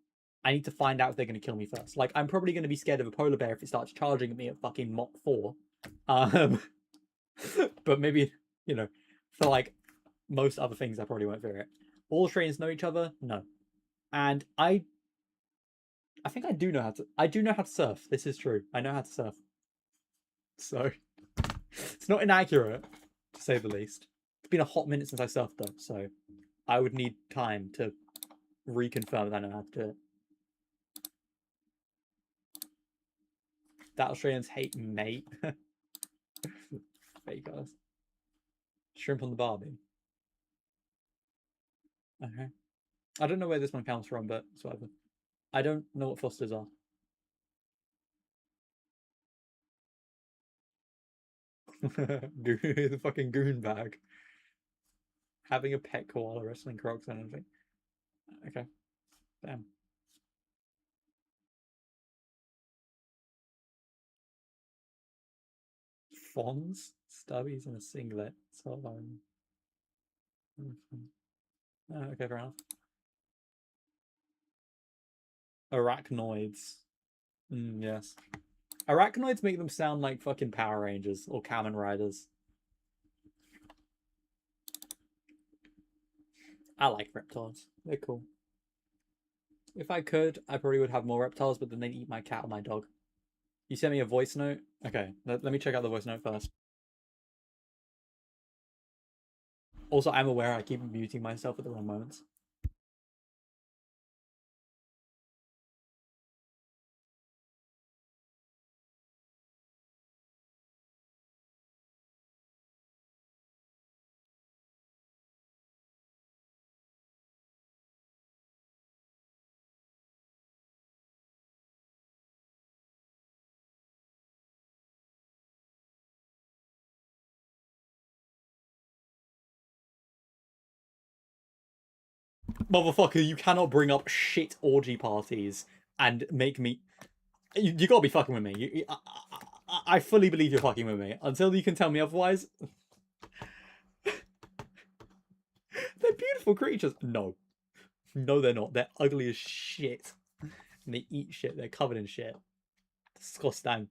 I need to find out if they're going to kill me first. Like, I'm probably going to be scared of a polar bear if it starts charging at me at fucking Mach 4. But maybe, for like most other things, I probably won't fear it. All trains know each other? No. And I think I do know how to surf. This is true. I know how to surf. So, it's not inaccurate, to say the least. It's been a hot minute since I surfed, though, so I would need time to reconfirm that I know how to do it. That Australians hate mate. Fake guys. Shrimp on the barbie. Okay. I don't know where this one comes from, but it's whatever. I don't know what Fosters are. The fucking goon bag. Having a pet koala wrestling crocs and anything. Okay. Damn. Fawns? Stubbies and a singlet. So okay, fair enough. Arachnoids. Yes. Arachnoids make them sound like fucking Power Rangers or Kamen Riders. I like reptiles. They're cool. If I could, I probably would have more reptiles, but then they'd eat my cat or my dog. You sent me a voice note? Okay, let me check out the voice note first. Also, I'm aware I keep muting myself at the wrong moments. Motherfucker, you cannot bring up shit orgy parties and make me... You gotta be fucking with me. I fully believe you're fucking with me. Until you can tell me otherwise... They're beautiful creatures. No. No, they're not. They're ugly as shit. And they eat shit. They're covered in shit. Disgusting.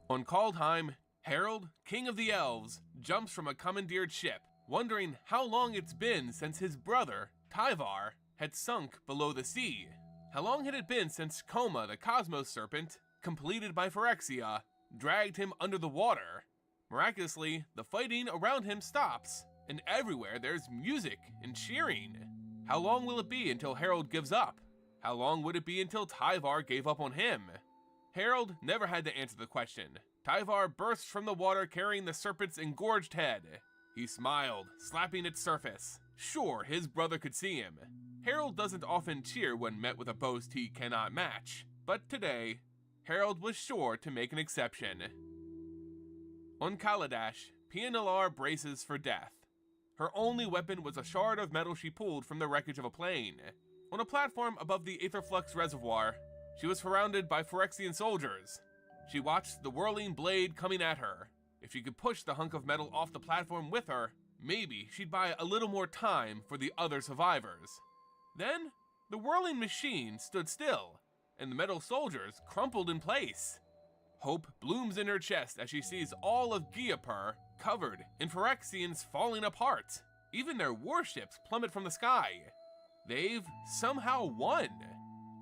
On Kaldheim, Harold, king of the elves, jumps from a commandeered ship, wondering how long it's been since his brother, Tyvar, had sunk below the sea. How long had it been since Koma, the Cosmos Serpent, completed by Phyrexia, dragged him under the water? Miraculously, the fighting around him stops, and everywhere there's music and cheering. How long will it be until Harold gives up? How long would it be until Tyvar gave up on him? Harold never had to answer the question. Tyvar burst from the water carrying the serpent's engorged head. He smiled, slapping its surface. Sure, his brother could see him. Harold doesn't often cheer when met with a boast he cannot match, but today, Harold was sure to make an exception. On Kaladesh, Pianalar braces for death. Her only weapon was a shard of metal she pulled from the wreckage of a plane. On a platform above the Aetherflux reservoir, she was surrounded by Phyrexian soldiers. She watched the whirling blade coming at her. If she could push the hunk of metal off the platform with her, maybe she'd buy a little more time for the other survivors. Then, the whirling machine stood still, and the metal soldiers crumpled in place. Hope blooms in her chest as she sees all of Giapur covered in Phyrexians falling apart. Even their warships plummet from the sky. They've somehow won.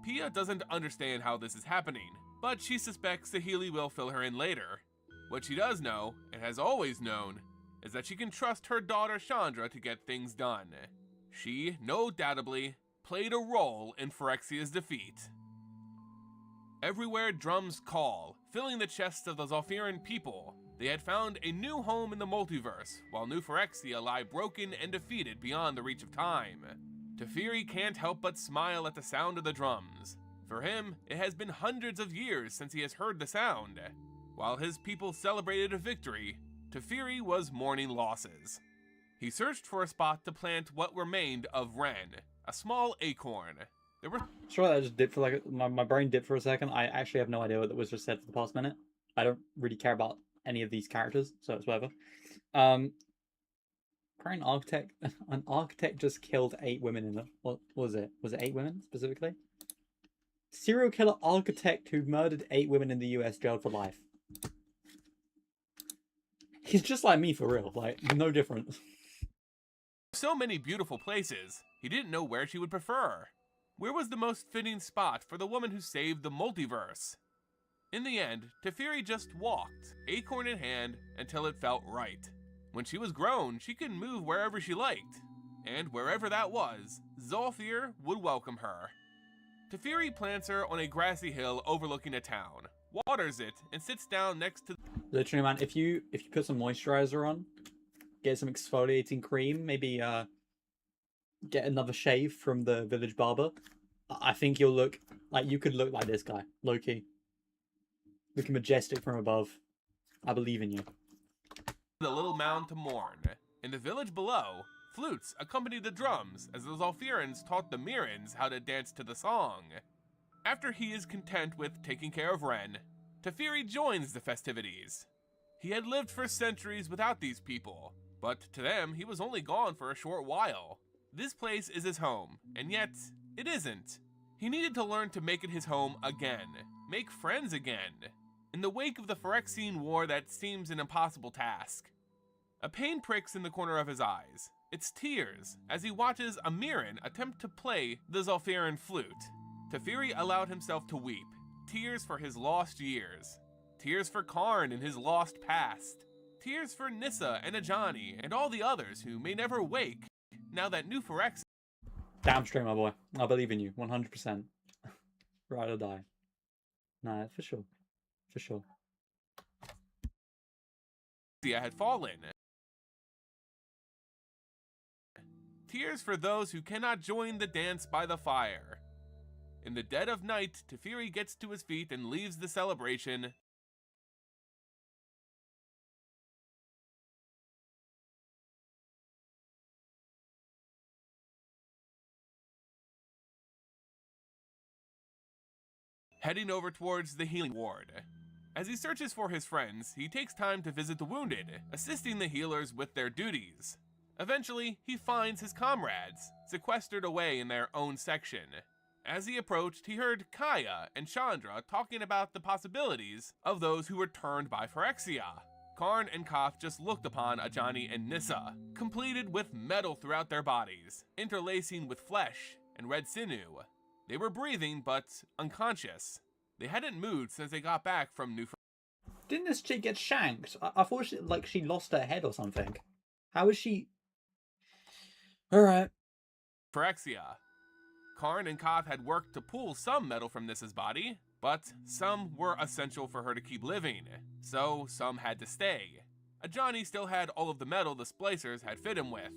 Pia doesn't understand how this is happening, but she suspects Saheeli will fill her in later. What she does know, and has always known, is that she can trust her daughter Chandra to get things done. She, no doubtably, played a role in Phyrexia's defeat. Everywhere drums call, filling the chests of the Zolfiran people. They had found a new home in the multiverse, while New Phyrexia lie broken and defeated beyond the reach of time. Teferi can't help but smile at the sound of the drums. For him, it has been hundreds of years since he has heard the sound. While his people celebrated a victory, Teferi was mourning losses. He searched for a spot to plant what remained of Ren, a small acorn. There were... Sure, that just dipped for like my brain dipped for a second. I actually have no idea what that was just said for the past minute. I don't really care about any of these characters, so it's whatever. An architect just killed 8 women in the... What was it? Was it 8 women, specifically? Serial killer architect who murdered 8 women in the US jailed for life. He's just like me, for real. Like, no different. So many beautiful places, he didn't know where she would prefer. Where was the most fitting spot for the woman who saved the multiverse? In the end, Teferi just walked, acorn in hand, until it felt right. When she was grown, she could move wherever she liked. And wherever that was, Zolfir would welcome her. Teferi plants her on a grassy hill overlooking a town, waters it, and sits down next to... Literally, man, if you put some moisturizer on, get some exfoliating cream, maybe get another shave from the village barber, I think you'll look like you could look like this guy, low-key. Looking majestic from above. I believe in you. The little mound to mourn. In the village below, flutes accompanied the drums as the Zolfirans taught the Mirans how to dance to the song. After he is content with taking care of Ren, Teferi joins the festivities. He had lived for centuries without these people, but to them he was only gone for a short while. This place is his home, and yet it isn't. He needed to learn to make it his home again, make friends again. In the wake of the Phyrexian War, that seems an impossible task. A pain pricks in the corner of his eyes. It's tears, as he watches a Mirren attempt to play the Zolfiran flute. Teferi allowed himself to weep, tears for his lost years. Tears for Karn and his lost past. Tears for Nissa and Ajani and all the others who may never wake, now that New Phyrexia... Damn straight, my boy. I believe in you, 100%. Ride or die. Nah, for sure. For sure. had fallen. Tears for those who cannot join the dance by the fire. In the dead of night, Teferi gets to his feet and leaves the celebration. Heading over towards the healing ward. As he searches for his friends, he takes time to visit the wounded, assisting the healers with their duties. Eventually, he finds his comrades, sequestered away in their own section. As he approached, he heard Kaya and Chandra talking about the possibilities of those who were turned by Phyrexia. Karn and Koth just looked upon Ajani and Nissa, completed with metal throughout their bodies, interlacing with flesh and red sinew. They were breathing, but unconscious. They hadn't moved since they got back from New... Didn't this chick get shanked? I thought she lost her head or something. How is she... Alright. Phyrexia. Karn and Koth had worked to pull some metal from Nissa's body, but some were essential for her to keep living, so some had to stay. Ajani still had all of the metal the splicers had fit him with.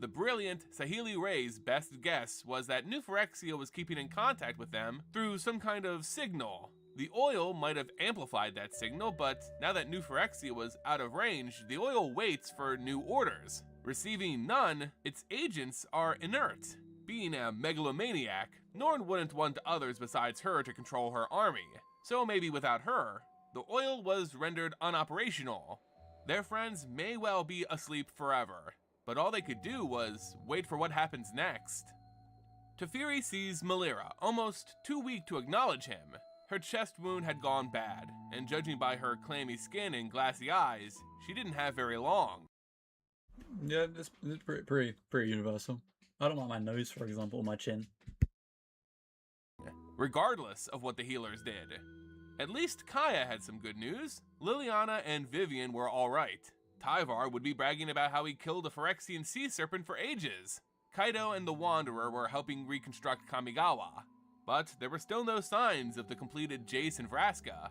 The brilliant Sahili Ray's best guess was that New Phyrexia was keeping in contact with them through some kind of signal. The oil might have amplified that signal, but now that New Phyrexia was out of range, the oil waits for new orders. Receiving none, its agents are inert. Being a megalomaniac, Norn wouldn't want others besides her to control her army, so maybe without her, the oil was rendered unoperational. Their friends may well be asleep forever, but all they could do was wait for what happens next. Teferi sees Melira, almost too weak to acknowledge him. Her chest wound had gone bad, and judging by her clammy skin and glassy eyes, she didn't have very long. Yeah, it's pretty universal. I don't like my nose, for example, or my chin. Regardless of what the healers did. At least Kaya had some good news. Liliana and Vivian were alright. Tyvar would be bragging about how he killed a Phyrexian sea serpent for ages. Kaido and the Wanderer were helping reconstruct Kamigawa. But there were still no signs of the completed Jace and Vraska.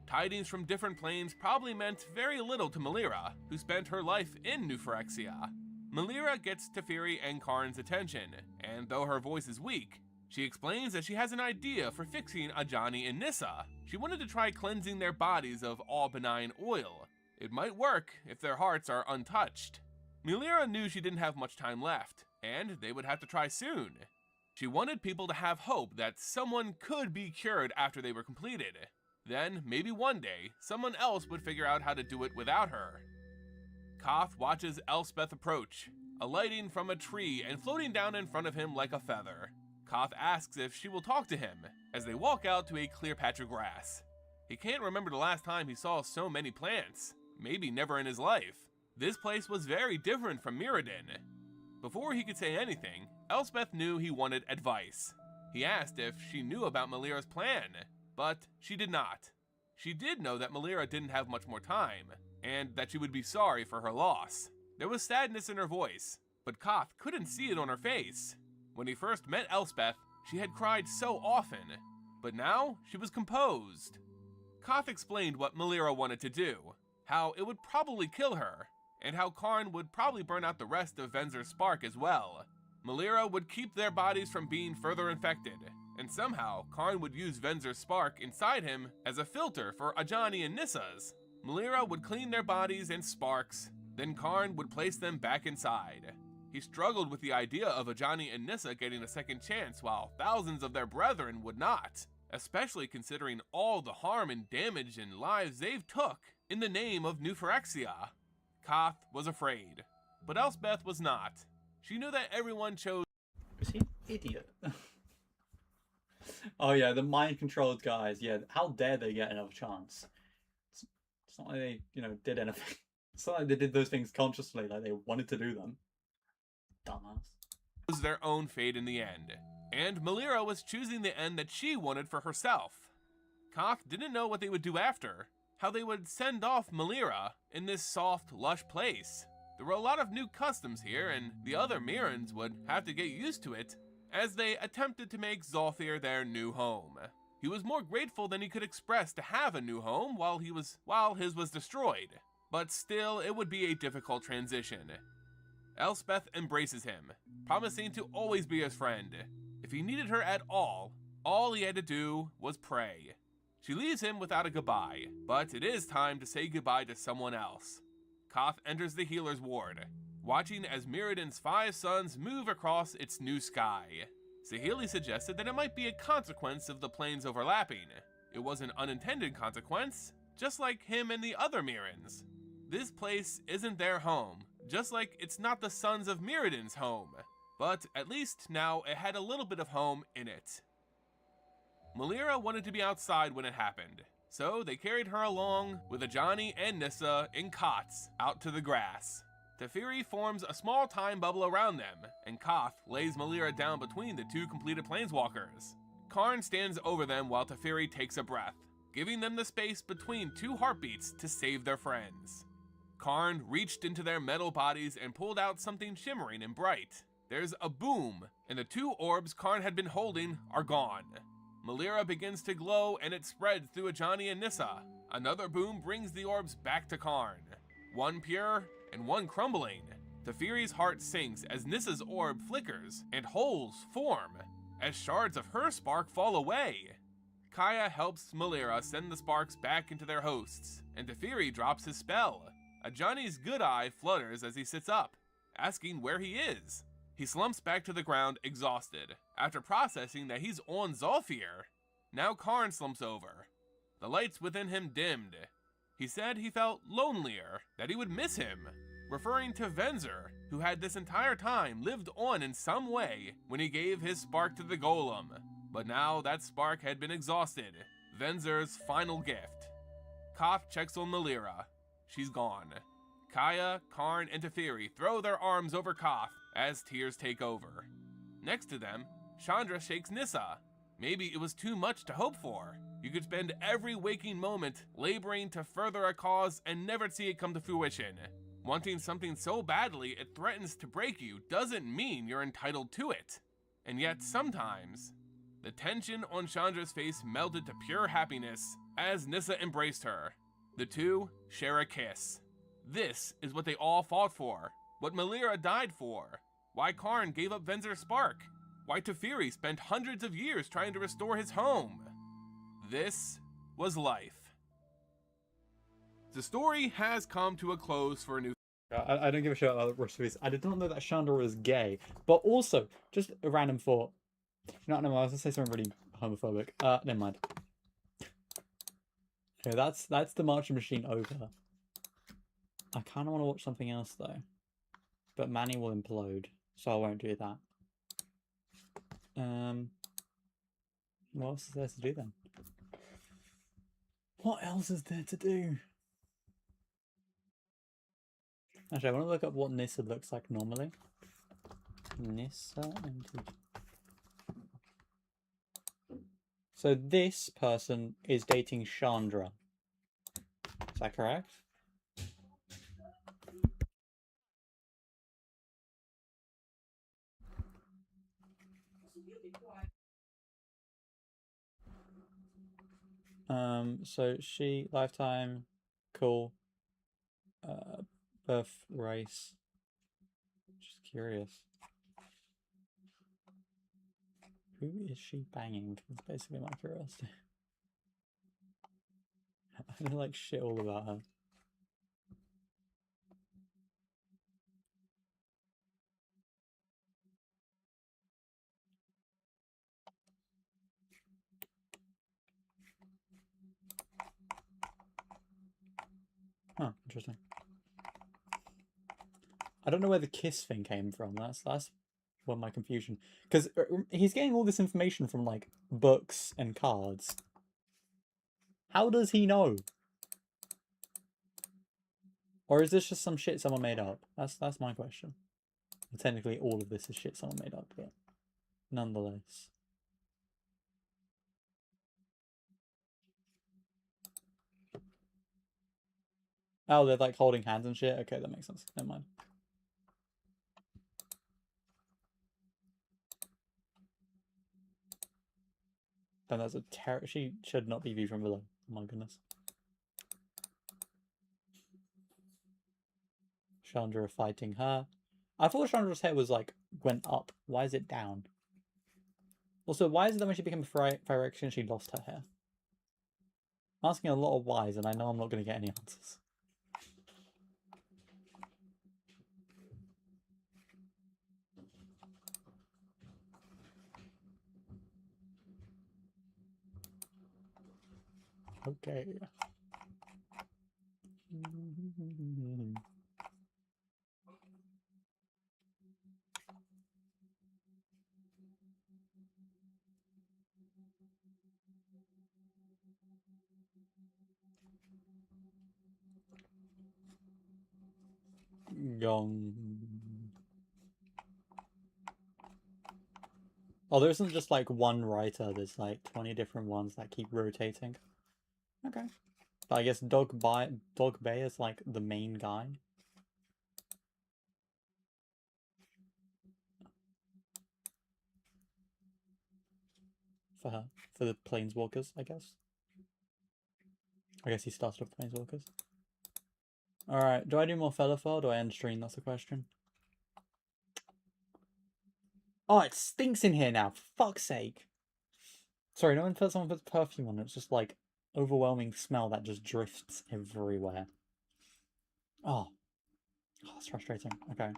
Tidings from different planes probably meant very little to Melira, who spent her life in New Phyrexia. Melira gets Teferi and Karn's attention, and though her voice is weak, she explains that she has an idea for fixing Ajani and Nissa. She wanted to try cleansing their bodies of all benign oil. It might work if their hearts are untouched. Melira knew she didn't have much time left, and they would have to try soon. She wanted people to have hope that someone could be cured after they were completed. Then, maybe one day, someone else would figure out how to do it without her. Koth watches Elspeth approach, alighting from a tree and floating down in front of him like a feather. Koth asks if she will talk to him, as they walk out to a clear patch of grass. He can't remember the last time he saw so many plants, maybe never in his life. This place was very different from Mirrodin. Before he could say anything, Elspeth knew he wanted advice. He asked if she knew about Melira's plan, but she did not. She did know that Melira didn't have much more time, and that she would be sorry for her loss. There was sadness in her voice, but Koth couldn't see it on her face. When he first met Elspeth, she had cried so often, but now she was composed. Koth explained what Melira wanted to do, how it would probably kill her, and how Karn would probably burn out the rest of Venzer's spark as well. Melira would keep their bodies from being further infected, and somehow Karn would use Venzer's spark inside him as a filter for Ajani and Nissa's. Melira would clean their bodies and sparks, then Karn would place them back inside. He struggled with the idea of Ajani and Nissa getting a second chance while thousands of their brethren would not, especially considering all the harm and damage and lives they've took in the name of New Phyrexia. Koth was afraid, but Elspeth was not. She knew that everyone chose. Is he an idiot? Oh yeah, the mind-controlled guys. Yeah, how dare they get another chance? It's not like they, did anything. It's not like they did those things consciously, like they wanted to do them. Dumbass. Their own fate in the end, and Melira was choosing the end that she wanted for herself. Koth didn't know what they would do after, how they would send off Melira in this soft, lush place. There were a lot of new customs here, and the other Mirrans would have to get used to it as they attempted to make Zolfir their new home. He was more grateful than he could express to have a new home while his was destroyed, but still it would be a difficult transition. Elspeth embraces him, promising to always be his friend. If he needed her at all he had to do was pray. She leaves him without a goodbye, but it is time to say goodbye to someone else. Koth enters the healer's ward, watching as Mirrodin's 5 suns move across its new sky. Saheeli suggested that it might be a consequence of the planes overlapping. It was an unintended consequence, just like him and the other Mirrans. This place isn't their home, just like it's not the Sons of Mirrodin's home, but at least now it had a little bit of home in it. Melira wanted to be outside when it happened, so they carried her along with Ajani and Nissa in cots out to the grass. Teferi forms a small time bubble around them, and Koth lays Melira down between the 2 completed planeswalkers. Karn stands over them while Teferi takes a breath, giving them the space between 2 heartbeats to save their friends. Karn reached into their metal bodies and pulled out something shimmering and bright. There's a boom, and the 2 orbs Karn had been holding are gone. Melira begins to glow and it spreads through Ajani and Nissa. Another boom brings the orbs back to Karn. One pure and one crumbling. Teferi's heart sinks as Nissa's orb flickers and holes form as shards of her spark fall away. Kaya helps Melira send the sparks back into their hosts, and Teferi drops his spell. Ajani's good eye flutters as he sits up, asking where he is. He slumps back to the ground exhausted, after processing that he's on Zolfir. Now Karn slumps over. The lights within him dimmed. He said he felt lonelier, that he would miss him, referring to Venzer, who had this entire time lived on in some way when he gave his spark to the golem. But now that spark had been exhausted, Venzer's final gift. Koth checks on Melira. She's gone. Kaya, Karn, and Teferi throw their arms over Koth as tears take over. Next to them, Chandra shakes Nissa. Maybe it was too much to hope for. You could spend every waking moment laboring to further a cause and never see it come to fruition. Wanting something so badly it threatens to break you doesn't mean you're entitled to it. And yet sometimes, the tension on Chandra's face melted to pure happiness as Nissa embraced her. The 2 share a kiss. This is what they all fought for, what Melira died for, why Karn gave up Venzer's spark, why Teferi spent hundreds of years trying to restore his home. This was life. The story has come to a close for a new. I don't give a shit about the rest of this. I did not know that Chandra was gay. But also, just a random thought. No, I was gonna say something really homophobic. Never mind. Okay, that's the marching machine over. I kind of want to watch something else though, but Manny will implode, so I won't do that. What else is there to do then? What else is there to do? Actually, I want to look up what Nissa looks like normally. Nissa MTG. So this person is dating Chandra. Is that correct? So she, lifetime, cool. Birth, race. Just curious. Who is she banging? That's basically my curiosity. I know like shit all about her. Huh, interesting. I don't know where the kiss thing came from. That's where my confusion. Because he's getting all this information from like books and cards. How does he know? Or is this just some shit someone made up? That's my question. And technically, all of this is shit someone made up, but nonetheless. Oh, they're like holding hands and shit? Okay, that makes sense. Never mind. Then that's a terror. She should not be viewed from below. Oh my goodness. Chandra fighting her. I thought Chandra's hair was like, went up. Why is it down? Also, why is it that when she became a Phyrexian, she lost her hair? I'm asking a lot of whys, and I know I'm not going to get any answers. Okay. Gong. Oh, there isn't just like one writer, there's like 20 different ones that keep rotating. Okay. But I guess Dog Bay is like the main guy. For her. For the Planeswalkers, I guess. I guess he started with Planeswalkers. Alright, do I do more felothar or do I end stream? That's the question. Oh, it stinks in here now, for fuck's sake. Sorry, no one puts someone puts perfume on it. It's just like overwhelming smell that just drifts everywhere. Oh. Oh, that's frustrating. Okay.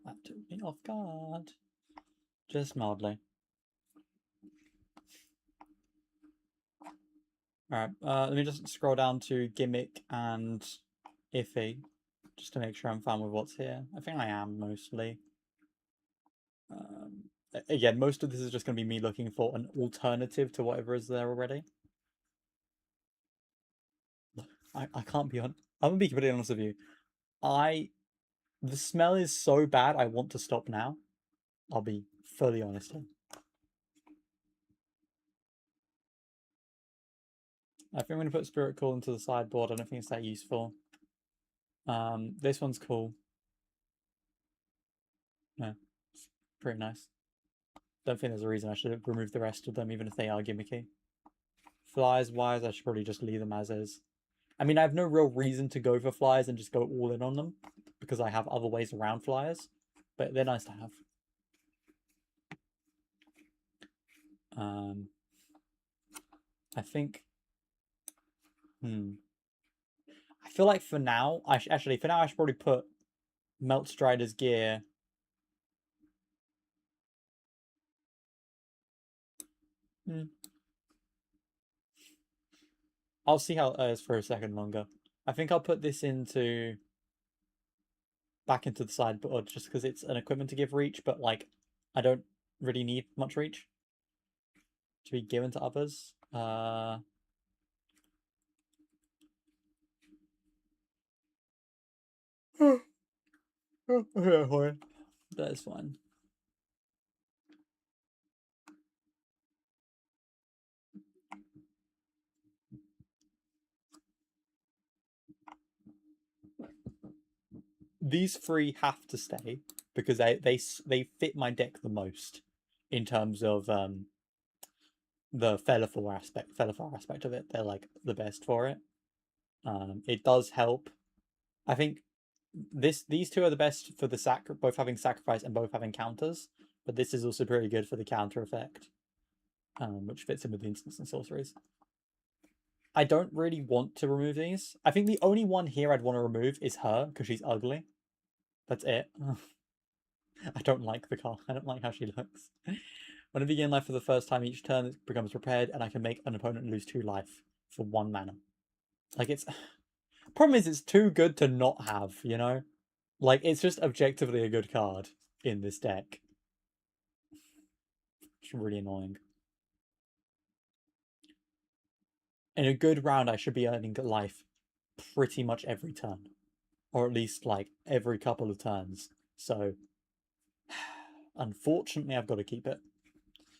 That took me off guard. Just mildly. Alright, let me just scroll down to Gimmick and Iffy, just to make sure I'm fine with what's here. I think I am, mostly. Again, most of this is just going to be me looking for an alternative to whatever is there already. I can't be on... I'm going to be completely honest with you. The smell is so bad, I want to stop now. I'll be fully honest here. I think I'm going to put Spirit Call into the sideboard. I don't think it's that useful. This one's cool. Yeah, it's pretty nice. don't think there's a reason I should remove the rest of them, even if they are gimmicky. Flies wise, I should probably just leave them as is. I mean, I have no real reason to go for flyers and just go all in on them, because I have other ways around flyers, but they're nice to have. I think... I feel like for now, I should probably put Melt Strider's gear... I'll see how it is for a second longer. I think I'll put this back into the sideboard just because it's an equipment to give reach, but like I don't really need much reach to be given to others. That is fine. These three have to stay because they fit my deck the most in terms of the felothar aspect of it. They're like the best for it. It does help. I think these two are the best for the both having sacrifice and both having counters, but this is also pretty good for the counter effect, which fits in with the instants and sorceries. I don't really want to remove these. I think the only one here I'd want to remove is her because she's ugly. That's it. I don't like the card. I don't like how she looks. When I begin life for the first time each turn, it becomes prepared, and I can make an opponent lose 2 life for 1 mana. Like, it's... Problem is, it's too good to not have, you know? Like, it's just objectively a good card in this deck. It's really annoying. In a good round, I should be earning life pretty much every turn. Or at least, like, every couple of turns. So, unfortunately, I've got to keep it.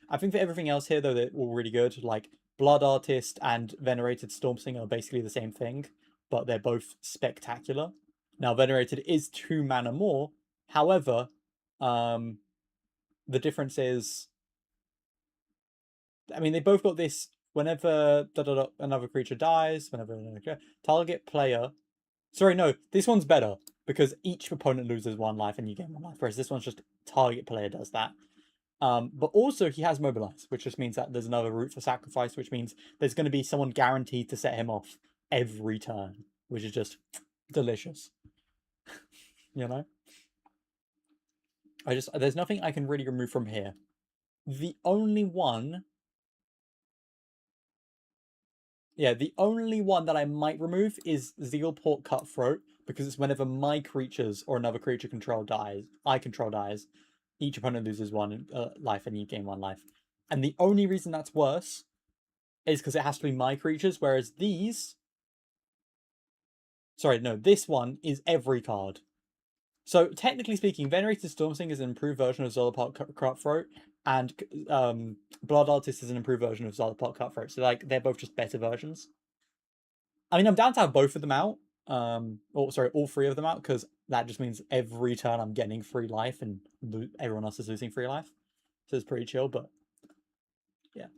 I think for everything else here, though, they're all really good. Like, Blood Artist and Venerated Stormsinger are basically the same thing, but they're both spectacular. Now, Venerated is 2 mana more. However, the difference is... I mean, they both got this... Whenever another creature dies, target player... Sorry, no, this one's better, because each opponent loses 1 life and you gain 1 life, whereas this one's just target player does that. But also he has Mobilize, which just means that there's another route for sacrifice, which means there's going to be someone guaranteed to set him off every turn, which is just delicious. You know? There's nothing I can really remove from here. The only one that I might remove is Zealport Cutthroat, because it's whenever my creatures or another creature I control dies, each opponent loses 1 life and you gain 1 life. And the only reason that's worse is because it has to be my creatures, whereas these... Sorry, no, this one is every card. So, technically speaking, Venerated Stormsinger is an improved version of Zealport Cutthroat, and Blood Artist is an improved version of Zealport Cutthroat. So, like, they're both just better versions. I mean, I'm down to have both of them out. All 3 of them out, because that just means every turn I'm getting 3 life and everyone else is losing 3 life. So it's pretty chill, but yeah.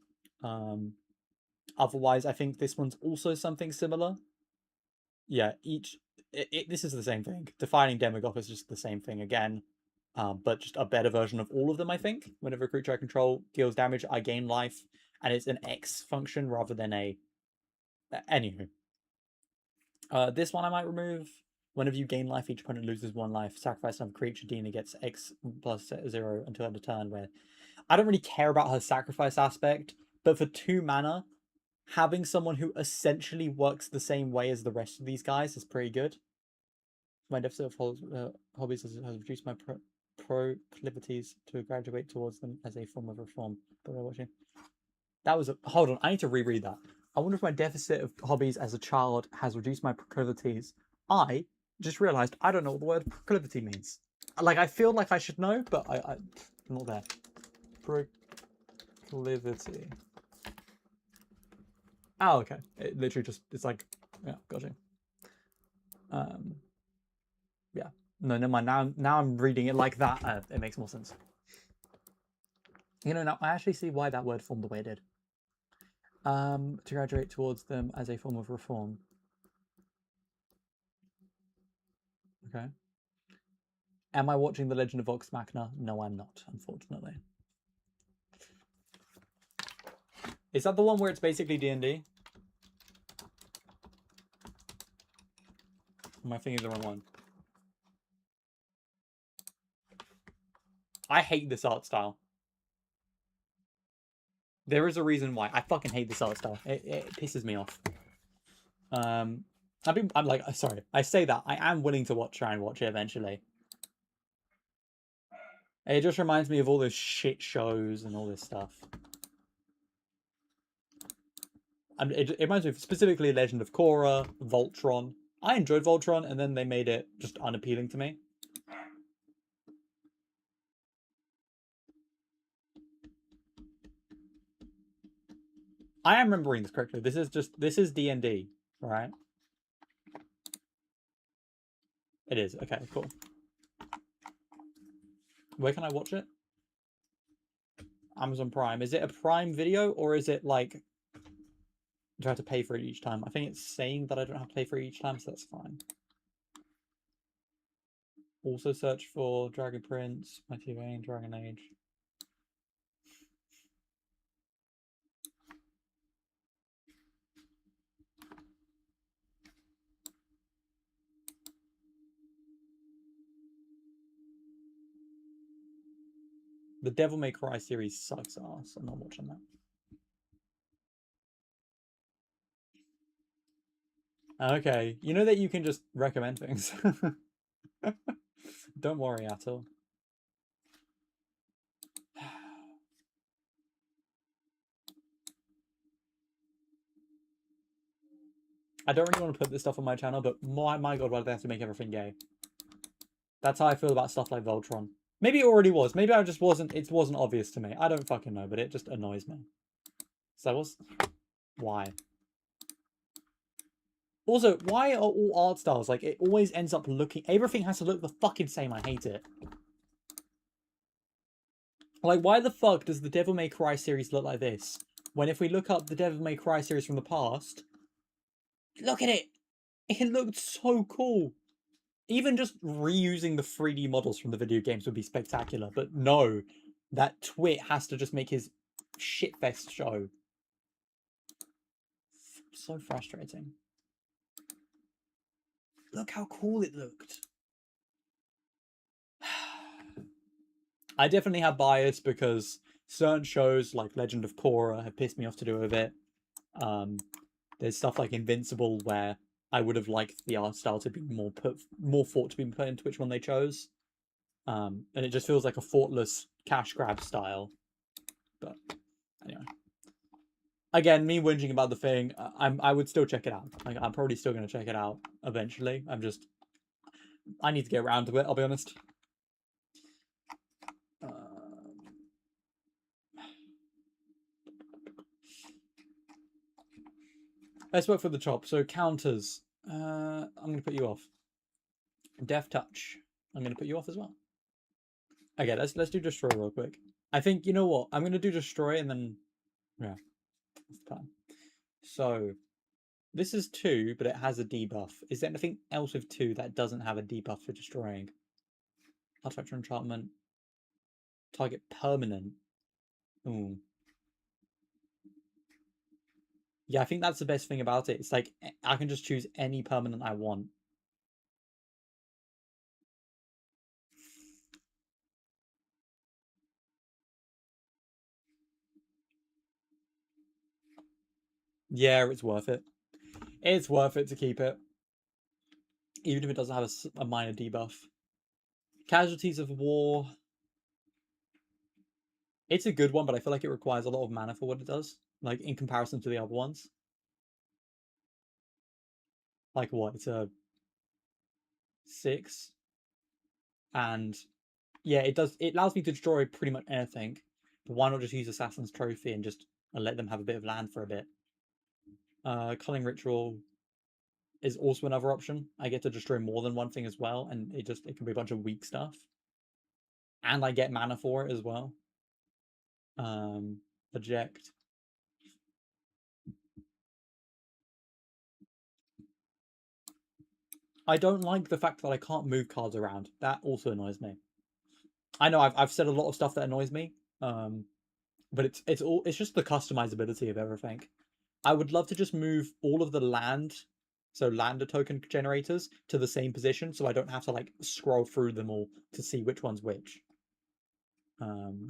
Otherwise, I think this one's also something similar. Yeah, this is the same thing. Defining Demagogue is just the same thing again, but just a better version of all of them, I think. Whenever a creature I control deals damage, I gain life, and it's an X function rather than a... Anywho. This one I might remove. Whenever you gain life, each opponent loses 1 life. Sacrifice another creature, Dina gets X plus 0 until end of turn, where... I don't really care about her sacrifice aspect, but for 2 mana, having someone who essentially works the same way as the rest of these guys is pretty good. My deficit of hobbies has reduced my proclivities to graduate towards them as a form of reform. But we're watching. That was a... Hold on, I need to reread that. I wonder if my deficit of hobbies as a child has reduced my proclivities. I just realised I don't know what the word proclivity means. Like, I feel like I should know, but I'm not there. Proclivity. Oh, okay. It literally just... It's like... Yeah, gotcha. Yeah. No, never mind. Now I'm reading it like that. It makes more sense. You know, now I actually see why that word formed the way it did. To graduate towards them as a form of reform. Okay. Am I watching The Legend of Vox Machina? No, I'm not, unfortunately. Is that the one where it's basically D&D? Am I thinking the wrong one? I hate this art style. There is a reason why. I fucking hate this art style. It pisses me off. I'm like, sorry, I say that. I am willing to try and watch it eventually. It just reminds me of all those shit shows and all this stuff. It reminds me of specifically Legend of Korra, Voltron. I enjoyed Voltron, and then they made it just unappealing to me. I am remembering this correctly. This is D&D, right? It is. Okay, cool. Where can I watch it? Amazon Prime. Is it a Prime Video, or is it like, do I have to pay for it each time? I think it's saying that I don't have to pay for it each time, so that's fine. Also search for Dragon Prince, Mighty Wayne, Dragon Age. The Devil May Cry series sucks ass. I'm not watching that. Okay, you know that you can just recommend things. Don't worry at all. I don't really want to put this stuff on my channel, but my god, why do they have to make everything gay? That's how I feel about stuff like Voltron. Maybe it already was. Maybe it wasn't obvious to me. I don't fucking know, but it just annoys me. So why? Also, why are all art styles like, it always ends up looking, everything has to look the fucking same. I hate it. Like, why the fuck does the Devil May Cry series look like this? When if we look up the Devil May Cry series from the past, look at it! It looked so cool! Even just reusing the 3D models from the video games would be spectacular, but no. That twit has to just make his shitfest show. So frustrating. Look how cool it looked. I definitely have bias because certain shows like Legend of Korra have pissed me off to do with it. There's stuff like Invincible where I would have liked the art style to be more thought to be put into which one they chose. And it just feels like a thoughtless cash grab style. But anyway. Again, me whinging about the thing, I would still check it out. Like, I'm probably still going to check it out eventually. I need to get around to it, I'll be honest. Let's work for the top. So counters. I'm going to put you off. Death Touch. I'm going to put you off as well. Okay, let's do Destroy real quick. I think, you know what? I'm going to do Destroy and then... Yeah. That's the plan. So, this is 2, but it has a debuff. Is there anything else with 2 that doesn't have a debuff for destroying? Artifact or enchantment. Target permanent. Ooh. Yeah, I think that's the best thing about it. It's like, I can just choose any permanent I want. Yeah, it's worth it. It's worth it to keep it. Even if it doesn't have a minor debuff. Casualties of War. It's a good one, but I feel like it requires a lot of mana for what it does. Like, in comparison to the other ones. Like what? It's a 6. And yeah, it allows me to destroy pretty much anything. But why not just use Assassin's Trophy and just let them have a bit of land for a bit? Culling Ritual is also another option. I get to destroy more than one thing as well, and it can be a bunch of weak stuff. And I get mana for it as well. Eject. I don't like the fact that I can't move cards around. That also annoys me. I know I've said a lot of stuff that annoys me. But it's just the customizability of everything. I would love to just move all of the land, so lander token generators, to the same position, so I don't have to like scroll through them all to see which one's which.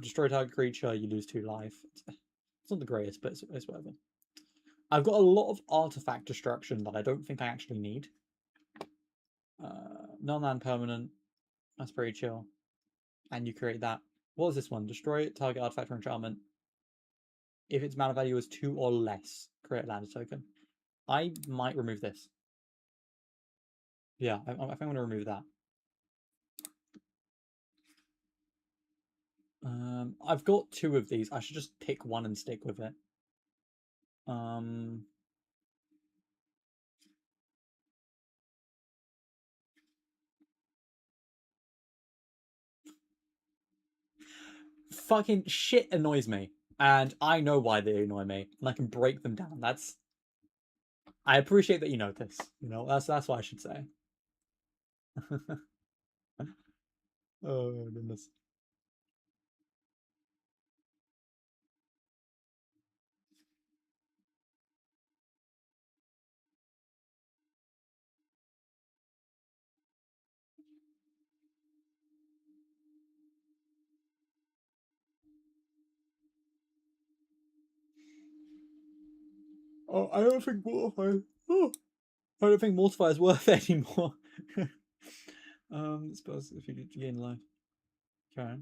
Destroy target creature, you lose 2 life. It's not the greatest, but it's whatever. I've got a lot of artifact destruction that I don't think I actually need. Non-land permanent. That's pretty chill. And you create that. What is this one? Destroy target artifact or enchantment. If its mana value is 2 or less, create a lander token. I might remove this. Yeah, I think I'm going to remove that. I've got 2 of these. I should just pick one and stick with it. Fucking shit annoys me. And I know why they annoy me. And I can break them down. I appreciate that you notice. You know, that's what I should say. Oh goodness. Oh, I don't think Mortify. Oh, I don't think Mortify is worth it anymore. Suppose if you gain life. Okay.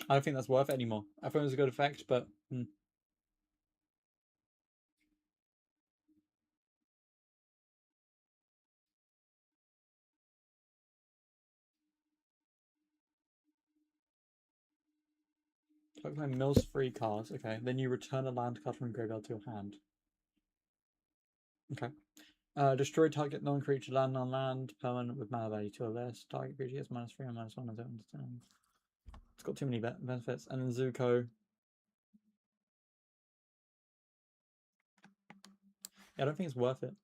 I don't think that's worth it anymore. I thought it was a good effect, but Pokemon mills 3 cards. Okay, then you return a land card from graveyard to your hand. Okay. Destroy target non-creature land on land permanent with mana value 2 or less. Target creature gets -3 and -1. I don't understand. It's got too many benefits. And then Zuko. Yeah, I don't think it's worth it.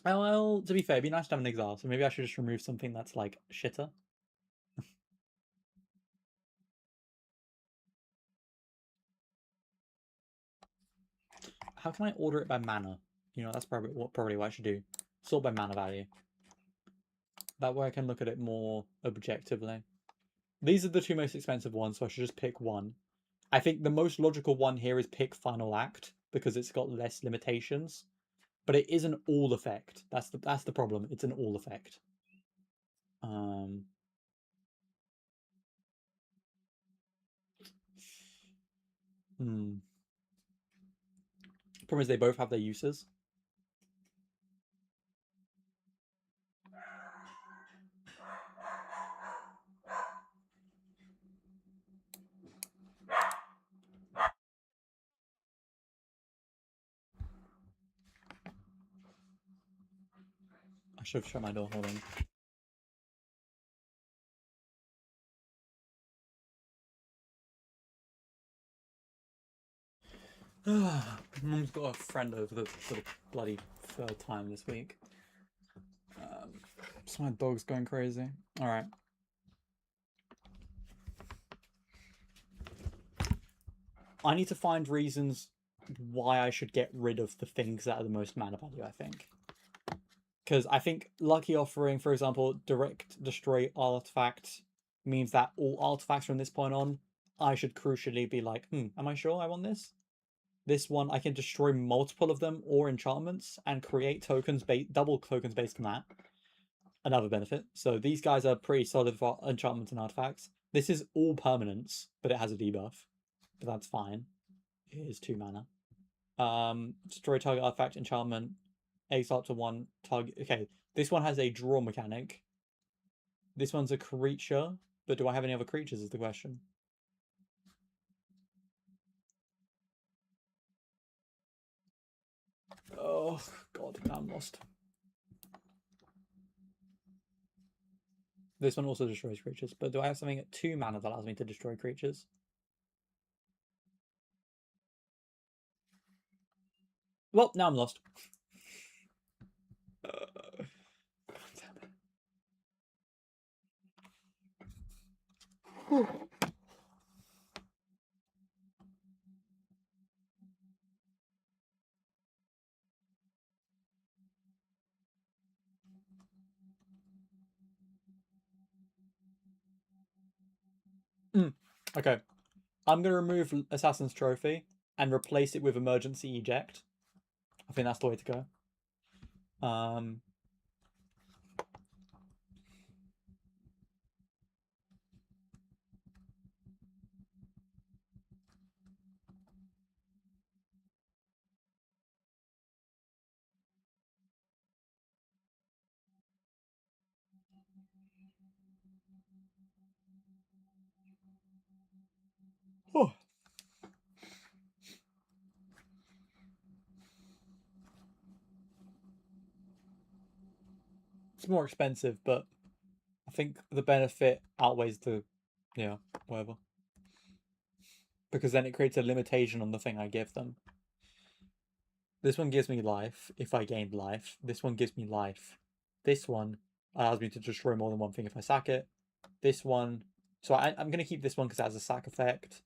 Well, to be fair, it'd be nice to have an exile, so maybe I should just remove something that's like shitter. How can I order it by mana? You know, that's probably what I should do. Sort by mana value. That way I can look at it more objectively. These are the 2 most expensive ones, so I should just pick one. I think the most logical one here is pick Final Act, because it's got less limitations. But it is an all effect. That's the problem. It's an all effect. Problem is they both have their uses. I should have shut my door. Hold on. Mum's got a friend over for the bloody 3rd time this week. So my dog's going crazy. Alright. I need to find reasons why I should get rid of the things that are the most mana value, I think. Because I think Lucky Offering, for example, direct destroy artifact means that all artifacts from this point on, I should crucially be like, am I sure I want this? This one, I can destroy multiple of them or enchantments and create tokens, double tokens based on that. Another benefit. So these guys are pretty solid for enchantments and artifacts. This is all permanents, but it has a debuff. But that's fine. It is 2 mana. Destroy target artifact, enchantment, exile to 1 target. Okay, this one has a draw mechanic. This one's a creature, but do I have any other creatures is the question. Oh god, now I'm lost. This one also destroys creatures, but do I have something at 2 mana that allows me to destroy creatures? Well, now I'm lost. Okay. I'm going to remove Assassin's Trophy and replace it with Emergency Eject. I think that's the way to go. Oh. It's more expensive, but I think the benefit outweighs the, yeah, whatever. Because then it creates a limitation on the thing I give them. This one gives me life if I gain life. This one gives me life. This one allows me to destroy more than one thing if I sack it. This one... So I'm going to keep this one because it has a sack effect.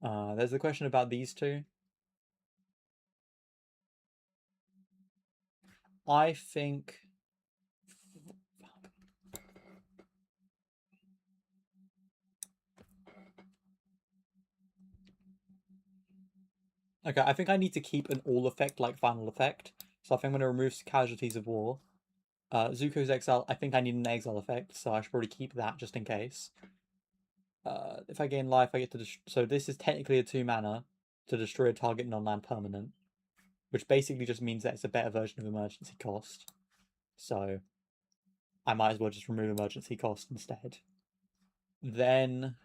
There's the question about these two. I think... Okay, I think I need to keep an all effect like final effect. So I think I'm going to remove Casualties of War. Zuko's Exile, I think I need an exile effect, so I should probably keep that just in case. If I gain life, I get to... So this is technically a 2 mana to destroy a target non-land permanent, which basically just means that it's a better version of Emergency Cost. So I might as well just remove Emergency Cost instead. Then...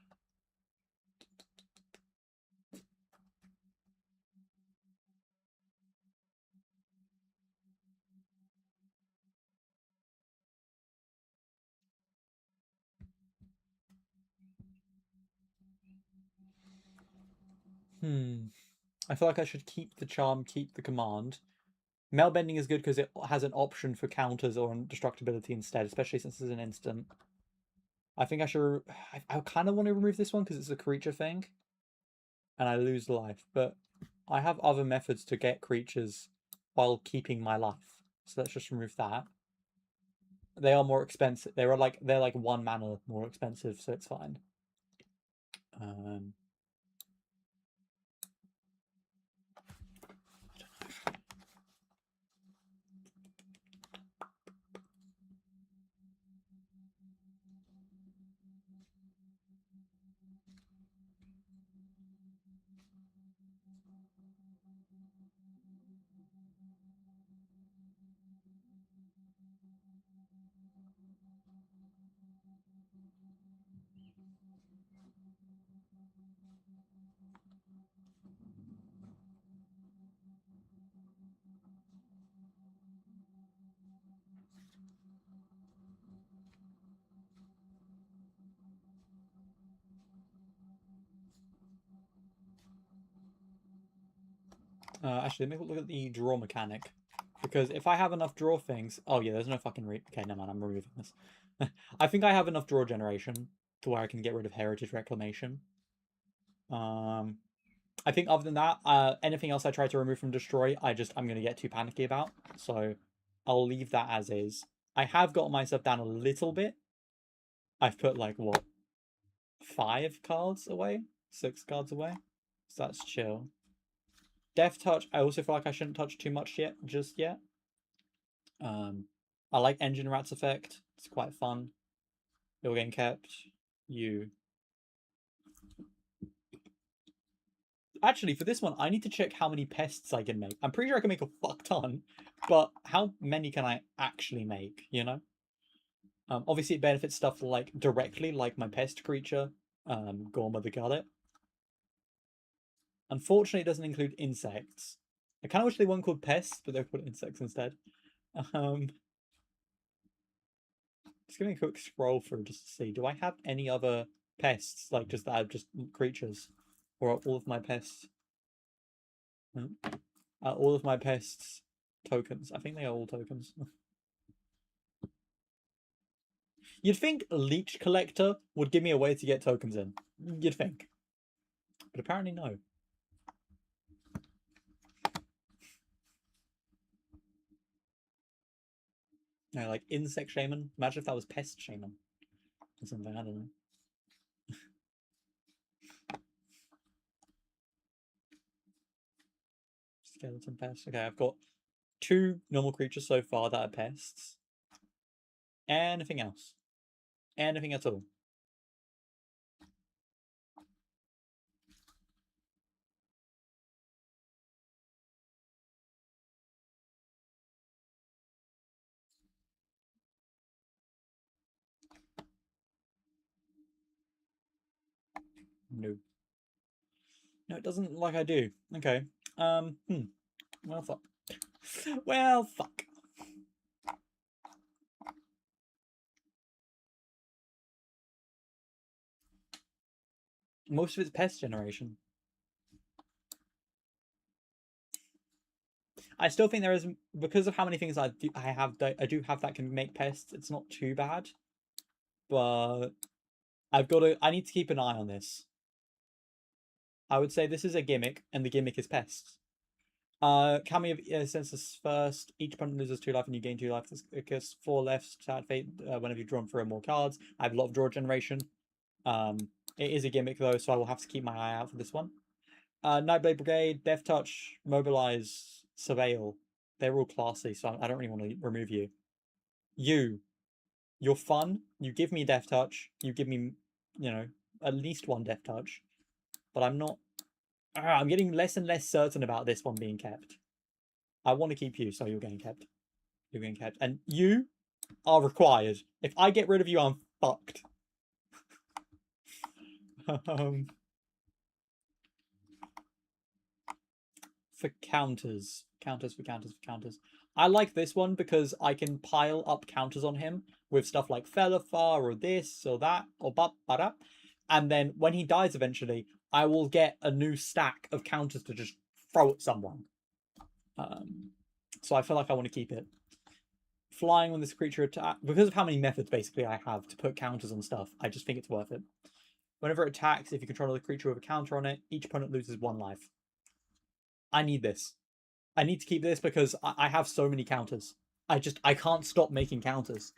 I feel like I should keep the charm, keep the command. Mailbending is good because it has an option for counters or indestructibility instead, especially since it's an instant. I think I should... I kind of want to remove this one because it's a creature thing. And I lose life. But I have other methods to get creatures while keeping my life. So let's just remove that. They are more expensive. They're like 1 mana more expensive, so it's fine. Actually, let me look at the draw mechanic. Because if I have enough draw things... Oh, yeah, there's no fucking... Okay, never mind, I'm removing this. I think I have enough draw generation to where I can get rid of Heritage Reclamation. I think other than that, anything else I try to remove from Destroy, I'm going to get too panicky about. So I'll leave that as is. I have got myself down a little bit. I've put, like, what? 5 cards away? 6 cards away? So that's chill. Death Touch, I also feel like I shouldn't touch too much just yet. I like Engine Rat's effect. It's quite fun. You're getting kept. You. Actually, for this one, I need to check how many pests I can make. I'm pretty sure I can make a fuck ton, but how many can I actually make, you know? Obviously, it benefits stuff like directly, like my pest creature, Gorma the Gullet. Unfortunately, it doesn't include insects. I kind of wish they weren't called pests, but they're called insects instead. Just giving a quick scroll through just to see. Do I have any other pests, like just that are just creatures, or are all of my pests? All of my pests tokens. I think they are all tokens. You'd think Leech Collector would give me a way to get tokens in. You'd think. But apparently no. No, like Insect Shaman. Imagine if that was Pest Shaman. Or something, I don't know. Skeleton Pest. Okay, I've got 2 normal creatures so far that are pests. Anything else? Anything at all? No. No, it doesn't look like I do. Okay. Well, fuck. Well, fuck. Most of it's pest generation. I still think there is, because of how many things I do have that can make pests. It's not too bad, but I need to keep an eye on this. I would say this is a gimmick, and the gimmick is pests. Kami of Census first. Each opponent loses 2 life and you gain 2 life. Because 4 left, sad fate. Whenever you've drawn 3 or more cards, I have a lot of draw generation. It is a gimmick though, so I will have to keep my eye out for this one. Nightblade Brigade, Death Touch, Mobilize, Surveil. They're all classy, so I don't really want to remove you. You're fun. You give me Death Touch. You give me, at least 1 Death Touch. But I'm not... I'm getting less and less certain about this one being kept. I want to keep you, so you're getting kept. You're getting kept. And you are required. If I get rid of you, I'm fucked. For counters. Counters. I like this one because I can pile up counters on him with stuff like felothar or this or that or ba-ba-da. And then when he dies eventually, I will get a new stack of counters to just throw at someone. So I feel like I want to keep it. Flying when this creature attack, because of how many methods basically I have to put counters on stuff, I just think it's worth it. Whenever it attacks, if you control the creature with a counter on it, each opponent loses 1 life. I need this. I need to keep this because I have so many counters. I can't stop making counters.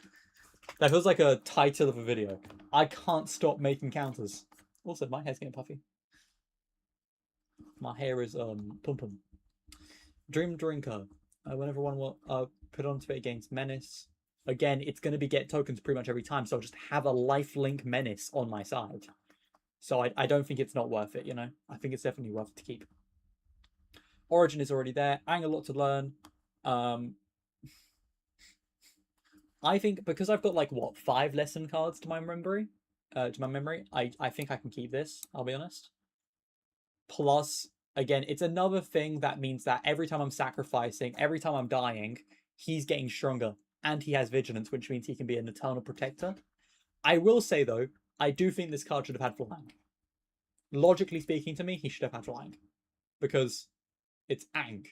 That feels like a title of a video. I can't stop making counters. Also, my hair's getting puffy. My hair is pum. Dream Drinker. Whenever one will put onto it against Menace. Again, it's going to be get tokens pretty much every time, so I'll just have a lifelink Menace on my side. So I don't think it's not worth it, I think it's definitely worth it to keep. Origin is already there. I have a lot to learn. I think because I've got 5 lesson cards to my memory. I think I can keep this. I'll be honest. Plus, again, it's another thing that means that every time I'm sacrificing, every time I'm dying, he's getting stronger, and he has vigilance, which means he can be an eternal protector. I will say though, I do think this card should have had flying. Logically speaking, to me, he should have had flying because it's Ang,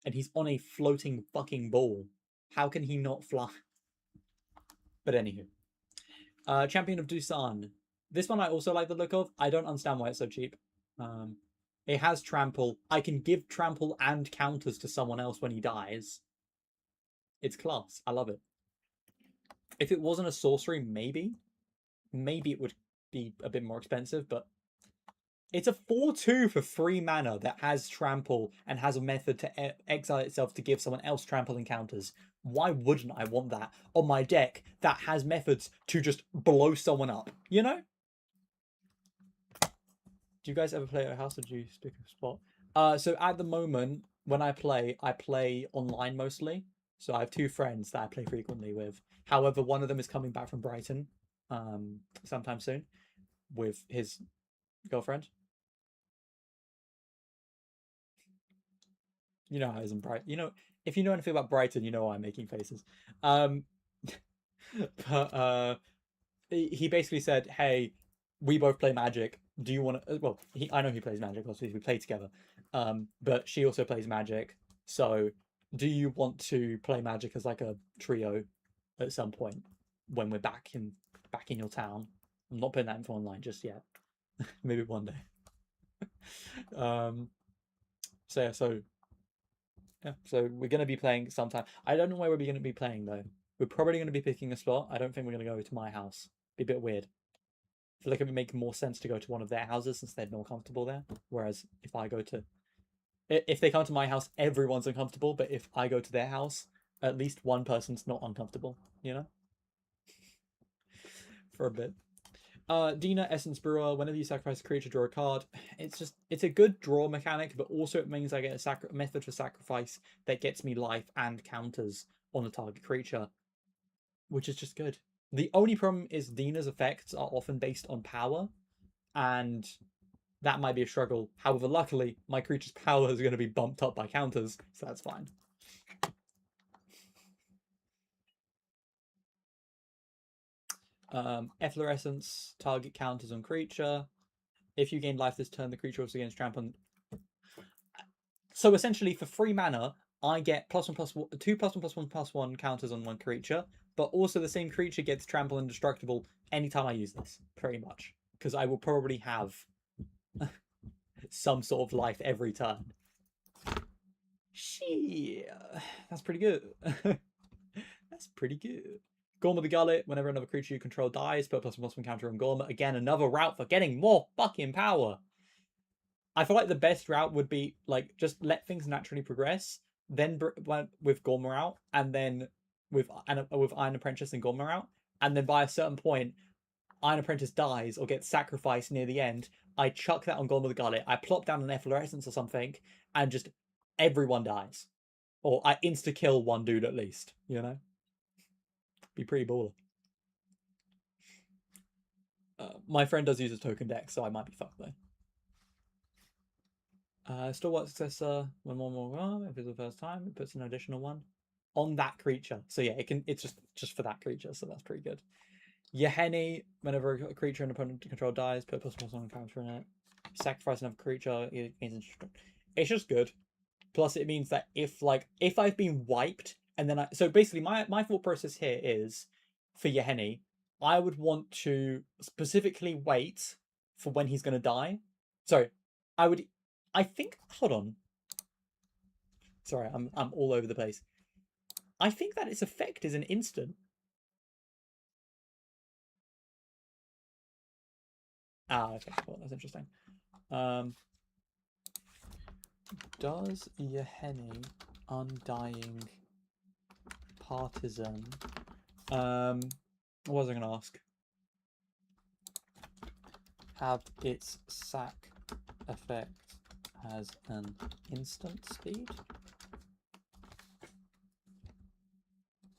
and he's on a floating fucking ball. How can he not fly? But anywho. Champion of Dusan. This one I also like the look of. I don't understand why it's so cheap. It has trample. I can give trample and counters to someone else when he dies. It's class. I love it. If it wasn't a sorcery, maybe it would be a bit more expensive, but it's a 4/2 for 3 mana that has trample and has a method to exile itself to give someone else trample encounters. Why wouldn't I want that on my deck that has methods to just blow someone up, Do you guys ever play at a house, or do you stick a spot? So at the moment, when I play online mostly. So I have 2 friends that I play frequently with. However, one of them is coming back from Brighton sometime soon with his girlfriend. You know how it is in Brighton. You know, if you know anything about Brighton, you know why I'm making faces. But he basically said, "Hey, we both play Magic. Do you want to?" Well, I know he plays Magic. Obviously, we play together. But she also plays Magic. So, do you want to play Magic as like a trio at some point when we're back in your town? I'm not putting that info online just yet. Maybe one day. So yeah, so we're gonna be playing sometime. I don't know where we're gonna be playing though. We're probably gonna be picking a spot. I don't think we're gonna go to my house. Be a bit weird. I feel like it would make more sense to go to one of their houses since they're more comfortable there. Whereas if they come to my house, everyone's uncomfortable. But if I go to their house, at least one person's not uncomfortable. You know, for a bit. Dina Essence Brewer, whenever you sacrifice a creature, draw a card. It's a good draw mechanic, but also it means I get a method for sacrifice that gets me life and counters on a target creature, which is just good. The only problem is Dina's effects are often based on power, and that might be a struggle. However, luckily, my creature's power is going to be bumped up by counters, so that's fine. Efflorescence, target counters on creature. If you gain life this turn, the creature also gains trample. So essentially, for 3 mana, I get +1/+1, 2 +1/+1/+1 counters on one creature, but also the same creature gets trample indestructible anytime I use this, pretty much. Because I will probably have some sort of life every turn. Shit, that's pretty good. That's pretty good. Gorm of the Gullet, whenever another creature you control dies, put +1/+1 counter on Gorm. Again, another route for getting more fucking power. I feel like the best route would be like just let things naturally progress, then with Gorma out, and then with Iron Apprentice and Gorma out, and then by a certain point, Iron Apprentice dies or gets sacrificed near the end. I chuck that on Gorma the Gullet. I plop down an Efflorescence or something, and just everyone dies, or I insta kill one dude at least. You know, be pretty baller. My friend does use a token deck, so I might be fucked though. Stalwart Successor, when one more, if it's the first time, it puts an additional one on that creature. So yeah, it's just for that creature, so that's pretty good. Yahenni, whenever a creature an opponent control dies, put +1/+1 counter in it. Sacrifice another creature, it's just good. Plus it means that if I've been wiped and then so basically my thought process here is for Yahenni, I would want to specifically wait for when he's gonna die. Sorry, I think. Hold on. Sorry, I'm all over the place. I think that its effect is an instant. Okay. Well, that's interesting. Does Yahenni Undying Partisan? What was I going to ask? Have its sack effect as an instant speed?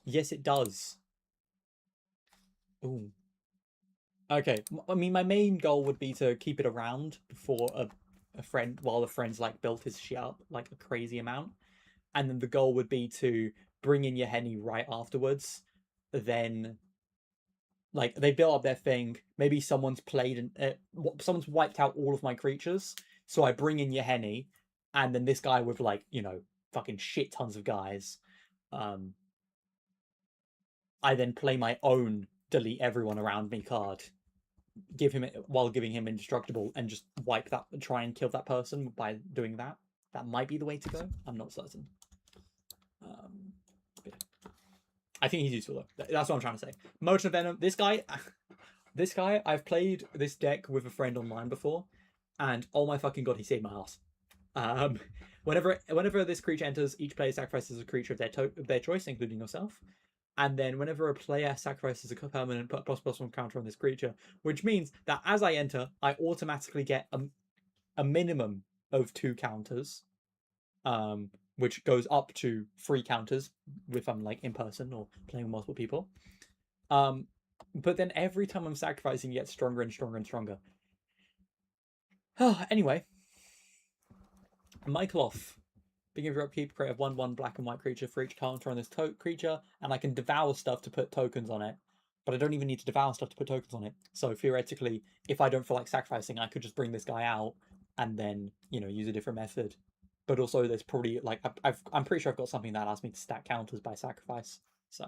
Yes, it does. Ooh. Okay. I mean, my main goal would be to keep it around before a friend, while the friend's like built his shit up like a crazy amount, and then the goal would be to bring in Yahenni right afterwards. Then, like, they built up their thing. Maybe someone's played and someone's wiped out all of my creatures, so I bring in Yahenni, and then this guy with like fucking shit tons of guys. I then play my own delete everyone around me card, give him it while giving him indestructible, and just wipe that, try and kill that person by doing that. That might be the way to go. I'm not certain. Yeah. I think he's useful though. That's what I'm trying to say. Motion of Venom. This guy, I've played this deck with a friend online before, and oh my fucking god, he saved my ass. Whenever this creature enters, each player sacrifices a creature of their choice, including yourself. And then whenever a player sacrifices a permanent, put +1/+1 counter on this creature, which means that as I enter, I automatically get a minimum of 2 counters, which goes up to 3 counters if I'm like in person or playing with multiple people. But then every time I'm sacrificing, it gets stronger and stronger and stronger. Anyway, Michael off. Beginning of your upkeep, create a 1/1 black and white creature for each counter on this creature, and I can devour stuff to put tokens on it. But I don't even need to devour stuff to put tokens on it. So theoretically, if I don't feel like sacrificing, I could just bring this guy out and then, you know, use a different method. But also, there's probably, like, I'm pretty sure I've got something that allows me to stack counters by sacrifice. So,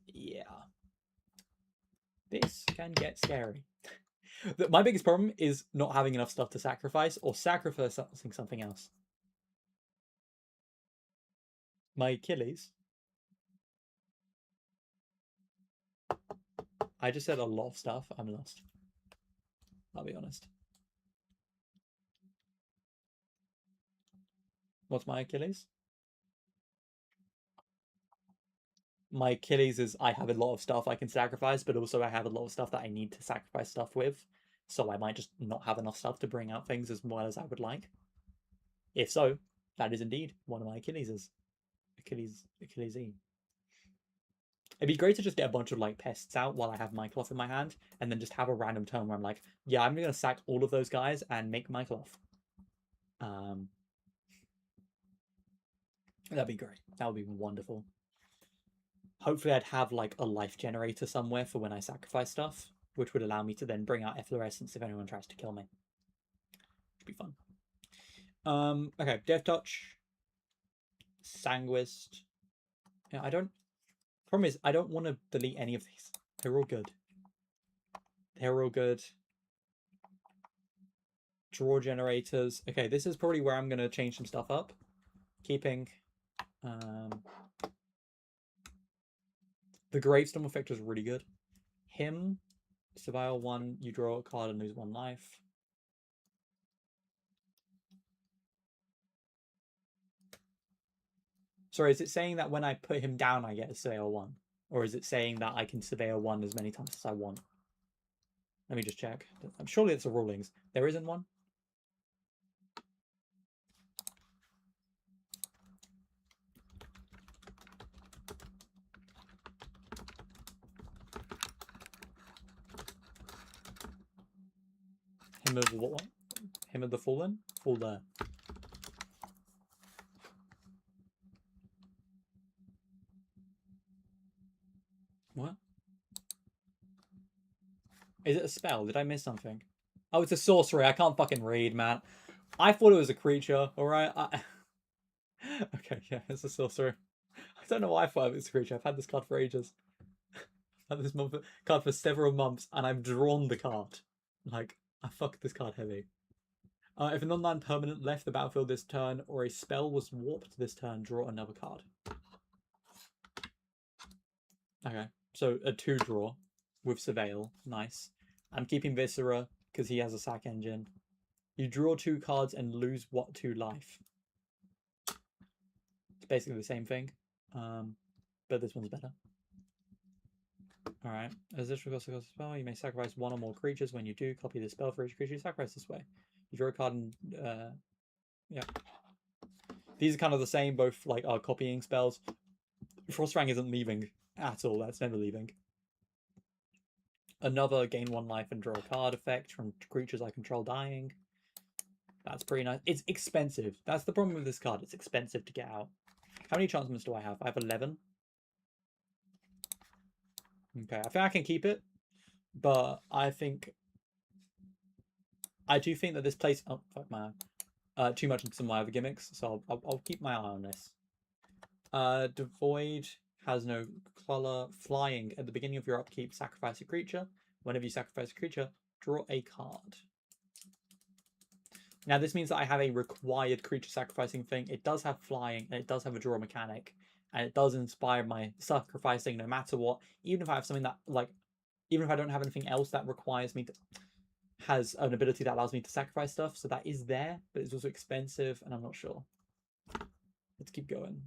yeah. This can get scary. My biggest problem is not having enough stuff to sacrifice or sacrificing something else. My Achilles. I just said a lot of stuff. I'm lost. I'll be honest. What's my Achilles? My Achilles is I have a lot of stuff I can sacrifice, but also I have a lot of stuff that I need to sacrifice stuff with. So I might just not have enough stuff to bring out things as well as I would like. If so, that is indeed one of my Achilleses. Achilles-y. It'd be great to just get a bunch of like pests out while I have my cloth in my hand, and then just have a random turn where I'm like, yeah, I'm gonna sack all of those guys and make my cloth. That'd be great. That would be wonderful. Hopefully I'd have like a life generator somewhere for when I sacrifice stuff, which would allow me to then bring out efflorescence if anyone tries to kill me. Should be fun. Okay, Death Touch, Sanguist. Yeah, I don't. Problem is, I don't want to delete any of these. They're all good. They're all good. Draw generators. Okay, this is probably where I'm gonna change some stuff up. Keeping the Gravestone effect is really good. Him, survival 1, you draw a card and lose 1 life. Sorry, is it saying that when I put him down I get a surveyor 1? Or is it saying that I can surveyor 1 as many times as I want? Let me just check. I'm surely it's a rulings. There isn't one? Him of what one? Him of the Fallen? Fall there. What? Is it a spell? Did I miss something? Oh, it's a sorcery. I can't fucking read, man. I thought it was a creature, alright? Okay, yeah, it's a sorcery. I don't know why I thought it was a creature. I've had this card for ages. I've had this card for several months, and I've drawn the card. Like, I fucked this card heavy. If a non-land permanent left the battlefield this turn, or a spell was warped this turn, draw another card. Okay, so a 2-draw with Surveil. Nice. I'm keeping Viscera because he has a sack engine. You draw 2 cards and lose 2 life. It's basically the same thing, but this one's better. Alright, as this regards the spell, you may sacrifice 1 or more creatures. When you do, copy the spell for each creature you sacrifice this way. You draw a card and, yeah. These are kind of the same, both like are copying spells. Frostfang isn't leaving at all, that's never leaving. Another gain 1 life and draw a card effect from creatures I control dying. That's pretty nice. It's expensive. That's the problem with this card. It's expensive to get out. How many enchantments do I have? I have 11. Okay, I think I can keep it, but I do think that this plays. Oh fuck man, too much into some of my other gimmicks, so I'll keep my eye on this. Devoid has no color. Flying at the beginning of your upkeep, sacrifice a creature. Whenever you sacrifice a creature, draw a card. Now this means that I have a required creature sacrificing thing. It does have flying and it does have a draw mechanic. And it does inspire my sacrificing no matter what. Even if I have something that, like, even if I don't have anything else that requires me to, has an ability that allows me to sacrifice stuff. So that is there, but it's also expensive and I'm not sure. Let's keep going.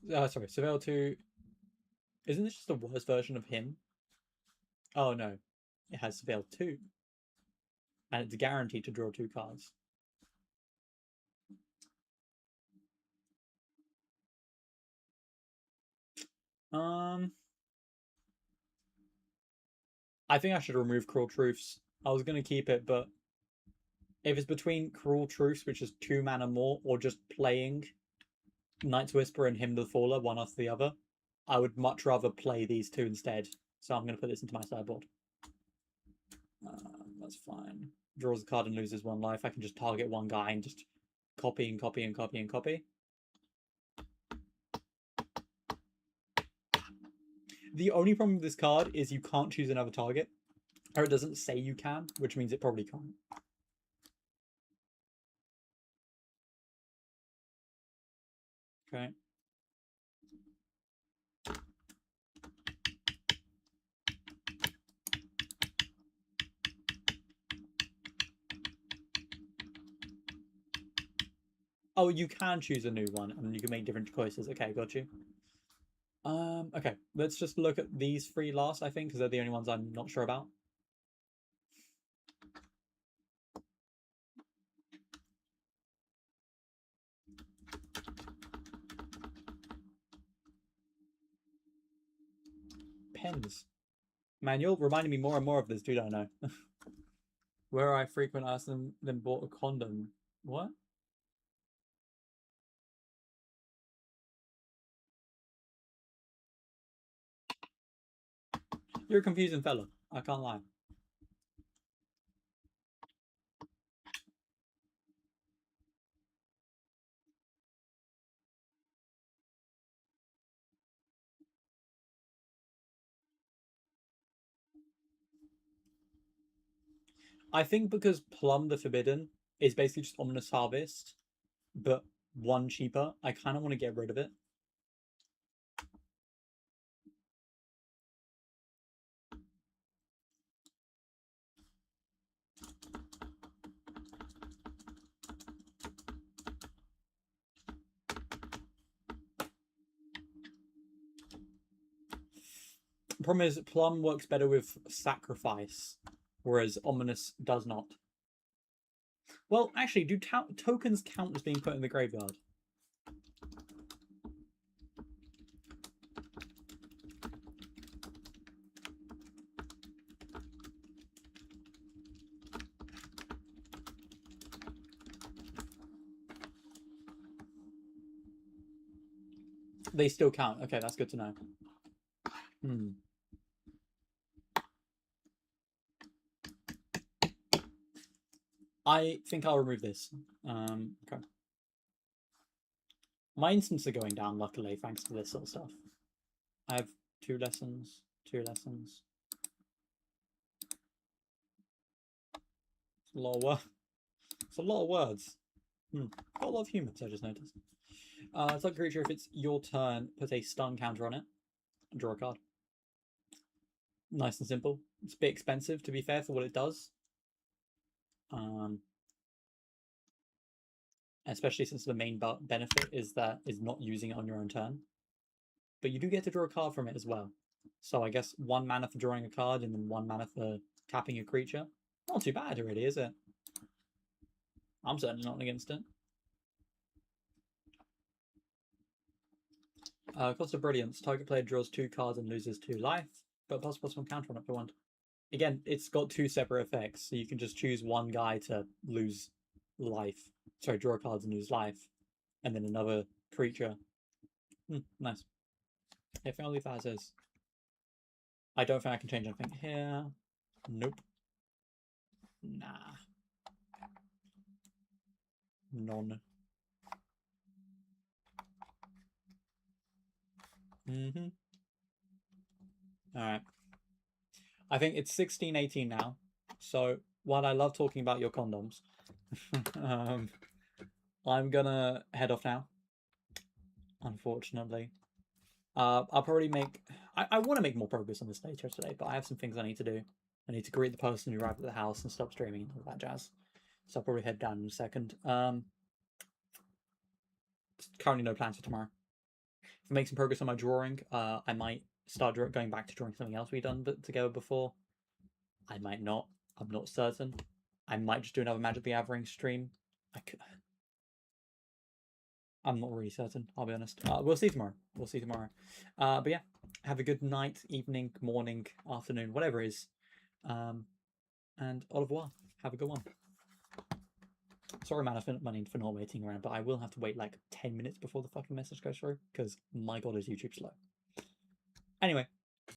Sorry, Surveil 2. Isn't this just a worse version of him? Oh no, it has Surveil 2. And it's guaranteed to draw 2 cards. I think I should remove Cruel Truths. I was gonna keep it, but if it's between Cruel Truths, which is 2 mana more, or just playing Night's Whisper and Hymn to the Faller, one after the other, I would much rather play these two instead. So I'm gonna put this into my sideboard. That's fine. Draws a card and loses 1 life. I can just target one guy and just copy and copy and copy and copy. The only problem with this card is you can't choose another target. Or it doesn't say you can, which means it probably can't. Okay. Oh, you can choose a new one, and you can make different choices. Okay, got you. Okay, let's just look at these 3 last, I think, because they're the only ones I'm not sure about. Pens. Man, you're reminding me more and more of this, dude, I know. Where I frequent asked them, then bought a condom. What? You're a confusing fella. I can't lie. I think because Plum the Forbidden is basically just Ominous Harvest, but 1 cheaper, I kind of want to get rid of it. Problem is, Plum works better with Sacrifice, whereas Ominous does not. Well, actually, do tokens count as being put in the graveyard? They still count. Okay, that's good to know. I think I'll remove this. Okay. My instants are going down, luckily, thanks to this sort of stuff. I have 2 lessons, 2 lessons. It's a lot of words. It's a lot of words. Got a lot of humans, I just noticed. Target creature, if it's your turn, put a stun counter on it. Draw a card. Nice and simple. It's a bit expensive, to be fair, for what it does. Especially since the main benefit is not using it on your own turn. But you do get to draw a card from it as well. So I guess 1 mana for drawing a card and then 1 mana for tapping a creature. Not too bad already, is it? I'm certainly not against it. Cost of Brilliance. Target player draws 2 cards and loses 2 life, but +1 counter on it for 1. Again, it's got 2 separate effects, so you can just choose one guy to lose life. Sorry, draw cards and lose life, and then another creature. Nice. Yeah, I think I'll leave that as is. I don't think I can change anything here. Nope. Nah. None. Alright. I think it's 16:18 now. So while I love talking about your condoms, I'm gonna head off now. Unfortunately. I'll probably make... I want to make more progress on this later today, but I have some things I need to do. I need to greet the person who arrived at the house and stop streaming and all that jazz. So I'll probably head down in a second. Currently no plans for tomorrow. If I make some progress on my drawing, I might start going back to drawing something else we've done together before. I might not. I'm not certain. I might just do another Magic the Gathering stream. I'm not really certain, I'll be honest. We'll see tomorrow. But yeah, have a good night, evening, morning, afternoon, whatever it is. And au revoir. Have a good one. Sorry, man, I spent money for not waiting around, but I will have to wait like 10 minutes before the fucking message goes through because my god, is YouTube slow. Anyway,